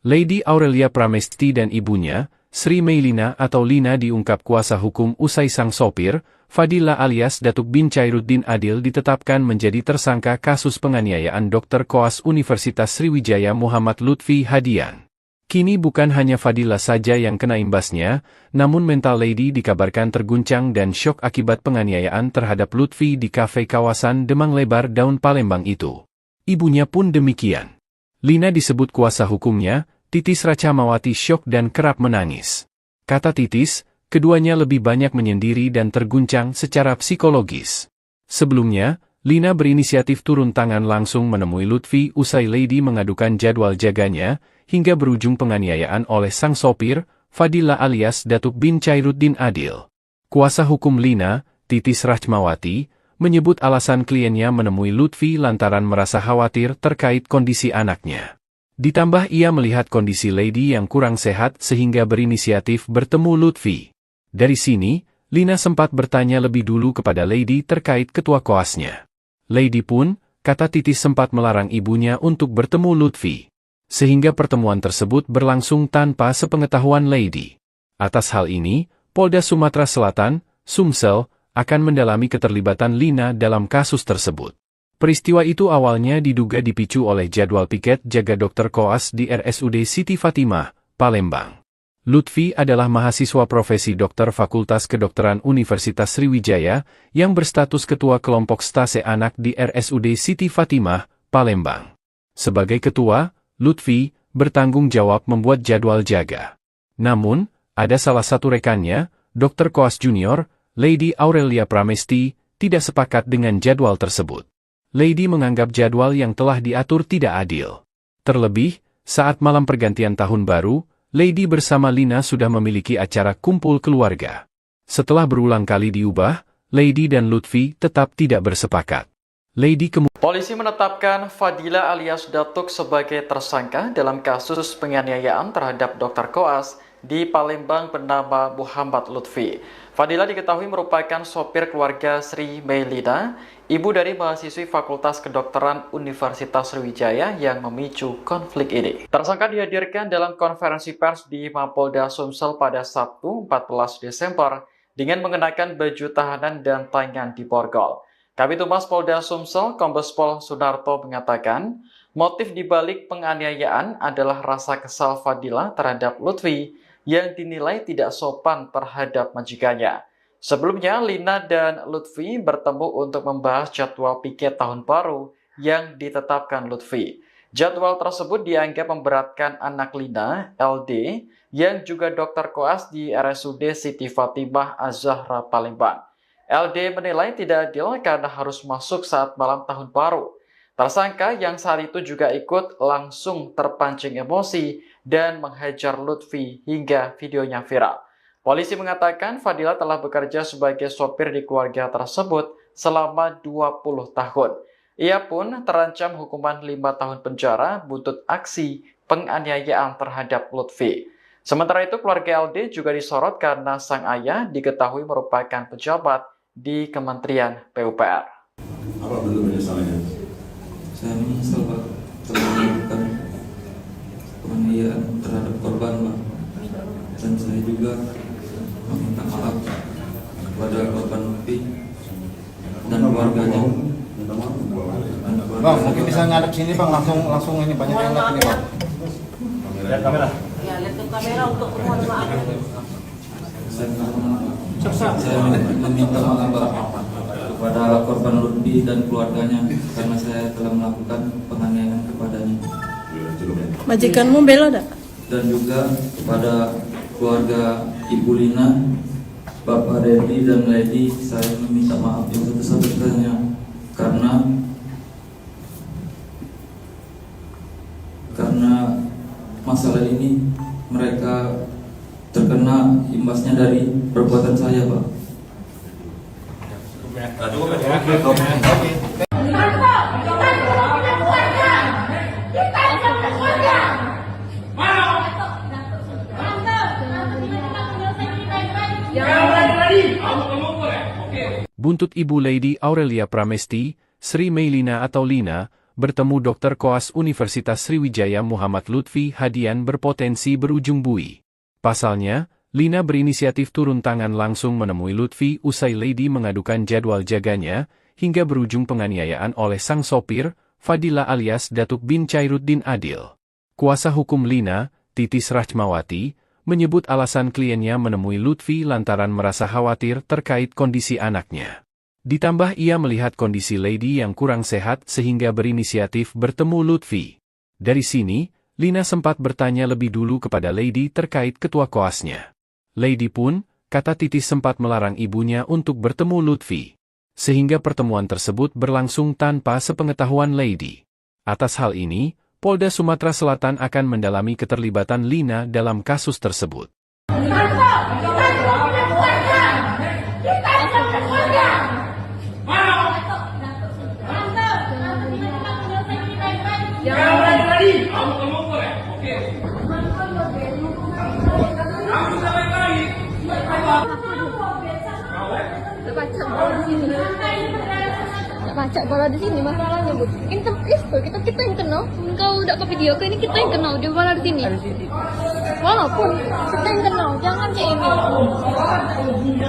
Lady Aurelia Pramesti dan ibunya, Sri Meilina atau Lina diungkap kuasa hukum usai sang sopir, Fadila alias Datuk bin Chairuddin Adil ditetapkan menjadi tersangka kasus penganiayaan Dr. Koas Universitas Sriwijaya Muhammad Lutfi Hadian. Kini bukan hanya Fadila saja yang kena imbasnya, namun mental Lady dikabarkan terguncang dan syok akibat penganiayaan terhadap Lutfi di kafe kawasan Demang Lebar Daun Palembang itu. Ibunya pun demikian. Lina disebut kuasa hukumnya, Titis Rachmawati syok dan kerap menangis. Kata Titis, keduanya lebih banyak menyendiri dan terguncang secara psikologis. Sebelumnya, Lina berinisiatif turun tangan langsung menemui Lutfi usai Lady mengadukan jadwal jaganya, hingga berujung penganiayaan oleh sang sopir, Fadila alias Datuk bin Chairuddin Adil. Kuasa hukum Lina, Titis Rachmawati, menyebut alasan kliennya menemui Lutfi lantaran merasa khawatir terkait kondisi anaknya. Ditambah ia melihat kondisi Lady yang kurang sehat sehingga berinisiatif bertemu Lutfi. Dari sini, Lina sempat bertanya lebih dulu kepada Lady terkait ketua koasnya. Lady pun, kata Titis sempat melarang ibunya untuk bertemu Lutfi. sehingga pertemuan tersebut berlangsung tanpa sepengetahuan Lady. Atas hal ini, Polda Sumatera Selatan, Sumsel, akan mendalami keterlibatan Lina dalam kasus tersebut. Peristiwa itu awalnya diduga dipicu oleh jadwal piket jaga Dr. Koas di RSUD Siti Fatimah, Palembang. Lutfi adalah mahasiswa profesi dokter Fakultas Kedokteran Universitas Sriwijaya yang berstatus ketua kelompok stase anak di RSUD Siti Fatimah, Palembang. Sebagai ketua, Lutfi bertanggung jawab membuat jadwal jaga. Namun, ada salah satu rekannya, Dr. Koas Junior, Lady Aurelia Pramesti, tidak sepakat dengan jadwal tersebut. Lady menganggap jadwal yang telah diatur tidak adil. Terlebih, saat malam pergantian tahun baru, Lady bersama Lina sudah memiliki acara kumpul keluarga. Setelah berulang kali diubah, Lady dan Lutfi tetap tidak bersepakat. Polisi menetapkan Fadila alias Datuk sebagai tersangka dalam kasus penganiayaan terhadap Dr. Koas di Palembang bernama Muhammad Lutfi. Fadila diketahui merupakan sopir keluarga Sri Meilina, ibu dari mahasiswi Fakultas Kedokteran Universitas Sriwijaya yang memicu konflik ini. Tersangka dihadirkan dalam konferensi pers di Mapolda Sumsel pada Sabtu 14 Desember dengan mengenakan baju tahanan dan tangan diborgol. Kabid Humas Polda Sumsel, Kombes Pol Sunarto mengatakan, motif dibalik penganiayaan adalah rasa kesal Fadila terhadap Lutfi yang dinilai tidak sopan terhadap majikannya. Sebelumnya, Lina dan Lutfi bertemu untuk membahas jadwal piket tahun baru yang ditetapkan Lutfi. Jadwal tersebut dianggap memberatkan anak Lina, LD, yang juga Dr. Koas di RSUD Siti Fatimah Az-Zahra Palembang. LD menilai tidak adil karena harus masuk saat malam tahun baru. Tersangka yang saat itu juga ikut langsung terpancing emosi dan menghajar Lutfi hingga videonya viral. Polisi mengatakan Fadila telah bekerja sebagai sopir di keluarga tersebut selama 20 tahun. Ia pun terancam hukuman 5 tahun penjara buntut aksi penganiayaan terhadap Lutfi. Sementara itu keluarga LD juga disorot karena sang ayah diketahui merupakan pejabat di Kementerian PUPR. Apa bentuk penyesalannya? Saya menyesal Pak telah melakukan penganiayaan terhadap korban Pak. Dan saya juga meminta maaf kepada korban Lutfi dan keluarganya. Bang, mungkin bisa ngadep sini Bang, langsung ini banyak yang lihat ini Bang. Lihat kamera. Ya, lihat ke kamera untuk mohon maaf. Saya meminta maaf Pak kepada korban Lutfi dan keluarganya karena saya telah melakukan penganiayaan kepadanya. Majikanmu bela dak? Dan juga kepada keluarga Ibu Lina, Bapak Reddy dan Lady, saya meminta maaf yang sebesar-besarnya karena masalah ini mereka terkena imbasnya dari perbuatan saya, Pak. Buntut Ibu Lady Aurelia Pramesti, Sri Meilina atau Lina, bertemu Dr. Koas Universitas Sriwijaya Muhammad Lutfi Hadian berpotensi berujung bui. Pasalnya, Lina berinisiatif turun tangan langsung menemui Lutfi usai Lady mengadukan jadwal jaganya, hingga berujung penganiayaan oleh sang sopir, Fadila alias Datuk bin Chairuddin Adil. Kuasa hukum Lina, Titis Rachmawati, menyebut alasan kliennya menemui Lutfi lantaran merasa khawatir terkait kondisi anaknya. Ditambah ia melihat kondisi Lady yang kurang sehat sehingga berinisiatif bertemu Lutfi. Dari sini, Lina sempat bertanya lebih dulu kepada Lady terkait ketua koasnya. Lady pun, kata Titis sempat melarang ibunya untuk bertemu Lutfi. Sehingga pertemuan tersebut berlangsung tanpa sepengetahuan Lady. Atas hal ini, Polda Sumatera Selatan akan mendalami keterlibatan Lina dalam kasus tersebut. Baca acak bala di sini masalahnya bu. Kita yang kena. Engkau udah ke video ini kita yang kena dia bala di sini. Walaupun kita yang kena, jangan kayak ini.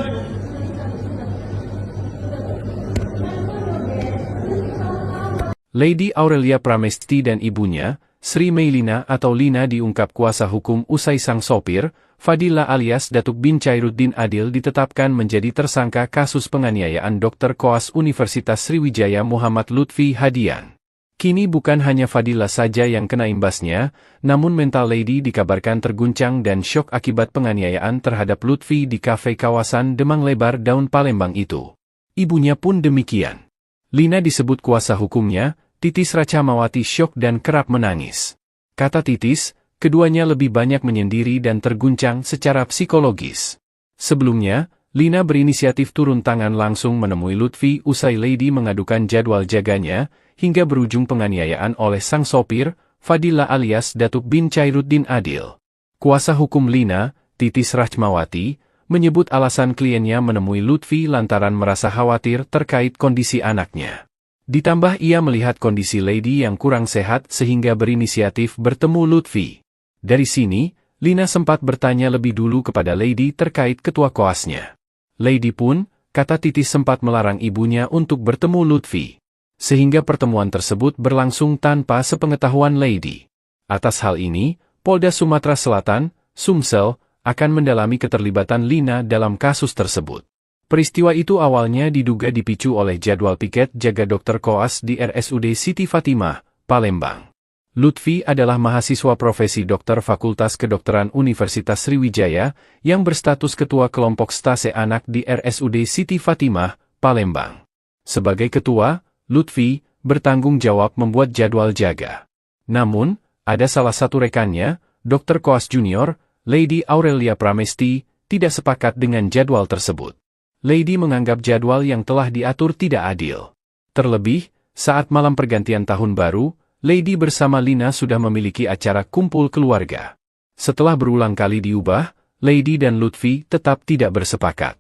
Lady Aurelia Pramesti dan ibunya, Sri Meilina atau Lina diungkap kuasa hukum usai sang sopir, Fadila alias Datuk bin Chairuddin Adil ditetapkan menjadi tersangka kasus penganiayaan Dr. Koas Universitas Sriwijaya Muhammad Lutfi Hadian. Kini bukan hanya Fadila saja yang kena imbasnya, namun mental Lady dikabarkan terguncang dan syok akibat penganiayaan terhadap Lutfi di kafe kawasan Demang Lebar Daun Palembang itu. Ibunya pun demikian. Lina disebut kuasa hukumnya, Titis Racamawati syok dan kerap menangis. Kata Titis, keduanya lebih banyak menyendiri dan terguncang secara psikologis. Sebelumnya, Lina berinisiatif turun tangan langsung menemui Lutfi usai Lady mengadukan jadwal jaganya, hingga berujung penganiayaan oleh sang sopir, Fadila alias Datuk bin Chairuddin Adil. Kuasa hukum Lina, Titis Rachmawati, menyebut alasan kliennya menemui Lutfi lantaran merasa khawatir terkait kondisi anaknya. Ditambah ia melihat kondisi Lady yang kurang sehat sehingga berinisiatif bertemu Lutfi. Dari sini, Lina sempat bertanya lebih dulu kepada Lady terkait ketua koasnya. Lady pun, kata Titis sempat melarang ibunya untuk bertemu Lutfi. Sehingga pertemuan tersebut berlangsung tanpa sepengetahuan Lady. Atas hal ini, Polda Sumatera Selatan, Sumsel, akan mendalami keterlibatan Lina dalam kasus tersebut. Peristiwa itu awalnya diduga dipicu oleh jadwal piket jaga Dr. Koas di RSUD Siti Fatimah, Palembang. Lutfi adalah mahasiswa profesi dokter Fakultas Kedokteran Universitas Sriwijaya yang berstatus ketua kelompok stase anak di RSUD Siti Fatimah, Palembang. Sebagai ketua, Lutfi bertanggung jawab membuat jadwal jaga. Namun, ada salah satu rekannya, Dr. Koas Junior, Lady Aurelia Pramesti, tidak sepakat dengan jadwal tersebut. Lady menganggap jadwal yang telah diatur tidak adil. Terlebih, saat malam pergantian tahun baru, Lady bersama Lina sudah memiliki acara kumpul keluarga. Setelah berulang kali diubah, Lady dan Lutfi tetap tidak bersepakat.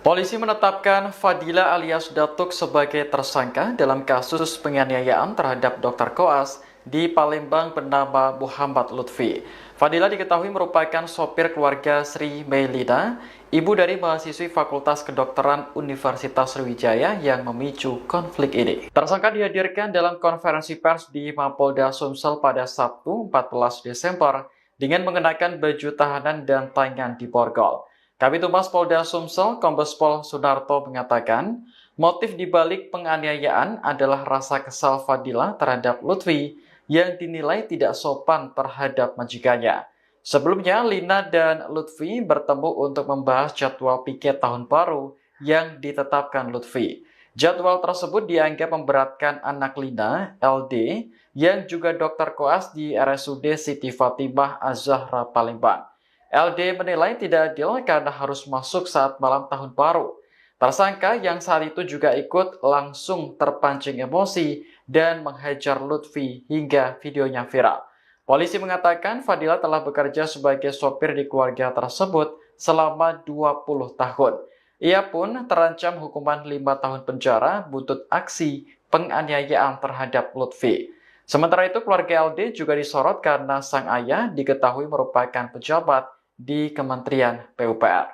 Polisi menetapkan Fadila alias Datuk sebagai tersangka dalam kasus penganiayaan terhadap Dr. Koas di Palembang bernama Muhammad Lutfi. Fadila diketahui merupakan sopir keluarga Sri Meilina, ibu dari mahasiswi Fakultas Kedokteran Universitas Sriwijaya yang memicu konflik ini. Tersangka dihadirkan dalam konferensi pers di Mapolda Sumsel pada Sabtu 14 Desember dengan mengenakan baju tahanan dan tangan diborgol. Kabid Humas Polda Sumsel, Kombes Pol Sunarto mengatakan, motif dibalik penganiayaan adalah rasa kesal Fadila terhadap Lutfi yang dinilai tidak sopan terhadap majikannya. Sebelumnya, Lina dan Lutfi bertemu untuk membahas jadwal piket tahun baru yang ditetapkan Lutfi. Jadwal tersebut dianggap memberatkan anak Lina, LD, yang juga Dr. Koas di RSUD Siti Fatimah Az-Zahra Palembang. LD menilai tidak adil karena harus masuk saat malam tahun baru. Tersangka yang saat itu juga ikut langsung terpancing emosi dan menghajar Lutfi hingga videonya viral. Polisi mengatakan Fadila telah bekerja sebagai sopir di keluarga tersebut selama 20 tahun. Ia pun terancam hukuman 5 tahun penjara buntut aksi penganiayaan terhadap Lutfi. Sementara itu keluarga LD juga disorot karena sang ayah diketahui merupakan pejabat di Kementerian PUPR.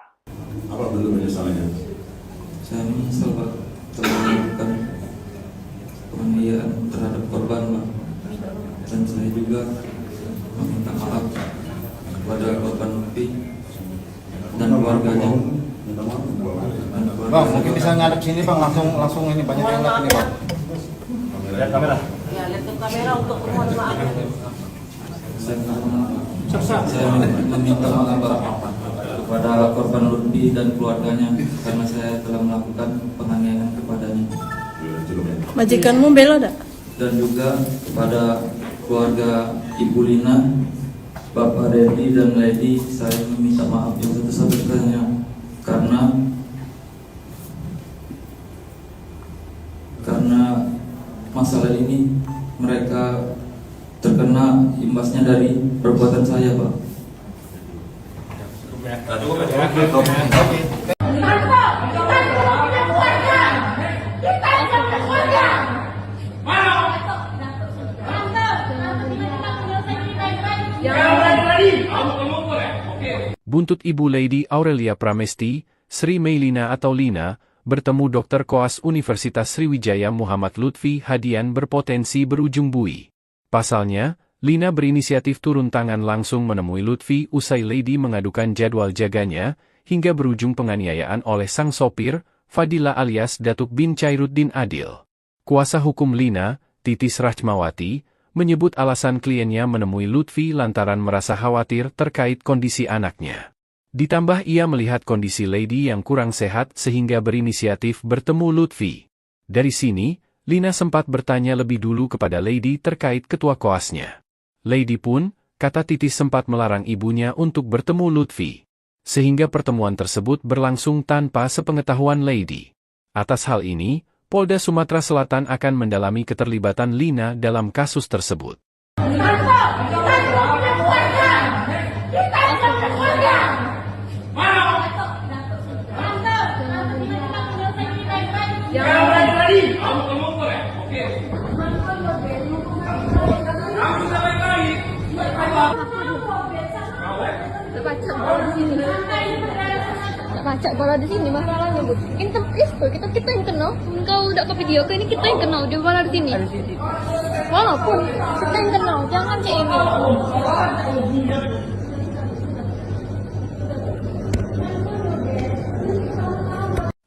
Apa bentuk penyesalannya? Saya menyesal Pak telah melakukan penganiayaan terhadap korban Pak. Dan saya juga meminta maaf kepada korban Lutfi dan keluarganya. Bang, mungkin bisa ngadep sini Bang, langsung ini banyak yang lihat ini Bang. Lihat kamera. Ya, lihat ke kamera untuk mohon maaf. Saya meminta maaf Pak kepada korban Lutfi dan keluarganya karena saya telah melakukan penganiayaan kepadanya. Majikanmu bela dak? Dan juga kepada keluarga Ibu Lina, Bapak Reddy dan Lady, saya meminta maaf yang sebesar-besarnya karena masalah ini mereka terkena imbasnya dari perbuatan saya, Pak. Buntut Ibu Lady Aurelia Pramesti, Sri Meilina atau Lina, bertemu Dr. Koas Universitas Sriwijaya Muhammad Lutfi Hadian berpotensi berujung bui. Pasalnya, Lina berinisiatif turun tangan langsung menemui Lutfi usai Lady mengadukan jadwal jaganya, hingga berujung penganiayaan oleh sang sopir, Fadila alias Datuk bin Chairuddin Adil. Kuasa hukum Lina, Titis Rachmawati, menyebut alasan kliennya menemui Lutfi lantaran merasa khawatir terkait kondisi anaknya. Ditambah ia melihat kondisi Lady yang kurang sehat sehingga berinisiatif bertemu Lutfi. Dari sini, Lina sempat bertanya lebih dulu kepada Lady terkait ketua koasnya. Lady pun, kata Titis sempat melarang ibunya untuk bertemu Lutfi. Sehingga pertemuan tersebut berlangsung tanpa sepengetahuan Lady. Atas hal ini, Polda Sumatera Selatan akan mendalami keterlibatan Lina dalam kasus tersebut. Baca bola di sini masalahnya bu. Kita yang kena. Kau udah ke video ini kita yang kena dia bola di sini. Walaupun kita yang kena, jangan kayak ini.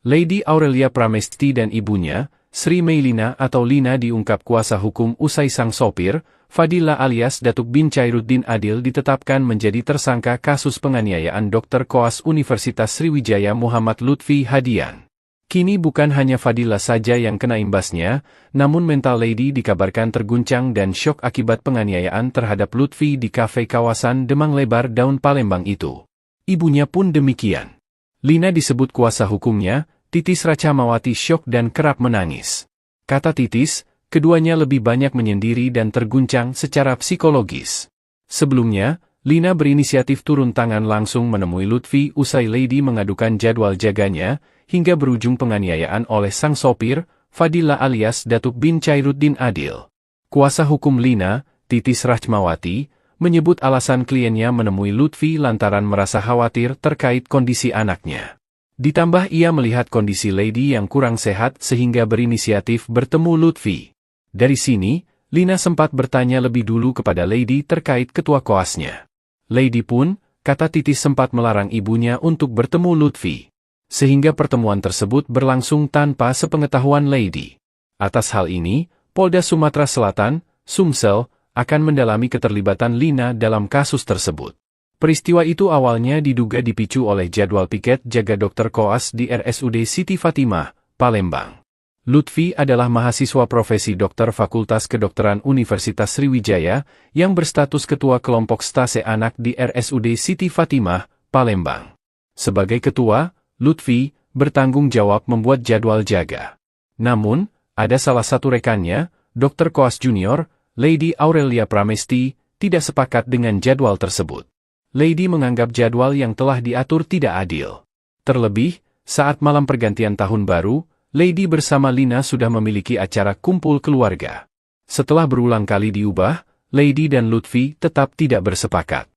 Lady Aurelia Pramesti dan ibunya, Sri Meilina atau Lina diungkap kuasa hukum usai sang sopir, Fadila alias Datuk bin Chairuddin Adil ditetapkan menjadi tersangka kasus penganiayaan Dr. Koas Universitas Sriwijaya Muhammad Lutfi Hadian. Kini bukan hanya Fadila saja yang kena imbasnya, namun mental Lady dikabarkan terguncang dan syok akibat penganiayaan terhadap Lutfi di kafe kawasan Demang Lebar Daun Palembang itu. Ibunya pun demikian. Lina disebut kuasa hukumnya, Titis Rachmawati syok dan kerap menangis. Kata Titis, keduanya lebih banyak menyendiri dan terguncang secara psikologis. Sebelumnya, Lina berinisiatif turun tangan langsung menemui Lutfi usai Lady mengadukan jadwal jaganya, hingga berujung penganiayaan oleh sang sopir, Fadila alias Datuk bin Chairuddin Adil. Kuasa hukum Lina, Titis Rachmawati, menyebut alasan kliennya menemui Lutfi lantaran merasa khawatir terkait kondisi anaknya. Ditambah ia melihat kondisi Lady yang kurang sehat sehingga berinisiatif bertemu Lutfi. Dari sini, Lina sempat bertanya lebih dulu kepada Lady terkait ketua koasnya. Lady pun, kata Titis sempat melarang ibunya untuk bertemu Lutfi. Sehingga pertemuan tersebut berlangsung tanpa sepengetahuan Lady. Atas hal ini, Polda Sumatera Selatan, Sumsel, akan mendalami keterlibatan Lina dalam kasus tersebut. Peristiwa itu awalnya diduga dipicu oleh jadwal piket jaga Dr. Koas di RSUD Siti Fatimah, Palembang. Lutfi adalah mahasiswa profesi dokter Fakultas Kedokteran Universitas Sriwijaya yang berstatus ketua kelompok stase anak di RSUD Siti Fatimah, Palembang. Sebagai ketua, Lutfi bertanggung jawab membuat jadwal jaga. Namun, ada salah satu rekannya, Dr. Koas Junior, Lady Aurelia Pramesti, tidak sepakat dengan jadwal tersebut. Lady menganggap jadwal yang telah diatur tidak adil. Terlebih, saat malam pergantian tahun baru, Lady bersama Lina sudah memiliki acara kumpul keluarga. Setelah berulang kali diubah, Lady dan Lutfi tetap tidak bersepakat.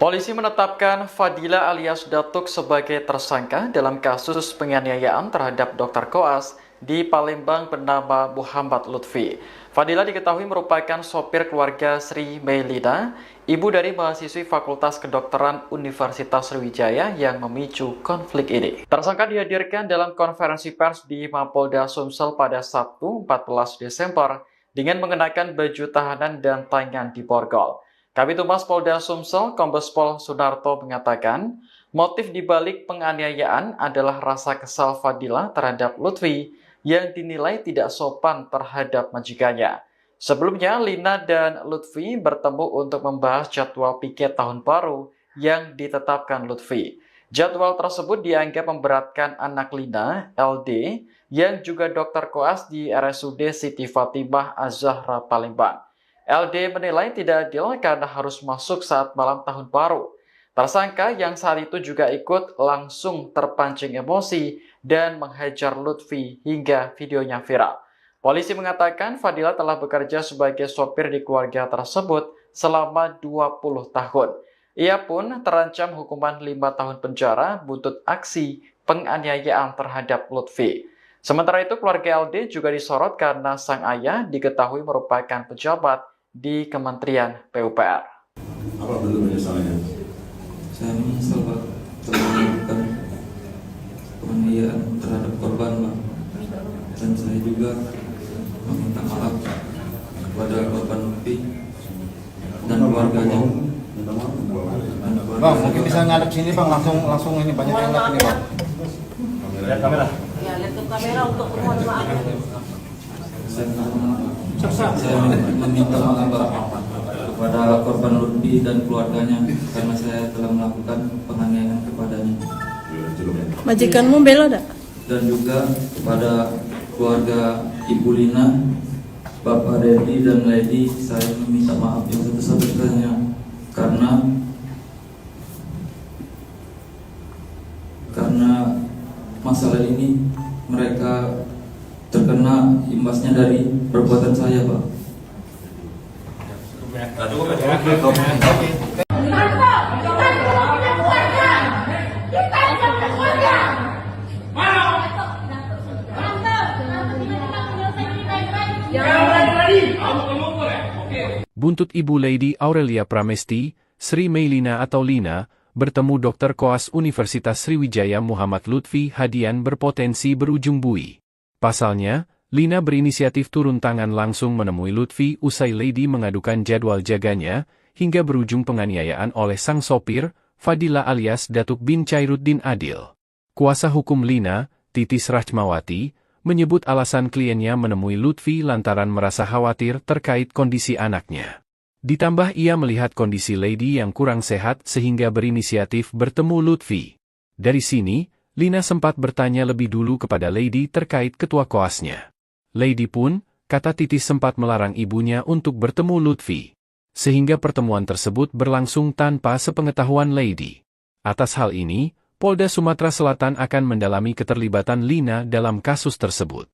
Polisi menetapkan Fadila alias Datuk sebagai tersangka dalam kasus penganiayaan terhadap Dr. Koas di Palembang bernama Muhammad Lutfi. Fadila diketahui merupakan sopir keluarga Sri Meilina, ibu dari mahasiswi Fakultas Kedokteran Universitas Sriwijaya yang memicu konflik ini. Tersangka dihadirkan dalam konferensi pers di Mapolda Sumsel pada Sabtu 14 Desember dengan mengenakan baju tahanan dan tangan diborgol. Kabid Humas Polda Sumsel, Kombes Pol Sunarto mengatakan, motif dibalik penganiayaan adalah rasa kesal Fadila terhadap Lutfi yang dinilai tidak sopan terhadap majikannya. Sebelumnya, Lina dan Lutfi bertemu untuk membahas jadwal piket tahun baru yang ditetapkan Lutfi. Jadwal tersebut dianggap memberatkan anak Lina, LD, yang juga dokter koas di RSUD Siti Fatimah Az-Zahra Palembang. LD menilai tidak adil karena harus masuk saat malam tahun baru. Tersangka yang saat itu juga ikut langsung terpancing emosi dan menghajar Lutfi hingga videonya viral. Polisi mengatakan Fadila telah bekerja sebagai sopir di keluarga tersebut selama 20 tahun. Ia pun terancam hukuman 5 tahun penjara buntut aksi penganiayaan terhadap Lutfi. Sementara itu, keluarga LD juga disorot karena sang ayah diketahui merupakan pejabat di Kementerian PUPR. Apa bentuk penyesalannya? Saya menyesal Pak telah melakukan penganiayaan terhadap korban Pak. Dan saya juga meminta maaf kepada korban Lutfi dan keluarganya. Bang, mungkin bisa ngadep sini bang, langsung ini banyak yang lihat ini bang. Lihat kamera. Ya, lihat ke kamera untuk mohon maaf. Saya meminta maaf Pak kepada korban Lutfi dan keluarganya karena saya telah melakukan penganiayaan kepadanya. Majikanmu bela dak? Dan juga kepada keluarga Ibu Lina, Bapak Reddy dan Lady, saya meminta maaf yang sebesar-besarnya karena masalah ini mereka terkena imbasnya dari perbuatan saya Pak. Buntut Ibu Lady Aurelia Pramesti, Sri Meilina atau Lina, bertemu Dr. Koas Universitas Sriwijaya Muhammad Lutfi Hadian berpotensi berujung bui. Pasalnya, Lina berinisiatif turun tangan langsung menemui Lutfi usai Lady mengadukan jadwal jaganya, hingga berujung penganiayaan oleh sang sopir, Fadila alias Datuk bin Chairuddin Adil. Kuasa hukum Lina, Titis Rachmawati, menyebut alasan kliennya menemui Lutfi lantaran merasa khawatir terkait kondisi anaknya. Ditambah ia melihat kondisi Lady yang kurang sehat sehingga berinisiatif bertemu Lutfi. Dari sini, Lina sempat bertanya lebih dulu kepada Lady terkait ketua koasnya. Lady pun, kata Titis sempat melarang ibunya untuk bertemu Lutfi. Sehingga pertemuan tersebut berlangsung tanpa sepengetahuan Lady. Atas hal ini, Polda Sumatera Selatan akan mendalami keterlibatan Lina dalam kasus tersebut.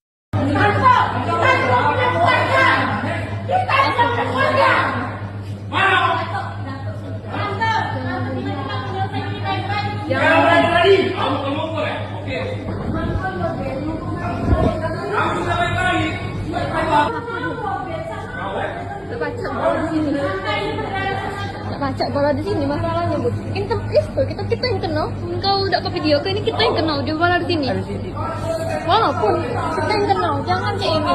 Baca bola di sini masalahnya Bu. Kita yang kena. Engkau udah ke video ini kita yang kena dia bola di sini. Walaupun kita yang kena, jangan kayak ini.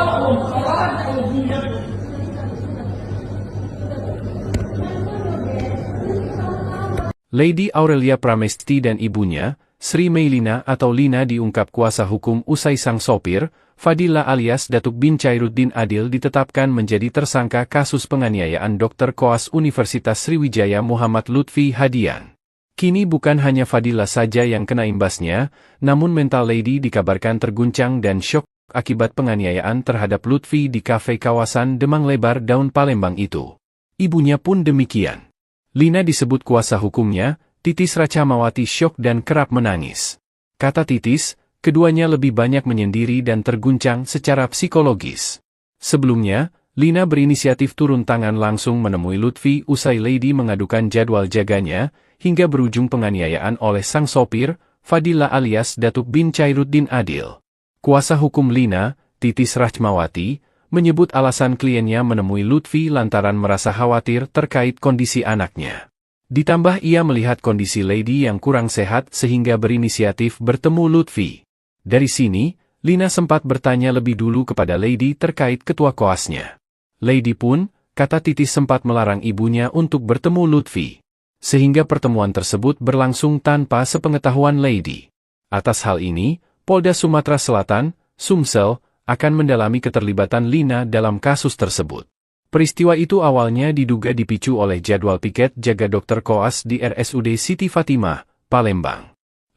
Lady Aurelia Pramesti dan ibunya, Sri Meilina atau Lina diungkap kuasa hukum usai sang sopir, Fadila alias Datuk bin Chairuddin Adil ditetapkan menjadi tersangka kasus penganiayaan Dr. Koas Universitas Sriwijaya Muhammad Lutfi Hadian. Kini bukan hanya Fadila saja yang kena imbasnya, namun mental Lady dikabarkan terguncang dan syok akibat penganiayaan terhadap Lutfi di kafe kawasan Demang Lebar Daun Palembang itu. Ibunya pun demikian. Lina disebut kuasa hukumnya, Titis Rachmawati syok dan kerap menangis. Kata Titis, keduanya lebih banyak menyendiri dan terguncang secara psikologis. Sebelumnya, Lina berinisiatif turun tangan langsung menemui Lutfi usai Lady mengadukan jadwal jaganya, hingga berujung penganiayaan oleh sang sopir, Fadila alias Datuk bin Chairuddin Adil. Kuasa hukum Lina, Titis Rachmawati, menyebut alasan kliennya menemui Lutfi lantaran merasa khawatir terkait kondisi anaknya. Ditambah ia melihat kondisi Lady yang kurang sehat sehingga berinisiatif bertemu Lutfi. Dari sini, Lina sempat bertanya lebih dulu kepada Lady terkait ketua koasnya. Lady pun, kata Titis sempat melarang ibunya untuk bertemu Lutfi. Sehingga pertemuan tersebut berlangsung tanpa sepengetahuan Lady. Atas hal ini, Polda Sumatera Selatan, Sumsel, akan mendalami keterlibatan Lina dalam kasus tersebut. Peristiwa itu awalnya diduga dipicu oleh jadwal piket jaga Dr. Koas di RSUD Siti Fatimah, Palembang.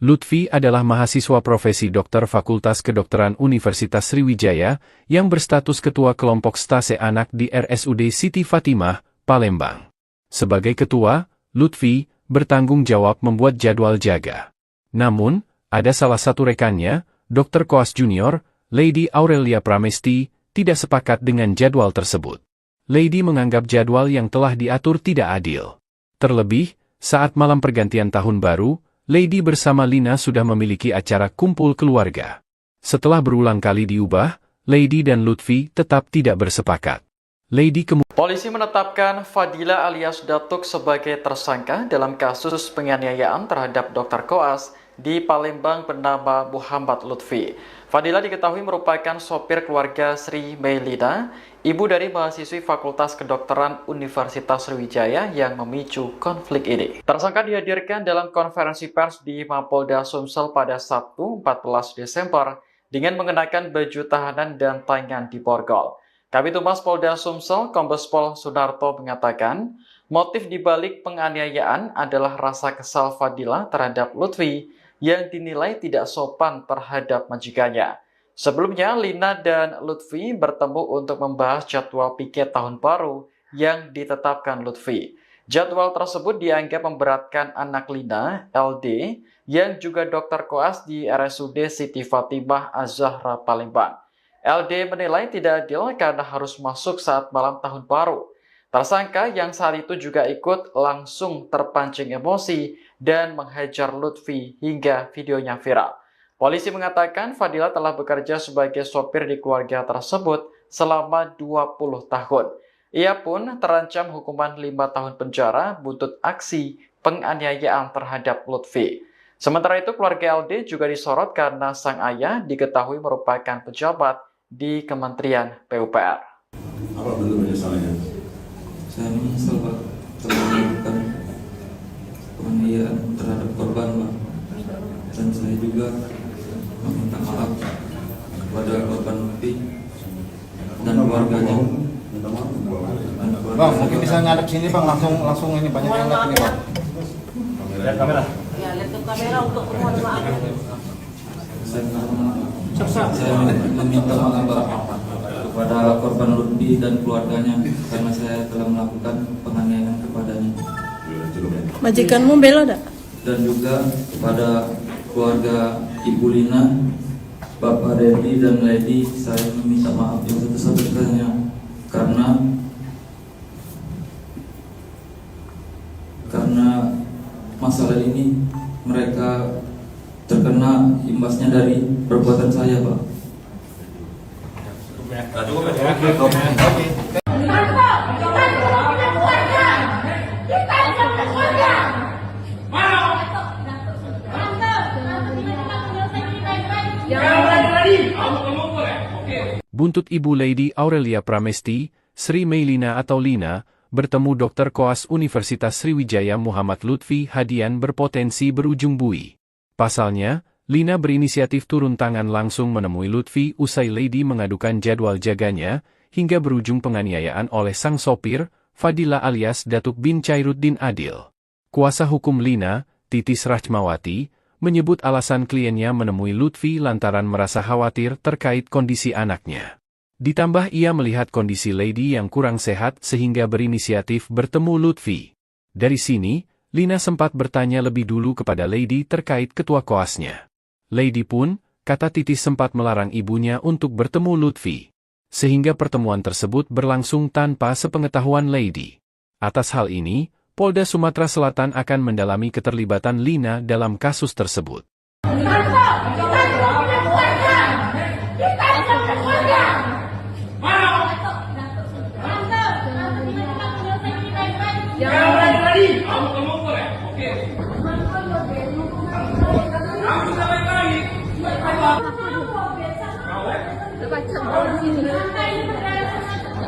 Lutfi adalah mahasiswa profesi dokter Fakultas Kedokteran Universitas Sriwijaya yang berstatus ketua kelompok stase anak di RSUD Siti Fatimah, Palembang. Sebagai ketua, Lutfi bertanggung jawab membuat jadwal jaga. Namun, ada salah satu rekannya, Dr. Koas Junior, Lady Aurelia Pramesti, tidak sepakat dengan jadwal tersebut. Lady menganggap jadwal yang telah diatur tidak adil. Terlebih, Saat malam pergantian tahun baru, Lady bersama Lina sudah memiliki acara kumpul keluarga. Setelah berulang kali diubah, Lady dan Lutfi tetap tidak bersepakat. Lady Polisi menetapkan Fadila alias Datuk sebagai tersangka dalam kasus penganiayaan terhadap Dr. Koas di Palembang bernama Muhammad Lutfi. Fadila diketahui merupakan sopir keluarga Sri Meilina, ibu dari mahasiswi Fakultas Kedokteran Universitas Sriwijaya yang memicu konflik ini. Tersangka dihadirkan dalam konferensi pers di Mapolda Sumsel pada Sabtu 14 Desember dengan mengenakan baju tahanan dan tangan diborgol. Kabid Humas Polda Sumsel, Kombes Pol Sunarto mengatakan, motif dibalik penganiayaan adalah rasa kesal Fadila terhadap Lutfi yang dinilai tidak sopan terhadap majikannya. Sebelumnya, Lina dan Lutfi bertemu untuk membahas jadwal piket tahun baru yang ditetapkan Lutfi. Jadwal tersebut dianggap memberatkan anak Lina, LD, yang juga dokter koas di RSUD Siti Fatimah Az-Zahra Palembang. LD menilai tidak adil karena harus masuk saat malam tahun baru. Tersangka yang saat itu juga ikut langsung terpancing emosi dan menghajar Lutfi hingga videonya viral. Polisi mengatakan Fadila telah bekerja sebagai sopir di keluarga tersebut selama 20 tahun. Ia pun terancam hukuman 5 tahun penjara buntut aksi penganiayaan terhadap Lutfi. Sementara itu keluarga LD juga disorot karena sang ayah diketahui merupakan pejabat di Kementerian PUPR. Apa bentuk penyesalannya? Saya menyesal Pak telah melakukan penganiayaan terhadap korban Pak. Dan saya juga meminta maaf kepada korban Lutfi dan keluarganya. Bang, mungkin bisa ngadep sini bang, langsung ini banyak yang lihat ini bang. Lihat kamera. Ya, lihat ke kamera untuk mohon maaf. Saya meminta maaf Pak kepada korban Lutfi dan keluarganya karena saya telah melakukan penganiayaan kepadanya. Majikanmu bela dak? Dan juga kepada keluarga Ibu Lina, Bapak Reddy dan Lady, saya meminta maaf yang sebesar-besarnya karena masalah ini mereka terkena imbasnya dari perbuatan saya Pak. Buntut Ibu Lady Aurelia Pramesti, Sri Meilina atau Lina, bertemu Dr. Koas Universitas Sriwijaya Muhammad Lutfi Hadian berpotensi berujung bui. Pasalnya, Lina berinisiatif turun tangan langsung menemui Lutfi usai Lady mengadukan jadwal jaganya, hingga berujung penganiayaan oleh sang sopir, Fadila alias Datuk bin Chairuddin Adil. Kuasa hukum Lina, Titis Rachmawati, menyebut alasan kliennya menemui Lutfi lantaran merasa khawatir terkait kondisi anaknya. Ditambah ia melihat kondisi Lady yang kurang sehat sehingga berinisiatif bertemu Lutfi. Dari sini, Lina sempat bertanya lebih dulu kepada Lady terkait ketua koasnya. Lady pun, kata Titis sempat melarang ibunya untuk bertemu Lutfi. Sehingga pertemuan tersebut berlangsung tanpa sepengetahuan Lady. Atas hal ini, Polda Sumatera Selatan akan mendalami keterlibatan Lina dalam kasus tersebut.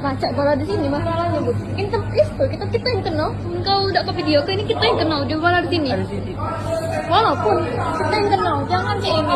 Baca bola di sini masalahnya bu. Kita yang kena. Engkau udah ke video ini kita yang kena dia bola di sini. Walaupun kita yang kena, jangan kayak ini.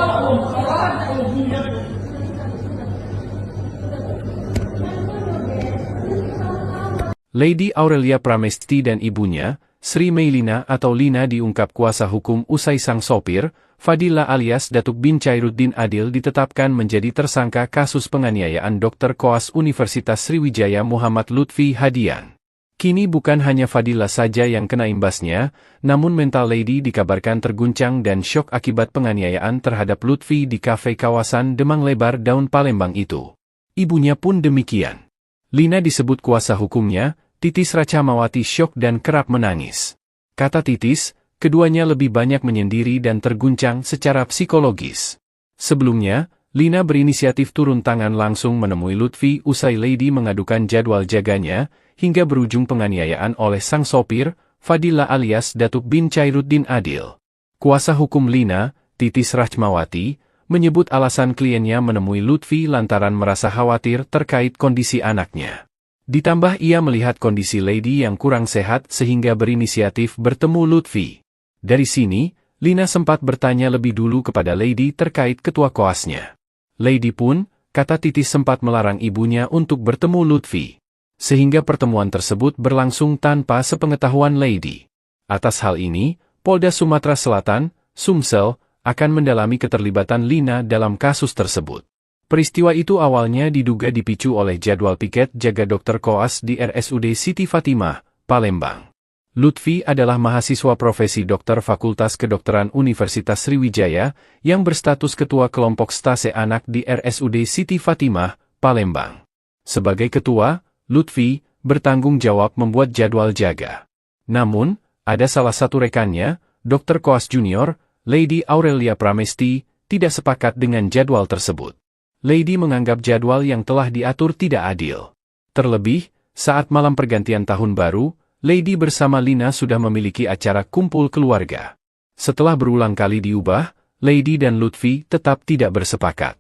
Lady Aurelia Pramesti dan ibunya, Sri Meilina atau Lina diungkap kuasa hukum usai sang sopir, Fadila alias Datuk bin Chairuddin Adil ditetapkan menjadi tersangka kasus penganiayaan Dr. Koas Universitas Sriwijaya Muhammad Lutfi Hadian. Kini bukan hanya Fadila saja yang kena imbasnya, namun mental Lady dikabarkan terguncang dan syok akibat penganiayaan terhadap Lutfi di kafe kawasan Demang Lebar Daun Palembang itu. Ibunya pun demikian. Lina disebut kuasa hukumnya, Titis Rachmawati syok dan kerap menangis. Kata Titis, keduanya lebih banyak menyendiri dan terguncang secara psikologis. Sebelumnya, Lina berinisiatif turun tangan langsung menemui Lutfi usai Lady mengadukan jadwal jaganya, hingga berujung penganiayaan oleh sang sopir, Fadila alias Datuk bin Chairuddin Adil. Kuasa hukum Lina, Titis Rachmawati, menyebut alasan kliennya menemui Lutfi lantaran merasa khawatir terkait kondisi anaknya. Ditambah ia melihat kondisi Lady yang kurang sehat sehingga berinisiatif bertemu Lutfi. Dari sini, Lina sempat bertanya lebih dulu kepada Lady terkait ketua koasnya. Lady pun, kata Titis sempat melarang ibunya untuk bertemu Lutfi. Sehingga pertemuan tersebut berlangsung tanpa sepengetahuan Lady. Atas hal ini, Polda Sumatera Selatan, Sumsel, akan mendalami keterlibatan Lina dalam kasus tersebut. Peristiwa itu awalnya diduga dipicu oleh jadwal piket jaga dokter koas di RSUD Siti Fatimah, Palembang. Lutfi adalah mahasiswa profesi dokter Fakultas Kedokteran Universitas Sriwijaya yang berstatus ketua kelompok stase anak di RSUD Siti Fatimah, Palembang. Sebagai ketua, Lutfi bertanggung jawab membuat jadwal jaga. Namun, ada salah satu rekannya, Dr. Koas Junior, Lady Aurelia Pramesti, tidak sepakat dengan jadwal tersebut. Lady menganggap jadwal yang telah diatur tidak adil. Terlebih, saat malam pergantian tahun baru, Lady bersama Lina sudah memiliki acara kumpul keluarga. Setelah berulang kali diubah, Lady dan Lutfi tetap tidak bersepakat.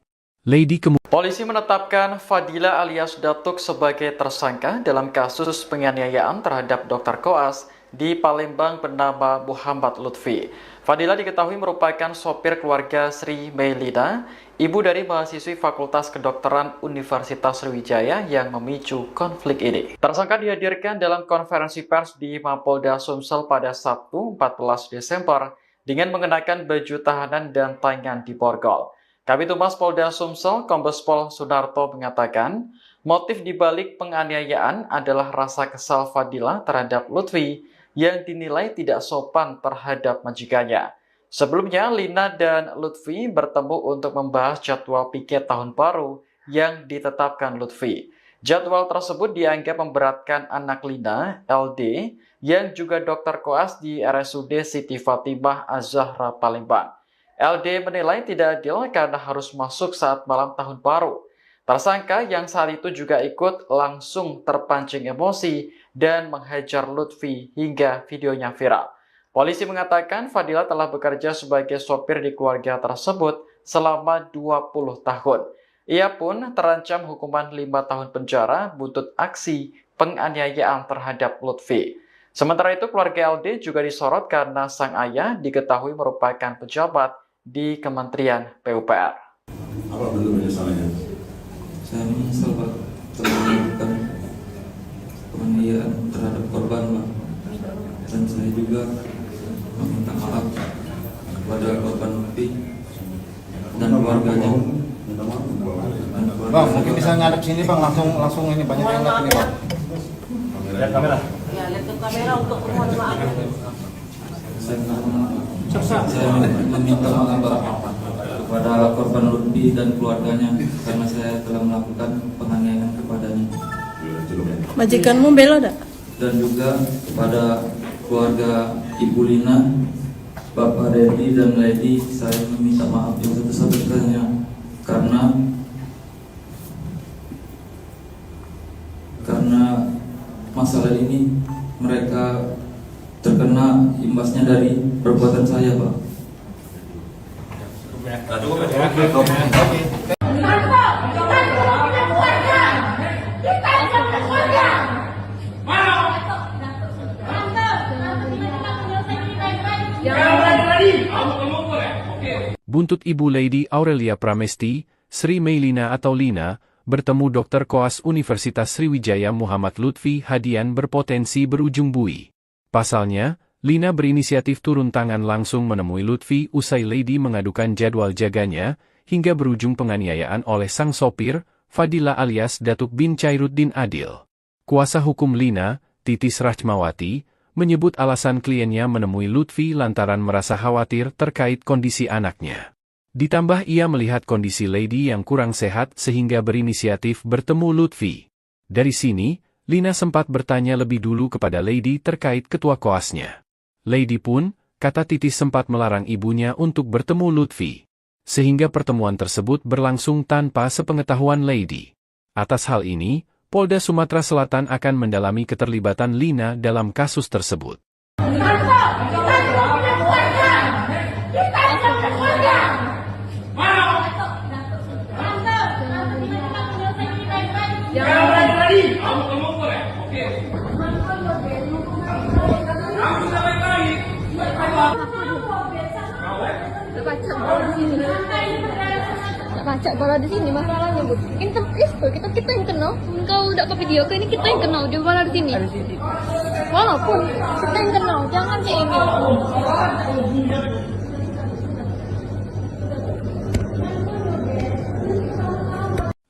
Polisi menetapkan Fadila alias Datuk sebagai tersangka dalam kasus penganiayaan terhadap Dr. Koas di Palembang bernama Muhammad Lutfi. Fadila diketahui merupakan sopir keluarga Sri Meilina, ibu dari mahasiswi Fakultas Kedokteran Universitas Sriwijaya yang memicu konflik ini. Tersangka dihadirkan dalam konferensi pers di Mapolda Sumsel pada Sabtu 14 Desember dengan mengenakan baju tahanan dan tangan diborgol. Kabid Humas Polda Sumsel, Kombes Pol Sunarto mengatakan, motif dibalik penganiayaan adalah rasa kesal Fadila terhadap Lutfi yang dinilai tidak sopan terhadap majikannya. Sebelumnya, Lina dan Lutfi bertemu untuk membahas jadwal piket tahun baru yang ditetapkan Lutfi. Jadwal tersebut dianggap memberatkan anak Lina, LD, yang juga dokter koas di RSUD Siti Fatimah Az-Zahra Palembang. LD menilai tidak adil karena harus masuk saat malam tahun baru. Tersangka yang saat itu juga ikut langsung terpancing emosi dan menghajar Lutfi hingga videonya viral. Polisi mengatakan Fadila telah bekerja sebagai sopir di keluarga tersebut selama 20 tahun. Ia pun terancam hukuman 5 tahun penjara buntut aksi penganiayaan terhadap Lutfi. Sementara itu keluarga LD juga disorot karena sang ayah diketahui merupakan pejabat di Kementerian PUPR. Apa bentuk penyesalannya? Saya menyesal Pak telah melakukan penganiayaan terhadap korban Pak. Dan saya juga meminta maaf kepada korban Lutfi dan keluarganya. Bang, mungkin bisa ngadep sini Bang, langsung ini banyak yang lihat ini Bang. Lihat kamera. Ya, lihat ke kamera untuk mohon maaf. Saya meminta maaf Pak kepada korban Lutfi dan keluarganya karena saya telah melakukan penganiayaan kepadanya. Majikanmu bela dak? Dan juga kepada keluarga Ibu Lina, Bapak Reddy dan Lady, saya meminta maaf yang sebesar-besarnya karena masalah ini mereka terkena imbasnya dari perbuatan saya, Pak. Buntut Ibu Lady Aurelia Pramesti, Sri Meilina atau Lina, bertemu Dr. Koas Universitas Sriwijaya Muhammad Lutfi Hadian berpotensi berujung bui. Pasalnya, Lina berinisiatif turun tangan langsung menemui Lutfi usai Lady mengadukan jadwal jaganya, hingga berujung penganiayaan oleh sang sopir, Fadila alias Datuk bin Chairuddin Adil. Kuasa hukum Lina, Titis Rachmawati, menyebut alasan kliennya menemui Lutfi lantaran merasa khawatir terkait kondisi anaknya. Ditambah ia melihat kondisi Lady yang kurang sehat sehingga berinisiatif bertemu Lutfi. Dari sini, Lina sempat bertanya lebih dulu kepada Lady terkait ketua koasnya. Lady pun, kata Titis sempat melarang ibunya untuk bertemu Lutfi. Sehingga pertemuan tersebut berlangsung tanpa sepengetahuan Lady. Atas hal ini, Polda Sumatera Selatan akan mendalami keterlibatan Lina dalam kasus tersebut. Baca bola di sini masalahnya bu. Kita yang kena. Kau udah ke video ini kita yang kena dia bola di sini. Walaupun kita yang kena, jangan kayak ini.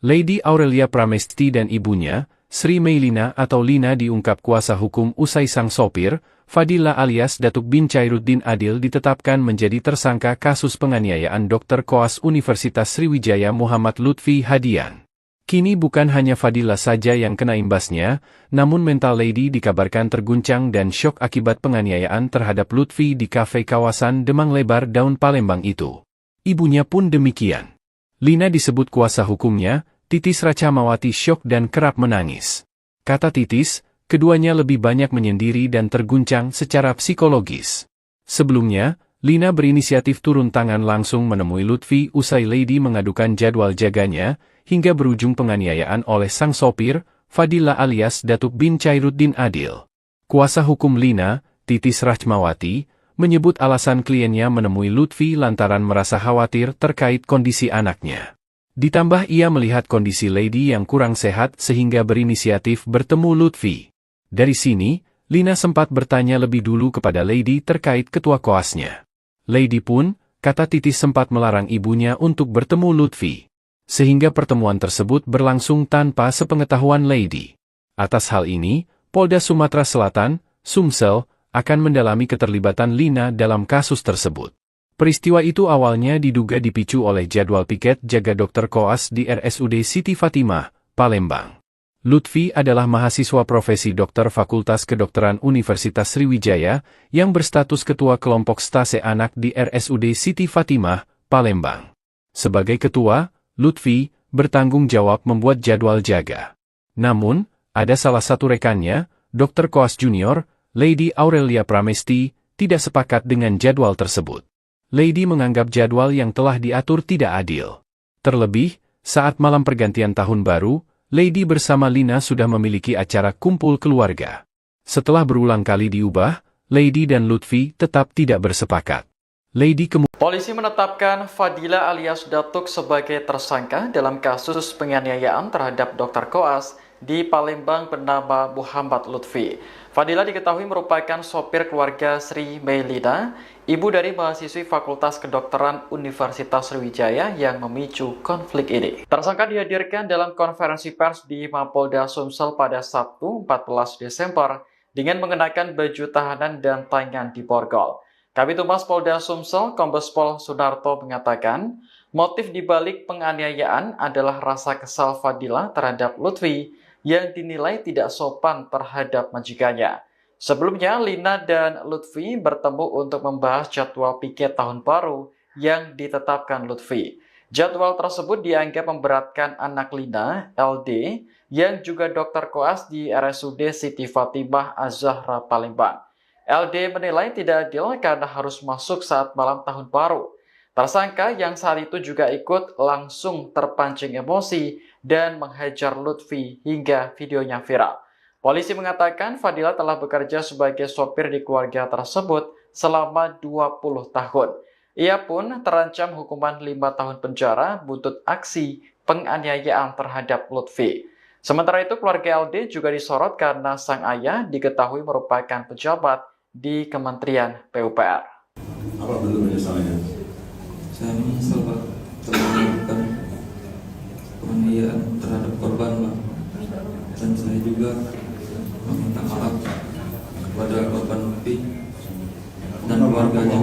Lady Aurelia Pramesti dan ibunya, Sri Meilina atau Lina diungkap kuasa hukum usai sang sopir, Fadila alias Datuk bin Chairuddin Adil ditetapkan menjadi tersangka kasus penganiayaan Dr. Koas Universitas Sriwijaya Muhammad Lutfi Hadian. Kini bukan hanya Fadila saja yang kena imbasnya, namun mental Lady dikabarkan terguncang dan syok akibat penganiayaan terhadap Lutfi di kafe kawasan Demang Lebar Daun Palembang itu. Ibunya pun demikian. Lina disebut kuasa hukumnya, Titis Racamawati syok dan kerap menangis. Kata Titis, keduanya lebih banyak menyendiri dan terguncang secara psikologis. Sebelumnya, Lina berinisiatif turun tangan langsung menemui Lutfi usai Lady mengadukan jadwal jaganya, hingga berujung penganiayaan oleh sang sopir, Fadila alias Datuk bin Chairuddin Adil. Kuasa hukum Lina, Titis Rachmawati, menyebut alasan kliennya menemui Lutfi lantaran merasa khawatir terkait kondisi anaknya. Ditambah ia melihat kondisi Lady yang kurang sehat sehingga berinisiatif bertemu Lutfi. Dari sini, Lina sempat bertanya lebih dulu kepada Lady terkait ketua koasnya. Lady pun, kata Titis sempat melarang ibunya untuk bertemu Lutfi. Sehingga pertemuan tersebut berlangsung tanpa sepengetahuan Lady. Atas hal ini, Polda Sumatera Selatan, Sumsel, akan mendalami keterlibatan Lina dalam kasus tersebut. Peristiwa itu awalnya diduga dipicu oleh jadwal piket jaga Dr. Koas di RSUD Siti Fatimah, Palembang. Lutfi adalah mahasiswa profesi dokter Fakultas Kedokteran Universitas Sriwijaya yang berstatus ketua kelompok stase anak di RSUD Siti Fatimah, Palembang. Sebagai ketua, Lutfi bertanggung jawab membuat jadwal jaga. Namun, ada salah satu rekannya, Dr. Koas Junior, Lady Aurelia Pramesti, tidak sepakat dengan jadwal tersebut. Lady menganggap jadwal yang telah diatur tidak adil. Terlebih, saat malam pergantian tahun baru, Lady bersama Lina sudah memiliki acara kumpul keluarga. Setelah berulang kali diubah, Lady dan Lutfi tetap tidak bersepakat. Polisi menetapkan Fadila alias Datuk sebagai tersangka dalam kasus penganiayaan terhadap Dr. Koas di Palembang bernama Muhammad Lutfi. Fadila diketahui merupakan sopir keluarga Sri Meilina, ibu dari mahasiswi Fakultas Kedokteran Universitas Sriwijaya yang memicu konflik ini. Tersangka dihadirkan dalam konferensi pers di Mapolda Sumsel pada Sabtu 14 Desember dengan mengenakan baju tahanan dan tangan diborgol. Kabid Humas Polda Sumsel, Kombes Pol Sunarto mengatakan, motif dibalik penganiayaan adalah rasa kesal Fadila terhadap Lutfi yang dinilai tidak sopan terhadap majikannya. Sebelumnya, Lina dan Lutfi bertemu untuk membahas jadwal piket tahun baru yang ditetapkan Lutfi. Jadwal tersebut dianggap memberatkan anak Lina, LD, yang juga dokter koas di RSUD Siti Fatimah Az-Zahra Palembang. LD menilai tidak adil karena harus masuk saat malam tahun baru. Tersangka yang saat itu juga ikut langsung terpancing emosi dan menghajar Lutfi hingga videonya viral. Polisi mengatakan Fadila telah bekerja sebagai sopir di keluarga tersebut selama 20 tahun. Ia pun terancam hukuman 5 tahun penjara buntut aksi penganiayaan terhadap Lutfi. Sementara itu keluarga LD juga disorot karena sang ayah diketahui merupakan pejabat di Kementerian PUPR. Apa bentuk penyesalannya? Saya menyesal Pak telah melakukan penganiayaan terhadap korban Pak. Dan saya juga meminta maaf kepada korban Lutfi dan keluarganya.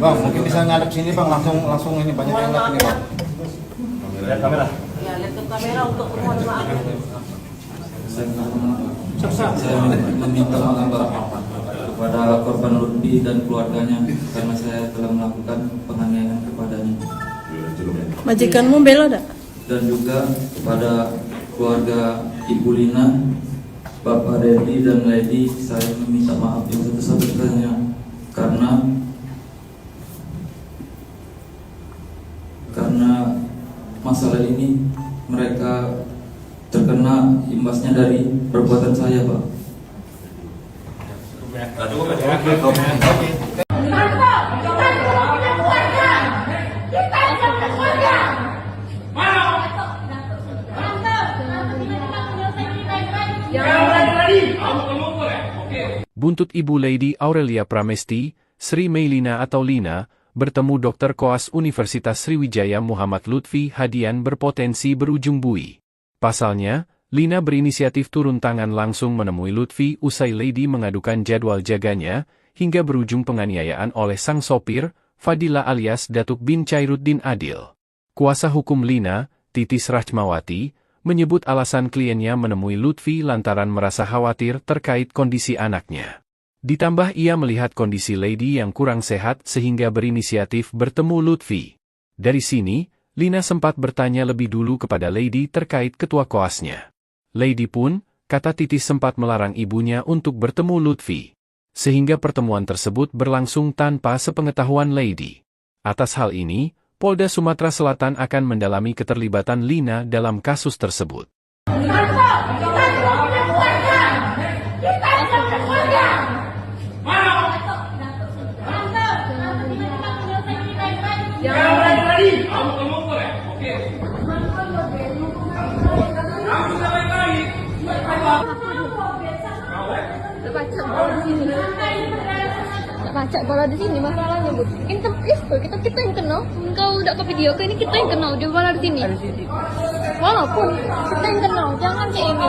Bang, mungkin bisa ngadep sini Bang, langsung ini banyak yang lihat ini Bang. Lihat kamera. Ya, lihat ke kamera untuk mohon maaf. Saya meminta maaf Pak kepada korban Lutfi dan keluarganya karena saya telah melakukan penganiayaan kepadanya. Majikanmu bela tak? Dan juga kepada keluarga Ibu Lina, Bapak Reddy dan Lady, saya meminta maaf yang sebesar-besarnya karena masalah ini mereka terkena imbasnya dari perbuatan saya, Pak. Buntut Ibu Lady Aurelia Pramesti, Sri Meilina atau Lina, bertemu Dr. Koas Universitas Sriwijaya Muhammad Lutfi Hadian berpotensi berujung bui. Pasalnya, Lina berinisiatif turun tangan langsung menemui Lutfi usai Lady mengadukan jadwal jaganya, hingga berujung penganiayaan oleh sang sopir, Fadila alias Datuk bin Chairuddin Adil. Kuasa hukum Lina, Titis Rachmawati, menyebut alasan kliennya menemui Lutfi lantaran merasa khawatir terkait kondisi anaknya. Ditambah ia melihat kondisi Lady yang kurang sehat sehingga berinisiatif bertemu Lutfi. Dari sini, Lina sempat bertanya lebih dulu kepada Lady terkait ketua koasnya. Lady pun, kata Titis sempat melarang ibunya untuk bertemu Lutfi. Sehingga pertemuan tersebut berlangsung tanpa sepengetahuan Lady. Atas hal ini, Polda Sumatera Selatan akan mendalami keterlibatan Lina dalam kasus tersebut. Baca bola di sini masalahnya, Bu. Kita yang kenal. Engkau udah ke video ini kita yang kenal dia bola di sini. Walaupun kita yang kenal, jangan kayak ini.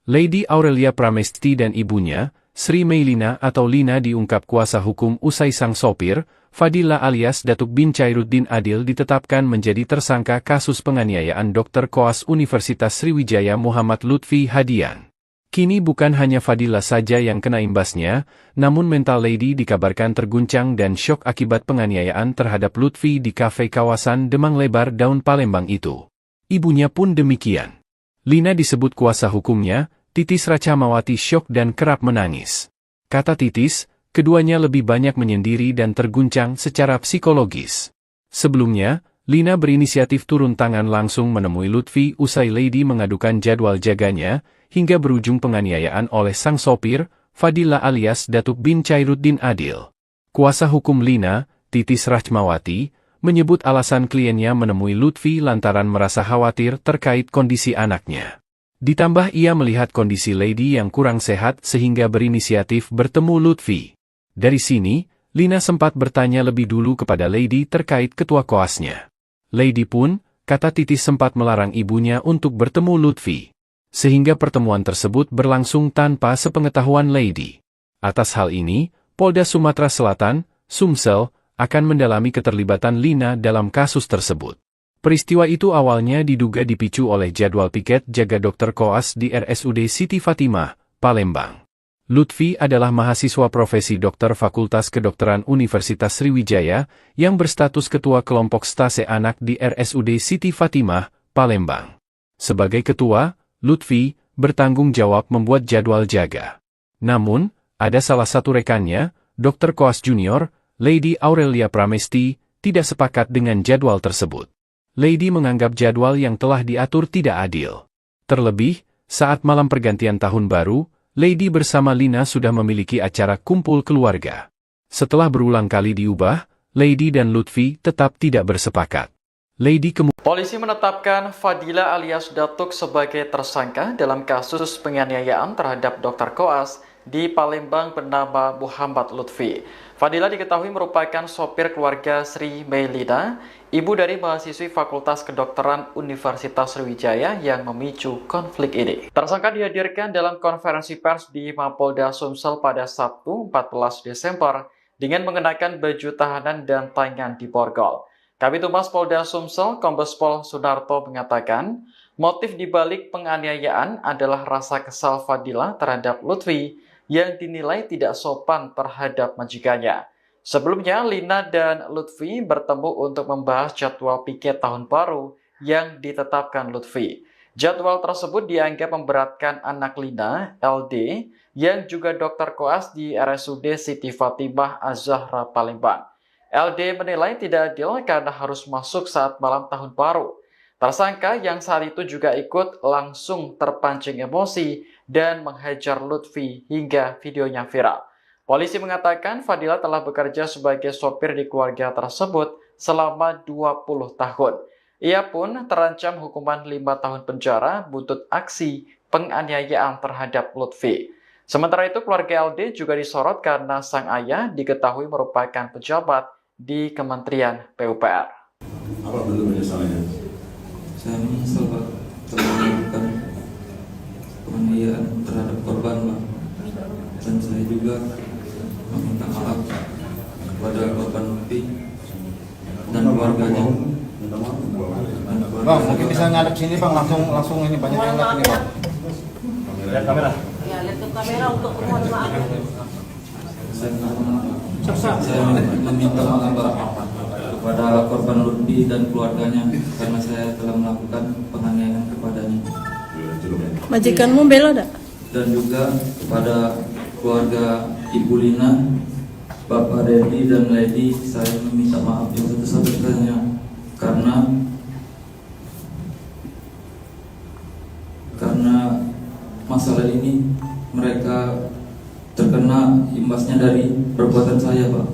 Lady Aurelia Pramesti dan ibunya, Sri Meilina atau Lina diungkap kuasa hukum usai sang sopir, Fadila alias Datuk bin Chairuddin Adil ditetapkan menjadi tersangka kasus penganiayaan Dr. Koas Universitas Sriwijaya Muhammad Lutfi Hadian. Kini bukan hanya Fadila saja yang kena imbasnya, namun mental Lady dikabarkan terguncang dan syok akibat penganiayaan terhadap Lutfi di kafe kawasan Demang Lebar Daun Palembang itu. Ibunya pun demikian. Lina disebut kuasa hukumnya, Titis Rachmawati syok dan kerap menangis. Kata Titis, keduanya lebih banyak menyendiri dan terguncang secara psikologis. Sebelumnya, Lina berinisiatif turun tangan langsung menemui Lutfi usai Lady mengadukan jadwal jaganya, hingga berujung penganiayaan oleh sang sopir, Fadila alias Datuk bin Chairuddin Adil. Kuasa hukum Lina, Titis Rachmawati, menyebut alasan kliennya menemui Lutfi lantaran merasa khawatir terkait kondisi anaknya. Ditambah ia melihat kondisi Lady yang kurang sehat sehingga berinisiatif bertemu Lutfi. Dari sini, Lina sempat bertanya lebih dulu kepada Lady terkait ketua koasnya. Lady pun, kata Titis sempat melarang ibunya untuk bertemu Lutfi. Sehingga pertemuan tersebut berlangsung tanpa sepengetahuan Lady. Atas hal ini, Polda Sumatera Selatan, Sumsel, akan mendalami keterlibatan Lina dalam kasus tersebut. Peristiwa itu awalnya diduga dipicu oleh jadwal piket jaga Dr. Koas di RSUD Siti Fatimah, Palembang. Lutfi adalah mahasiswa profesi dokter Fakultas Kedokteran Universitas Sriwijaya yang berstatus ketua kelompok stase anak di RSUD Siti Fatimah, Palembang. Sebagai ketua, Lutfi bertanggung jawab membuat jadwal jaga. Namun, ada salah satu rekannya, Dr. Koas Junior, Lady Aurelia Pramesti, tidak sepakat dengan jadwal tersebut. Lady menganggap jadwal yang telah diatur tidak adil. Terlebih, saat malam pergantian tahun baru, Lady bersama Lina sudah memiliki acara kumpul keluarga. Setelah berulang kali diubah, Lady dan Lutfi tetap tidak bersepakat. Polisi menetapkan Fadila alias Datuk sebagai tersangka dalam kasus penganiayaan terhadap Dr. Koas di Palembang bernama Muhammad Lutfi. Fadila diketahui merupakan sopir keluarga Sri Meilina, ibu dari mahasiswi Fakultas Kedokteran Universitas Sriwijaya yang memicu konflik ini. Tersangka dihadirkan dalam konferensi pers di Mapolda Sumsel pada Sabtu 14 Desember dengan mengenakan baju tahanan dan tangan di borgol. Kabid Humas Polda Sumsel, Kombes Pol Sunarto mengatakan, Motif dibalik penganiayaan adalah rasa kesal Fadila terhadap Lutfi yang dinilai tidak sopan terhadap majikannya. Sebelumnya, Lina dan Lutfi bertemu untuk membahas jadwal piket tahun baru yang ditetapkan Lutfi. Jadwal tersebut dianggap memberatkan anak Lina, LD, yang juga dokter koas di RSUD Siti Fatimah Az-Zahra Palembang. LD menilai tidak adil karena harus masuk saat malam tahun baru. Tersangka yang saat itu juga ikut langsung terpancing emosi dan menghajar Lutfi hingga videonya viral. Polisi mengatakan Fadila telah bekerja sebagai sopir di keluarga tersebut selama 20 tahun. Ia pun terancam hukuman 5 tahun penjara buntut aksi penganiayaan terhadap Lutfi. Sementara itu keluarga LD juga disorot karena sang ayah diketahui merupakan pejabat di Kementerian PUPR. Apa bentuk penyesalannya? Saya menyesal Pak telah melakukan penganiayaan terhadap korban Pak. Dan saya juga meminta maaf kepada korban Lutfi dan keluarganya. Bang, mungkin bisa ngadep sini bang, langsung ini banyak yang lihat ini bang. Lihat kamera. Ya, lihat ke kamera untuk mohon maaf. Saya meminta maaf Pak kepada korban Lutfi dan keluarganya karena saya telah melakukan penganiayaan kepadanya. Majikanmu bela dak? Dan juga kepada keluarga Ibu Lina, Bapak Reddy dan Lady, saya meminta maaf yang sebesar-besarnya karena masalah ini mereka terkena imbasnya dari perbuatan saya Pak.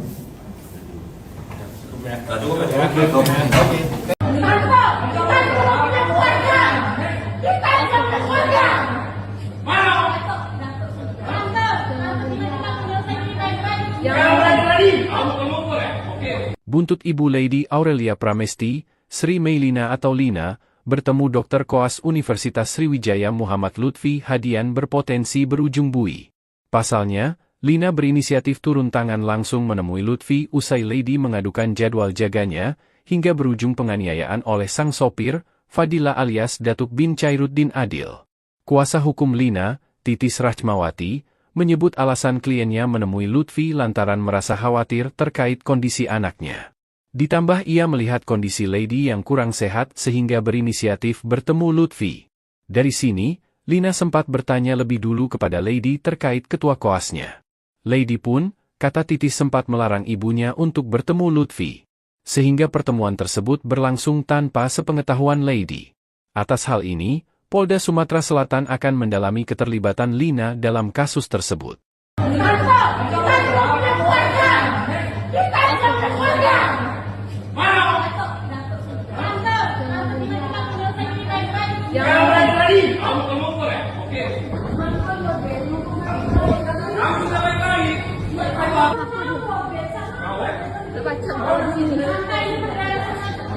Buntut Ibu Lady Aurelia Pramesti, Sri Meilina atau Lina, bertemu Dr. Koas Universitas Sriwijaya Muhammad Lutfi Hadian berpotensi berujung bui. Pasalnya, Lina berinisiatif turun tangan langsung menemui Lutfi usai Lady mengadukan jadwal jaganya, hingga berujung penganiayaan oleh sang sopir, Fadila alias Datuk bin Chairuddin Adil. Kuasa hukum Lina, Titis Rachmawati, menyebut alasan kliennya menemui Lutfi lantaran merasa khawatir terkait kondisi anaknya. Ditambah ia melihat kondisi Lady yang kurang sehat sehingga berinisiatif bertemu Lutfi. Dari sini, Lina sempat bertanya lebih dulu kepada Lady terkait ketua koasnya. Lady pun, kata Titis sempat melarang ibunya untuk bertemu Lutfi. Sehingga pertemuan tersebut berlangsung tanpa sepengetahuan Lady. Atas hal ini, Polda Sumatera Selatan akan mendalami keterlibatan Lina dalam kasus tersebut.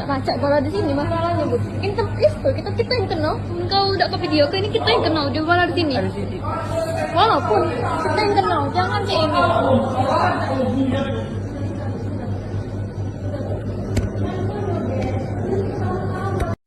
Baca bola di sini masalahnya Bu. Kita yang kenal. Kau udah ke video ini kita yang kenal dia bola di sini. Walaupun kita yang kenal, jangan kayak ini.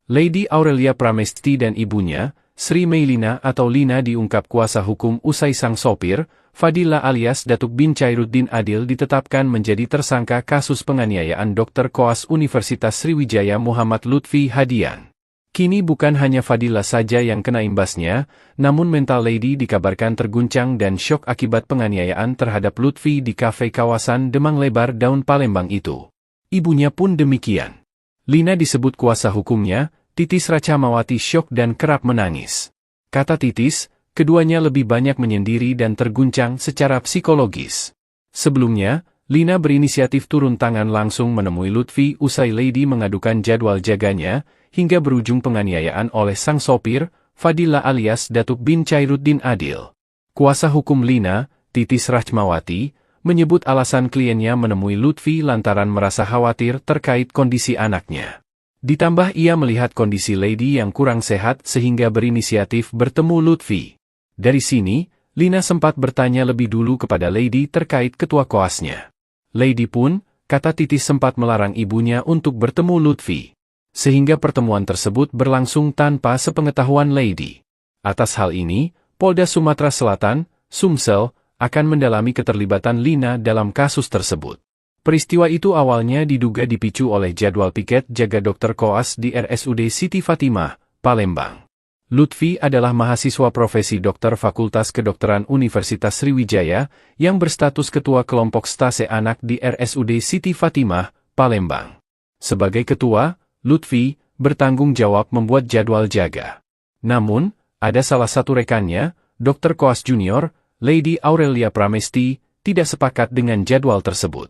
Lady Aurelia Pramesti dan ibunya, Sri Meilina atau Lina diungkap kuasa hukum usai sang sopir, Fadila alias Datuk bin Chairuddin Adil ditetapkan menjadi tersangka kasus penganiayaan Dr. Koas Universitas Sriwijaya Muhammad Lutfi Hadian. Kini bukan hanya Fadila saja yang kena imbasnya, namun mental Lady dikabarkan terguncang dan syok akibat penganiayaan terhadap Lutfi di kafe kawasan Demang Lebar Daun Palembang itu. Ibunya pun demikian. Lina disebut kuasa hukumnya, Titis Rachmawati syok dan kerap menangis. Kata Titis, keduanya lebih banyak menyendiri dan terguncang secara psikologis. Sebelumnya, Lina berinisiatif turun tangan langsung menemui Lutfi usai Lady mengadukan jadwal jaganya, hingga berujung penganiayaan oleh sang sopir, Fadila alias Datuk bin Chairuddin Adil. Kuasa hukum Lina, Titis Rachmawati, menyebut alasan kliennya menemui Lutfi lantaran merasa khawatir terkait kondisi anaknya. Ditambah ia melihat kondisi Lady yang kurang sehat sehingga berinisiatif bertemu Lutfi. Dari sini, Lina sempat bertanya lebih dulu kepada Lady terkait ketua koasnya. Lady pun, kata Titis sempat melarang ibunya untuk bertemu Lutfi. sehingga pertemuan tersebut berlangsung tanpa sepengetahuan Lady. Atas hal ini, Polda Sumatera Selatan, Sumsel, akan mendalami keterlibatan Lina dalam kasus tersebut. Peristiwa itu awalnya diduga dipicu oleh jadwal piket jaga Dr. Koas di RSUD Siti Fatimah, Palembang. Lutfi adalah mahasiswa profesi dokter Fakultas Kedokteran Universitas Sriwijaya yang berstatus ketua kelompok stase anak di RSUD Siti Fatimah, Palembang. Sebagai ketua, Lutfi bertanggung jawab membuat jadwal jaga. Namun, ada salah satu rekannya, Dr. Koas Junior, Lady Aurelia Pramesti, tidak sepakat dengan jadwal tersebut.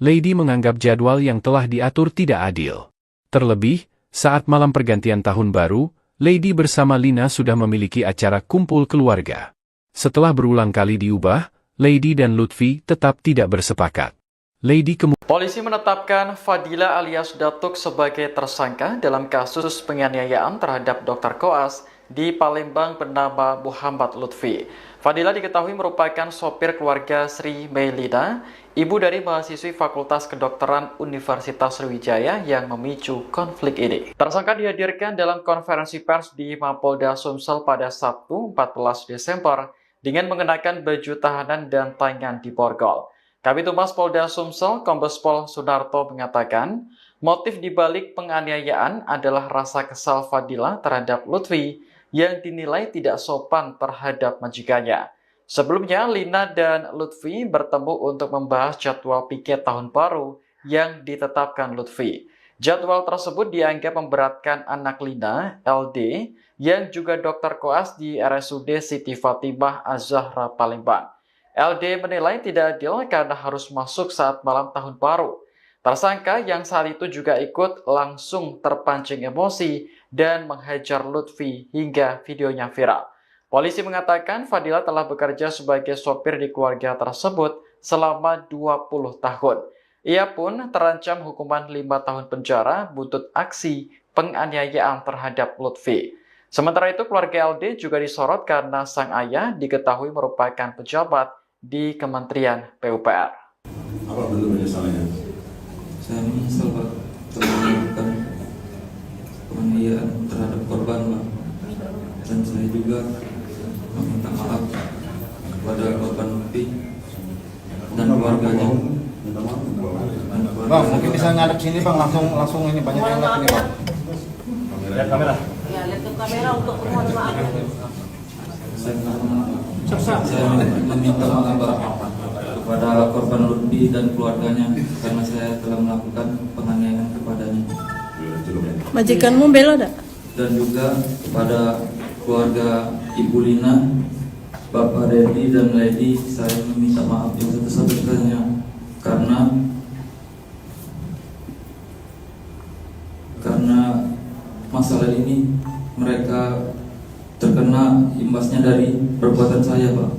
Lady menganggap jadwal yang telah diatur tidak adil. Terlebih, saat malam pergantian tahun baru, Lady bersama Lina sudah memiliki acara kumpul keluarga. Setelah berulang kali diubah, Lady dan Lutfi tetap tidak bersepakat. Polisi menetapkan Fadila alias Datuk sebagai tersangka dalam kasus penganiayaan terhadap Dr. Koas di Palembang bernama Muhammad Lutfi. Fadila diketahui merupakan sopir keluarga Sri Meilina, ibu dari mahasiswi Fakultas Kedokteran Universitas Sriwijaya yang memicu konflik ini. Tersangka dihadirkan dalam konferensi pers di Mapolda Sumsel pada Sabtu 14 Desember dengan mengenakan baju tahanan dan tangan di borgol. Kabid Humas Polda Sumsel, Kombes Pol Sunarto mengatakan, motif dibalik penganiayaan adalah rasa kesal Fadila terhadap Lutfi yang dinilai tidak sopan terhadap majikannya. Sebelumnya, Lina dan Lutfi bertemu untuk membahas jadwal piket tahun baru yang ditetapkan Lutfi. Jadwal tersebut dianggap memberatkan anak Lina, LD, yang juga Dr. Koas di RSUD Siti Fatimah Az-Zahra Palembang. LD menilai tidak adil karena harus masuk saat malam tahun baru. Tersangka yang saat itu juga ikut langsung terpancing emosi dan menghajar Lutfi hingga videonya viral. Polisi mengatakan Fadila telah bekerja sebagai sopir di keluarga tersebut selama 20 tahun. Ia pun terancam hukuman 5 tahun penjara buntut aksi penganiayaan terhadap Lutfi. Sementara itu keluarga LD juga disorot karena sang ayah diketahui merupakan pejabat di Kementerian PUPR. Apa bentuk penyesalannya? Saya menyesal Pak telah melakukan penganiayaan terhadap korban Pak. Dan saya juga meminta maaf kepada korban Lutfi dan keluarganya. Bang, mungkin bisa ngadep sini Bang, langsung ini banyak yang lihat ini Bang. Lihat kamera. Ya, lihat ke kamera untuk mohon maaf. Saya meminta maaf Pak kepada korban Lutfi dan keluarganya karena saya telah melakukan penganiayaan kepadanya. Majikanmu bela dak? Dan juga kepada keluarga Ibu Lina, Bapak Reddy dan Lady, saya meminta maaf yang sebesar-besarnya karena masalah ini mereka terkena imbasnya dari perbuatan saya Pak.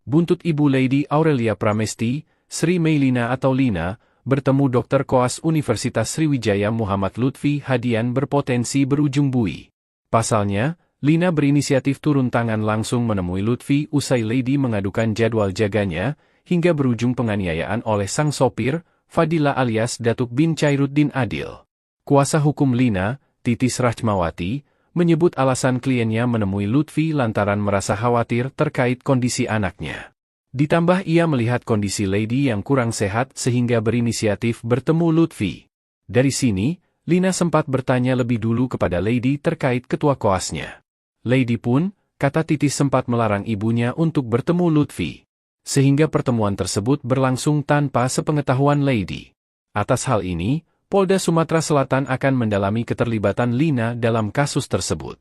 Buntut Ibu Lady Aurelia Pramesti, Sri Meilina atau Lina, bertemu Dr. Koas Universitas Sriwijaya Muhammad Lutfi Hadian berpotensi berujung bui. Pasalnya, Lina berinisiatif turun tangan langsung menemui Lutfi usai Lady mengadukan jadwal jaganya, hingga berujung penganiayaan oleh sang sopir, Fadila alias Datuk bin Chairuddin Adil. Kuasa hukum Lina, Titis Rahmawati, menyebut alasan kliennya menemui Lutfi lantaran merasa khawatir terkait kondisi anaknya. Ditambah ia melihat kondisi Lady yang kurang sehat sehingga berinisiatif bertemu Lutfi. Dari sini, Lina sempat bertanya lebih dulu kepada Lady terkait ketua koasnya. Lady pun, kata Titis sempat melarang ibunya untuk bertemu Lutfi. Sehingga pertemuan tersebut berlangsung tanpa sepengetahuan Lady. Atas hal ini, Polda Sumatera Selatan akan mendalami keterlibatan Lina dalam kasus tersebut.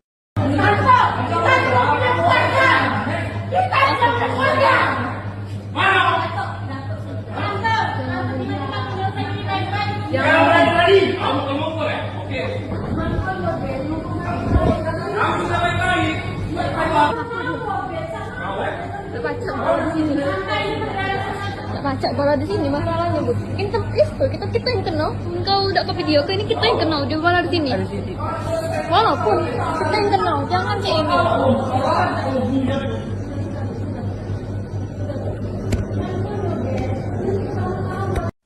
macak bola di sini masalahnya bu. Kita yang kena. Engkau udah ke video ini kita yang kena dia bola di sini. Walaupun kita yang kena, jangan kayak ini.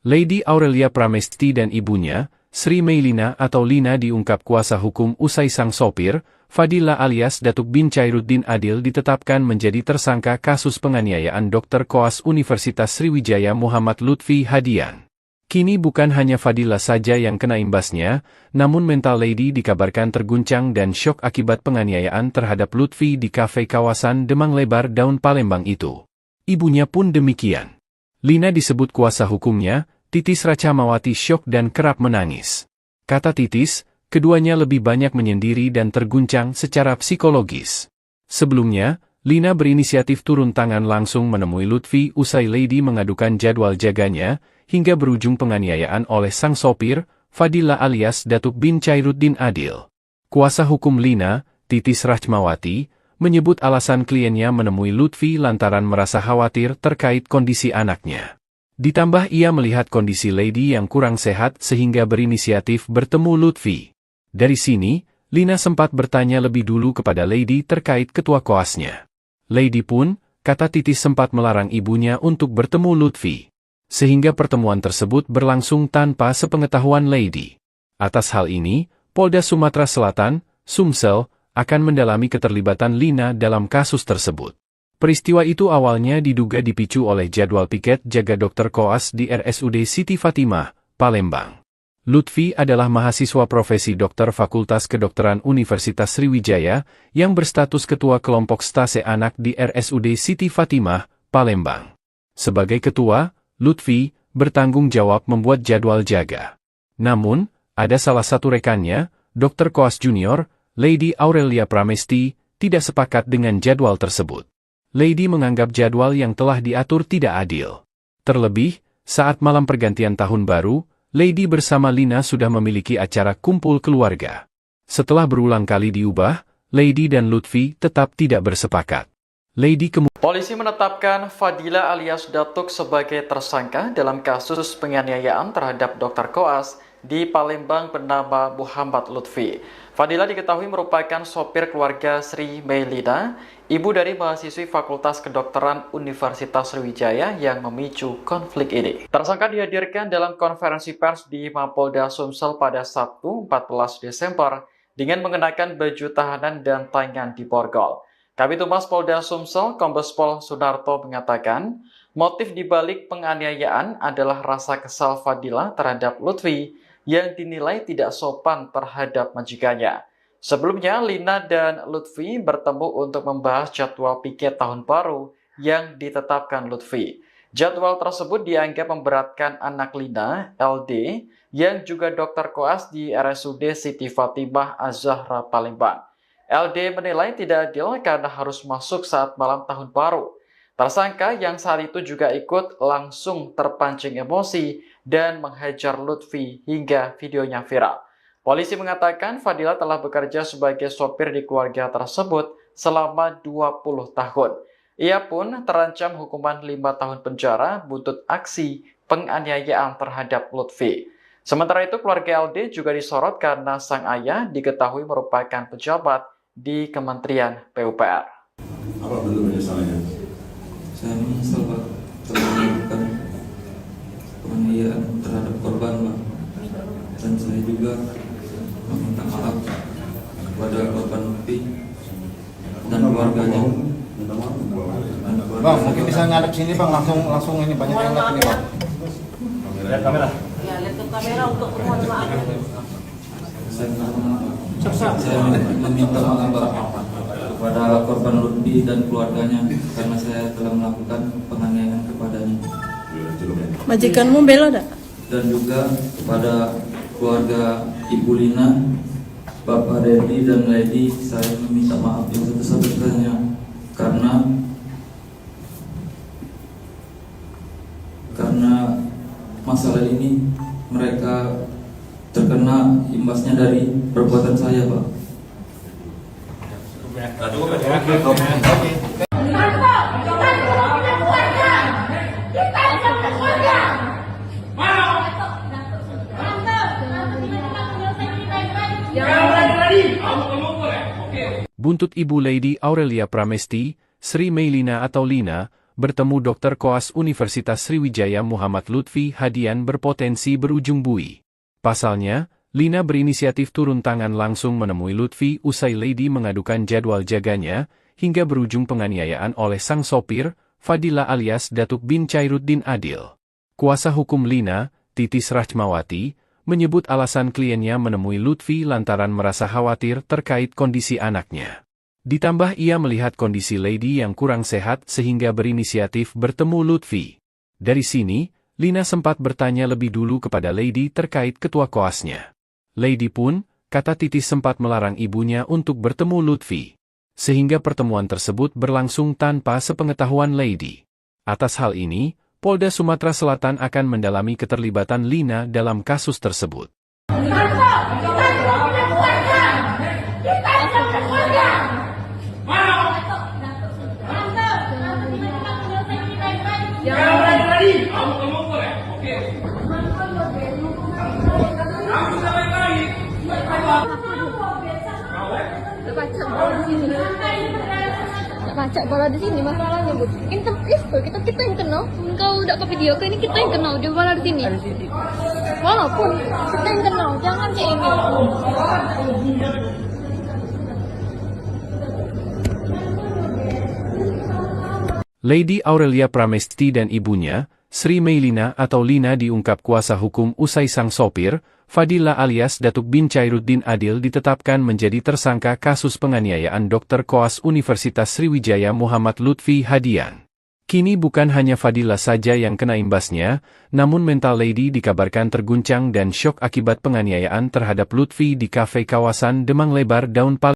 Lady Aurelia Pramesti dan ibunya, Sri Meilina atau Lina diungkap kuasa hukum usai sang sopir, Fadila alias Datuk bin Chairuddin Adil ditetapkan menjadi tersangka kasus penganiayaan Dr. Koas Universitas Sriwijaya Muhammad Lutfi Hadian. Kini bukan hanya Fadila saja yang kena imbasnya, namun mental Lady dikabarkan terguncang dan syok akibat penganiayaan terhadap Lutfi di kafe kawasan Demang Lebar Daun Palembang itu. Ibunya pun demikian. Lina disebut kuasa hukumnya, Titis Racamawati syok dan kerap menangis. Kata Titis, keduanya lebih banyak menyendiri dan terguncang secara psikologis. Sebelumnya, Lina berinisiatif turun tangan langsung menemui Lutfi usai Lady mengadukan jadwal jaganya, hingga berujung penganiayaan oleh sang sopir, Fadila alias Datuk bin Chairuddin Adil. Kuasa hukum Lina, Titis Racmawati, menyebut alasan kliennya menemui Lutfi lantaran merasa khawatir terkait kondisi anaknya. Ditambah ia melihat kondisi Lady yang kurang sehat sehingga berinisiatif bertemu Lutfi. Dari sini, Lina sempat bertanya lebih dulu kepada Lady terkait ketua koasnya. Lady pun, kata Titis sempat melarang ibunya untuk bertemu Lutfi. Sehingga pertemuan tersebut berlangsung tanpa sepengetahuan Lady. Atas hal ini, Polda Sumatera Selatan, Sumsel, akan mendalami keterlibatan Lina dalam kasus tersebut. Peristiwa itu awalnya diduga dipicu oleh jadwal piket jaga Dr. Koas di RSUD Siti Fatimah, Palembang. Lutfi adalah mahasiswa profesi dokter Fakultas Kedokteran Universitas Sriwijaya yang berstatus ketua kelompok stase anak di RSUD Siti Fatimah, Palembang. Sebagai ketua, Lutfi bertanggung jawab membuat jadwal jaga. Namun, ada salah satu rekannya, Dr. Koas Junior, Lady Aurelia Pramesti, tidak sepakat dengan jadwal tersebut. Lady menganggap jadwal yang telah diatur tidak adil. Terlebih, saat malam pergantian tahun baru, Lady bersama Lina sudah memiliki acara kumpul keluarga. Setelah berulang kali diubah, Lady dan Lutfi tetap tidak bersepakat. Polisi menetapkan Fadila alias Datuk sebagai tersangka dalam kasus penganiayaan terhadap Dr. Koas di Palembang bernama Muhammad Lutfi. Fadila diketahui merupakan sopir keluarga Sri Meilina, ibu dari mahasiswi Fakultas Kedokteran Universitas Sriwijaya yang memicu konflik ini. Tersangka dihadirkan dalam konferensi pers di Mapolda Sumsel pada Sabtu 14 Desember dengan mengenakan baju tahanan dan tangan diborgol. Kabid Humas Polda Sumsel, Kombes Pol Sunarto mengatakan, motif dibalik penganiayaan adalah rasa kesal Fadila terhadap Lutfi yang dinilai tidak sopan terhadap majikannya. Sebelumnya, Lina dan Lutfi bertemu untuk membahas jadwal piket tahun baru yang ditetapkan Lutfi. Jadwal tersebut dianggap memberatkan anak Lina, LD, yang juga dokter koas di RSUD Siti Fatimah Az-Zahra Palembang. LD menilai tidak adil karena harus masuk saat malam tahun baru. Tersangka yang saat itu juga ikut langsung terpancing emosi dan menghajar Lutfi hingga videonya viral. Polisi mengatakan Fadila telah bekerja sebagai sopir di keluarga tersebut selama 20 tahun. Ia pun terancam hukuman 5 tahun penjara buntut aksi penganiayaan terhadap Lutfi. Sementara itu keluarga LD juga disorot karena sang ayah diketahui merupakan pejabat di Kementerian PUPR. Apa bentuk penyesalannya? Saya menyesal Pak telah melakukan penganiayaan terhadap korban Pak. Dan saya juga meminta maaf kepada korban Lutfi dan keluarganya. Bang, mungkin bisa ngadep sini Bang, langsung ini banyak yang lihat ini Bang. Lihat kamera. Ya, lihat ke kamera untuk mohon maaf. Saya meminta maaf Pak kepada korban Lutfi dan keluarganya karena saya telah melakukan penganiayaan kepadanya. Majikanmu bela tak? Dan juga kepada keluarga Ibu Lina, Bapak Reddy dan Lady, saya meminta maaf yang sebesar-besarnya karena masalah ini mereka terkena imbasnya dari perbuatan saya Pak. Kita buntut Ibu Lady Aurelia Pramesti, Sri Meilina atau Lina, bertemu Dr. Koas Universitas Sriwijaya Muhammad Lutfi Hadian berpotensi berujung bui. Pasalnya, Lina berinisiatif turun tangan langsung menemui Lutfi usai Lady mengadukan jadwal jaganya, hingga berujung penganiayaan oleh sang sopir, Fadila alias Datuk bin Chairuddin Adil. Kuasa hukum Lina, Titis Rahmawati, menyebut alasan kliennya menemui Lutfi lantaran merasa khawatir terkait kondisi anaknya. Ditambah ia melihat kondisi Lady yang kurang sehat sehingga berinisiatif bertemu Lutfi. Dari sini, Lina sempat bertanya lebih dulu kepada Lady terkait ketua koasnya. Lady pun, kata Titis sempat melarang ibunya untuk bertemu Lutfi. Sehingga pertemuan tersebut berlangsung tanpa sepengetahuan Lady. Atas hal ini, Polda Sumatera Selatan akan mendalami keterlibatan Lina dalam kasus tersebut. Baca bola di sini masalahnya, Bu. Kita yang kenal. Engkau udah ke video, ini kita yang kenal. Dia bola di sini. Walaupun kita yang kenal, jangan kayak ini. Lady Aurelia Pramesti dan ibunya, Sri Meilina atau Lina diungkap kuasa hukum usai sang sopir, Fadila alias Datuk bin Chairuddin Adil ditetapkan menjadi tersangka kasus penganiayaan Dr. Koas Universitas Sriwijaya Muhammad Lutfi Hadian. Kini bukan hanya Fadila saja yang kena imbasnya, namun mental Lady dikabarkan terguncang dan syok akibat penganiayaan terhadap Lutfi di kafe kawasan Demang Lebar Daun Palem.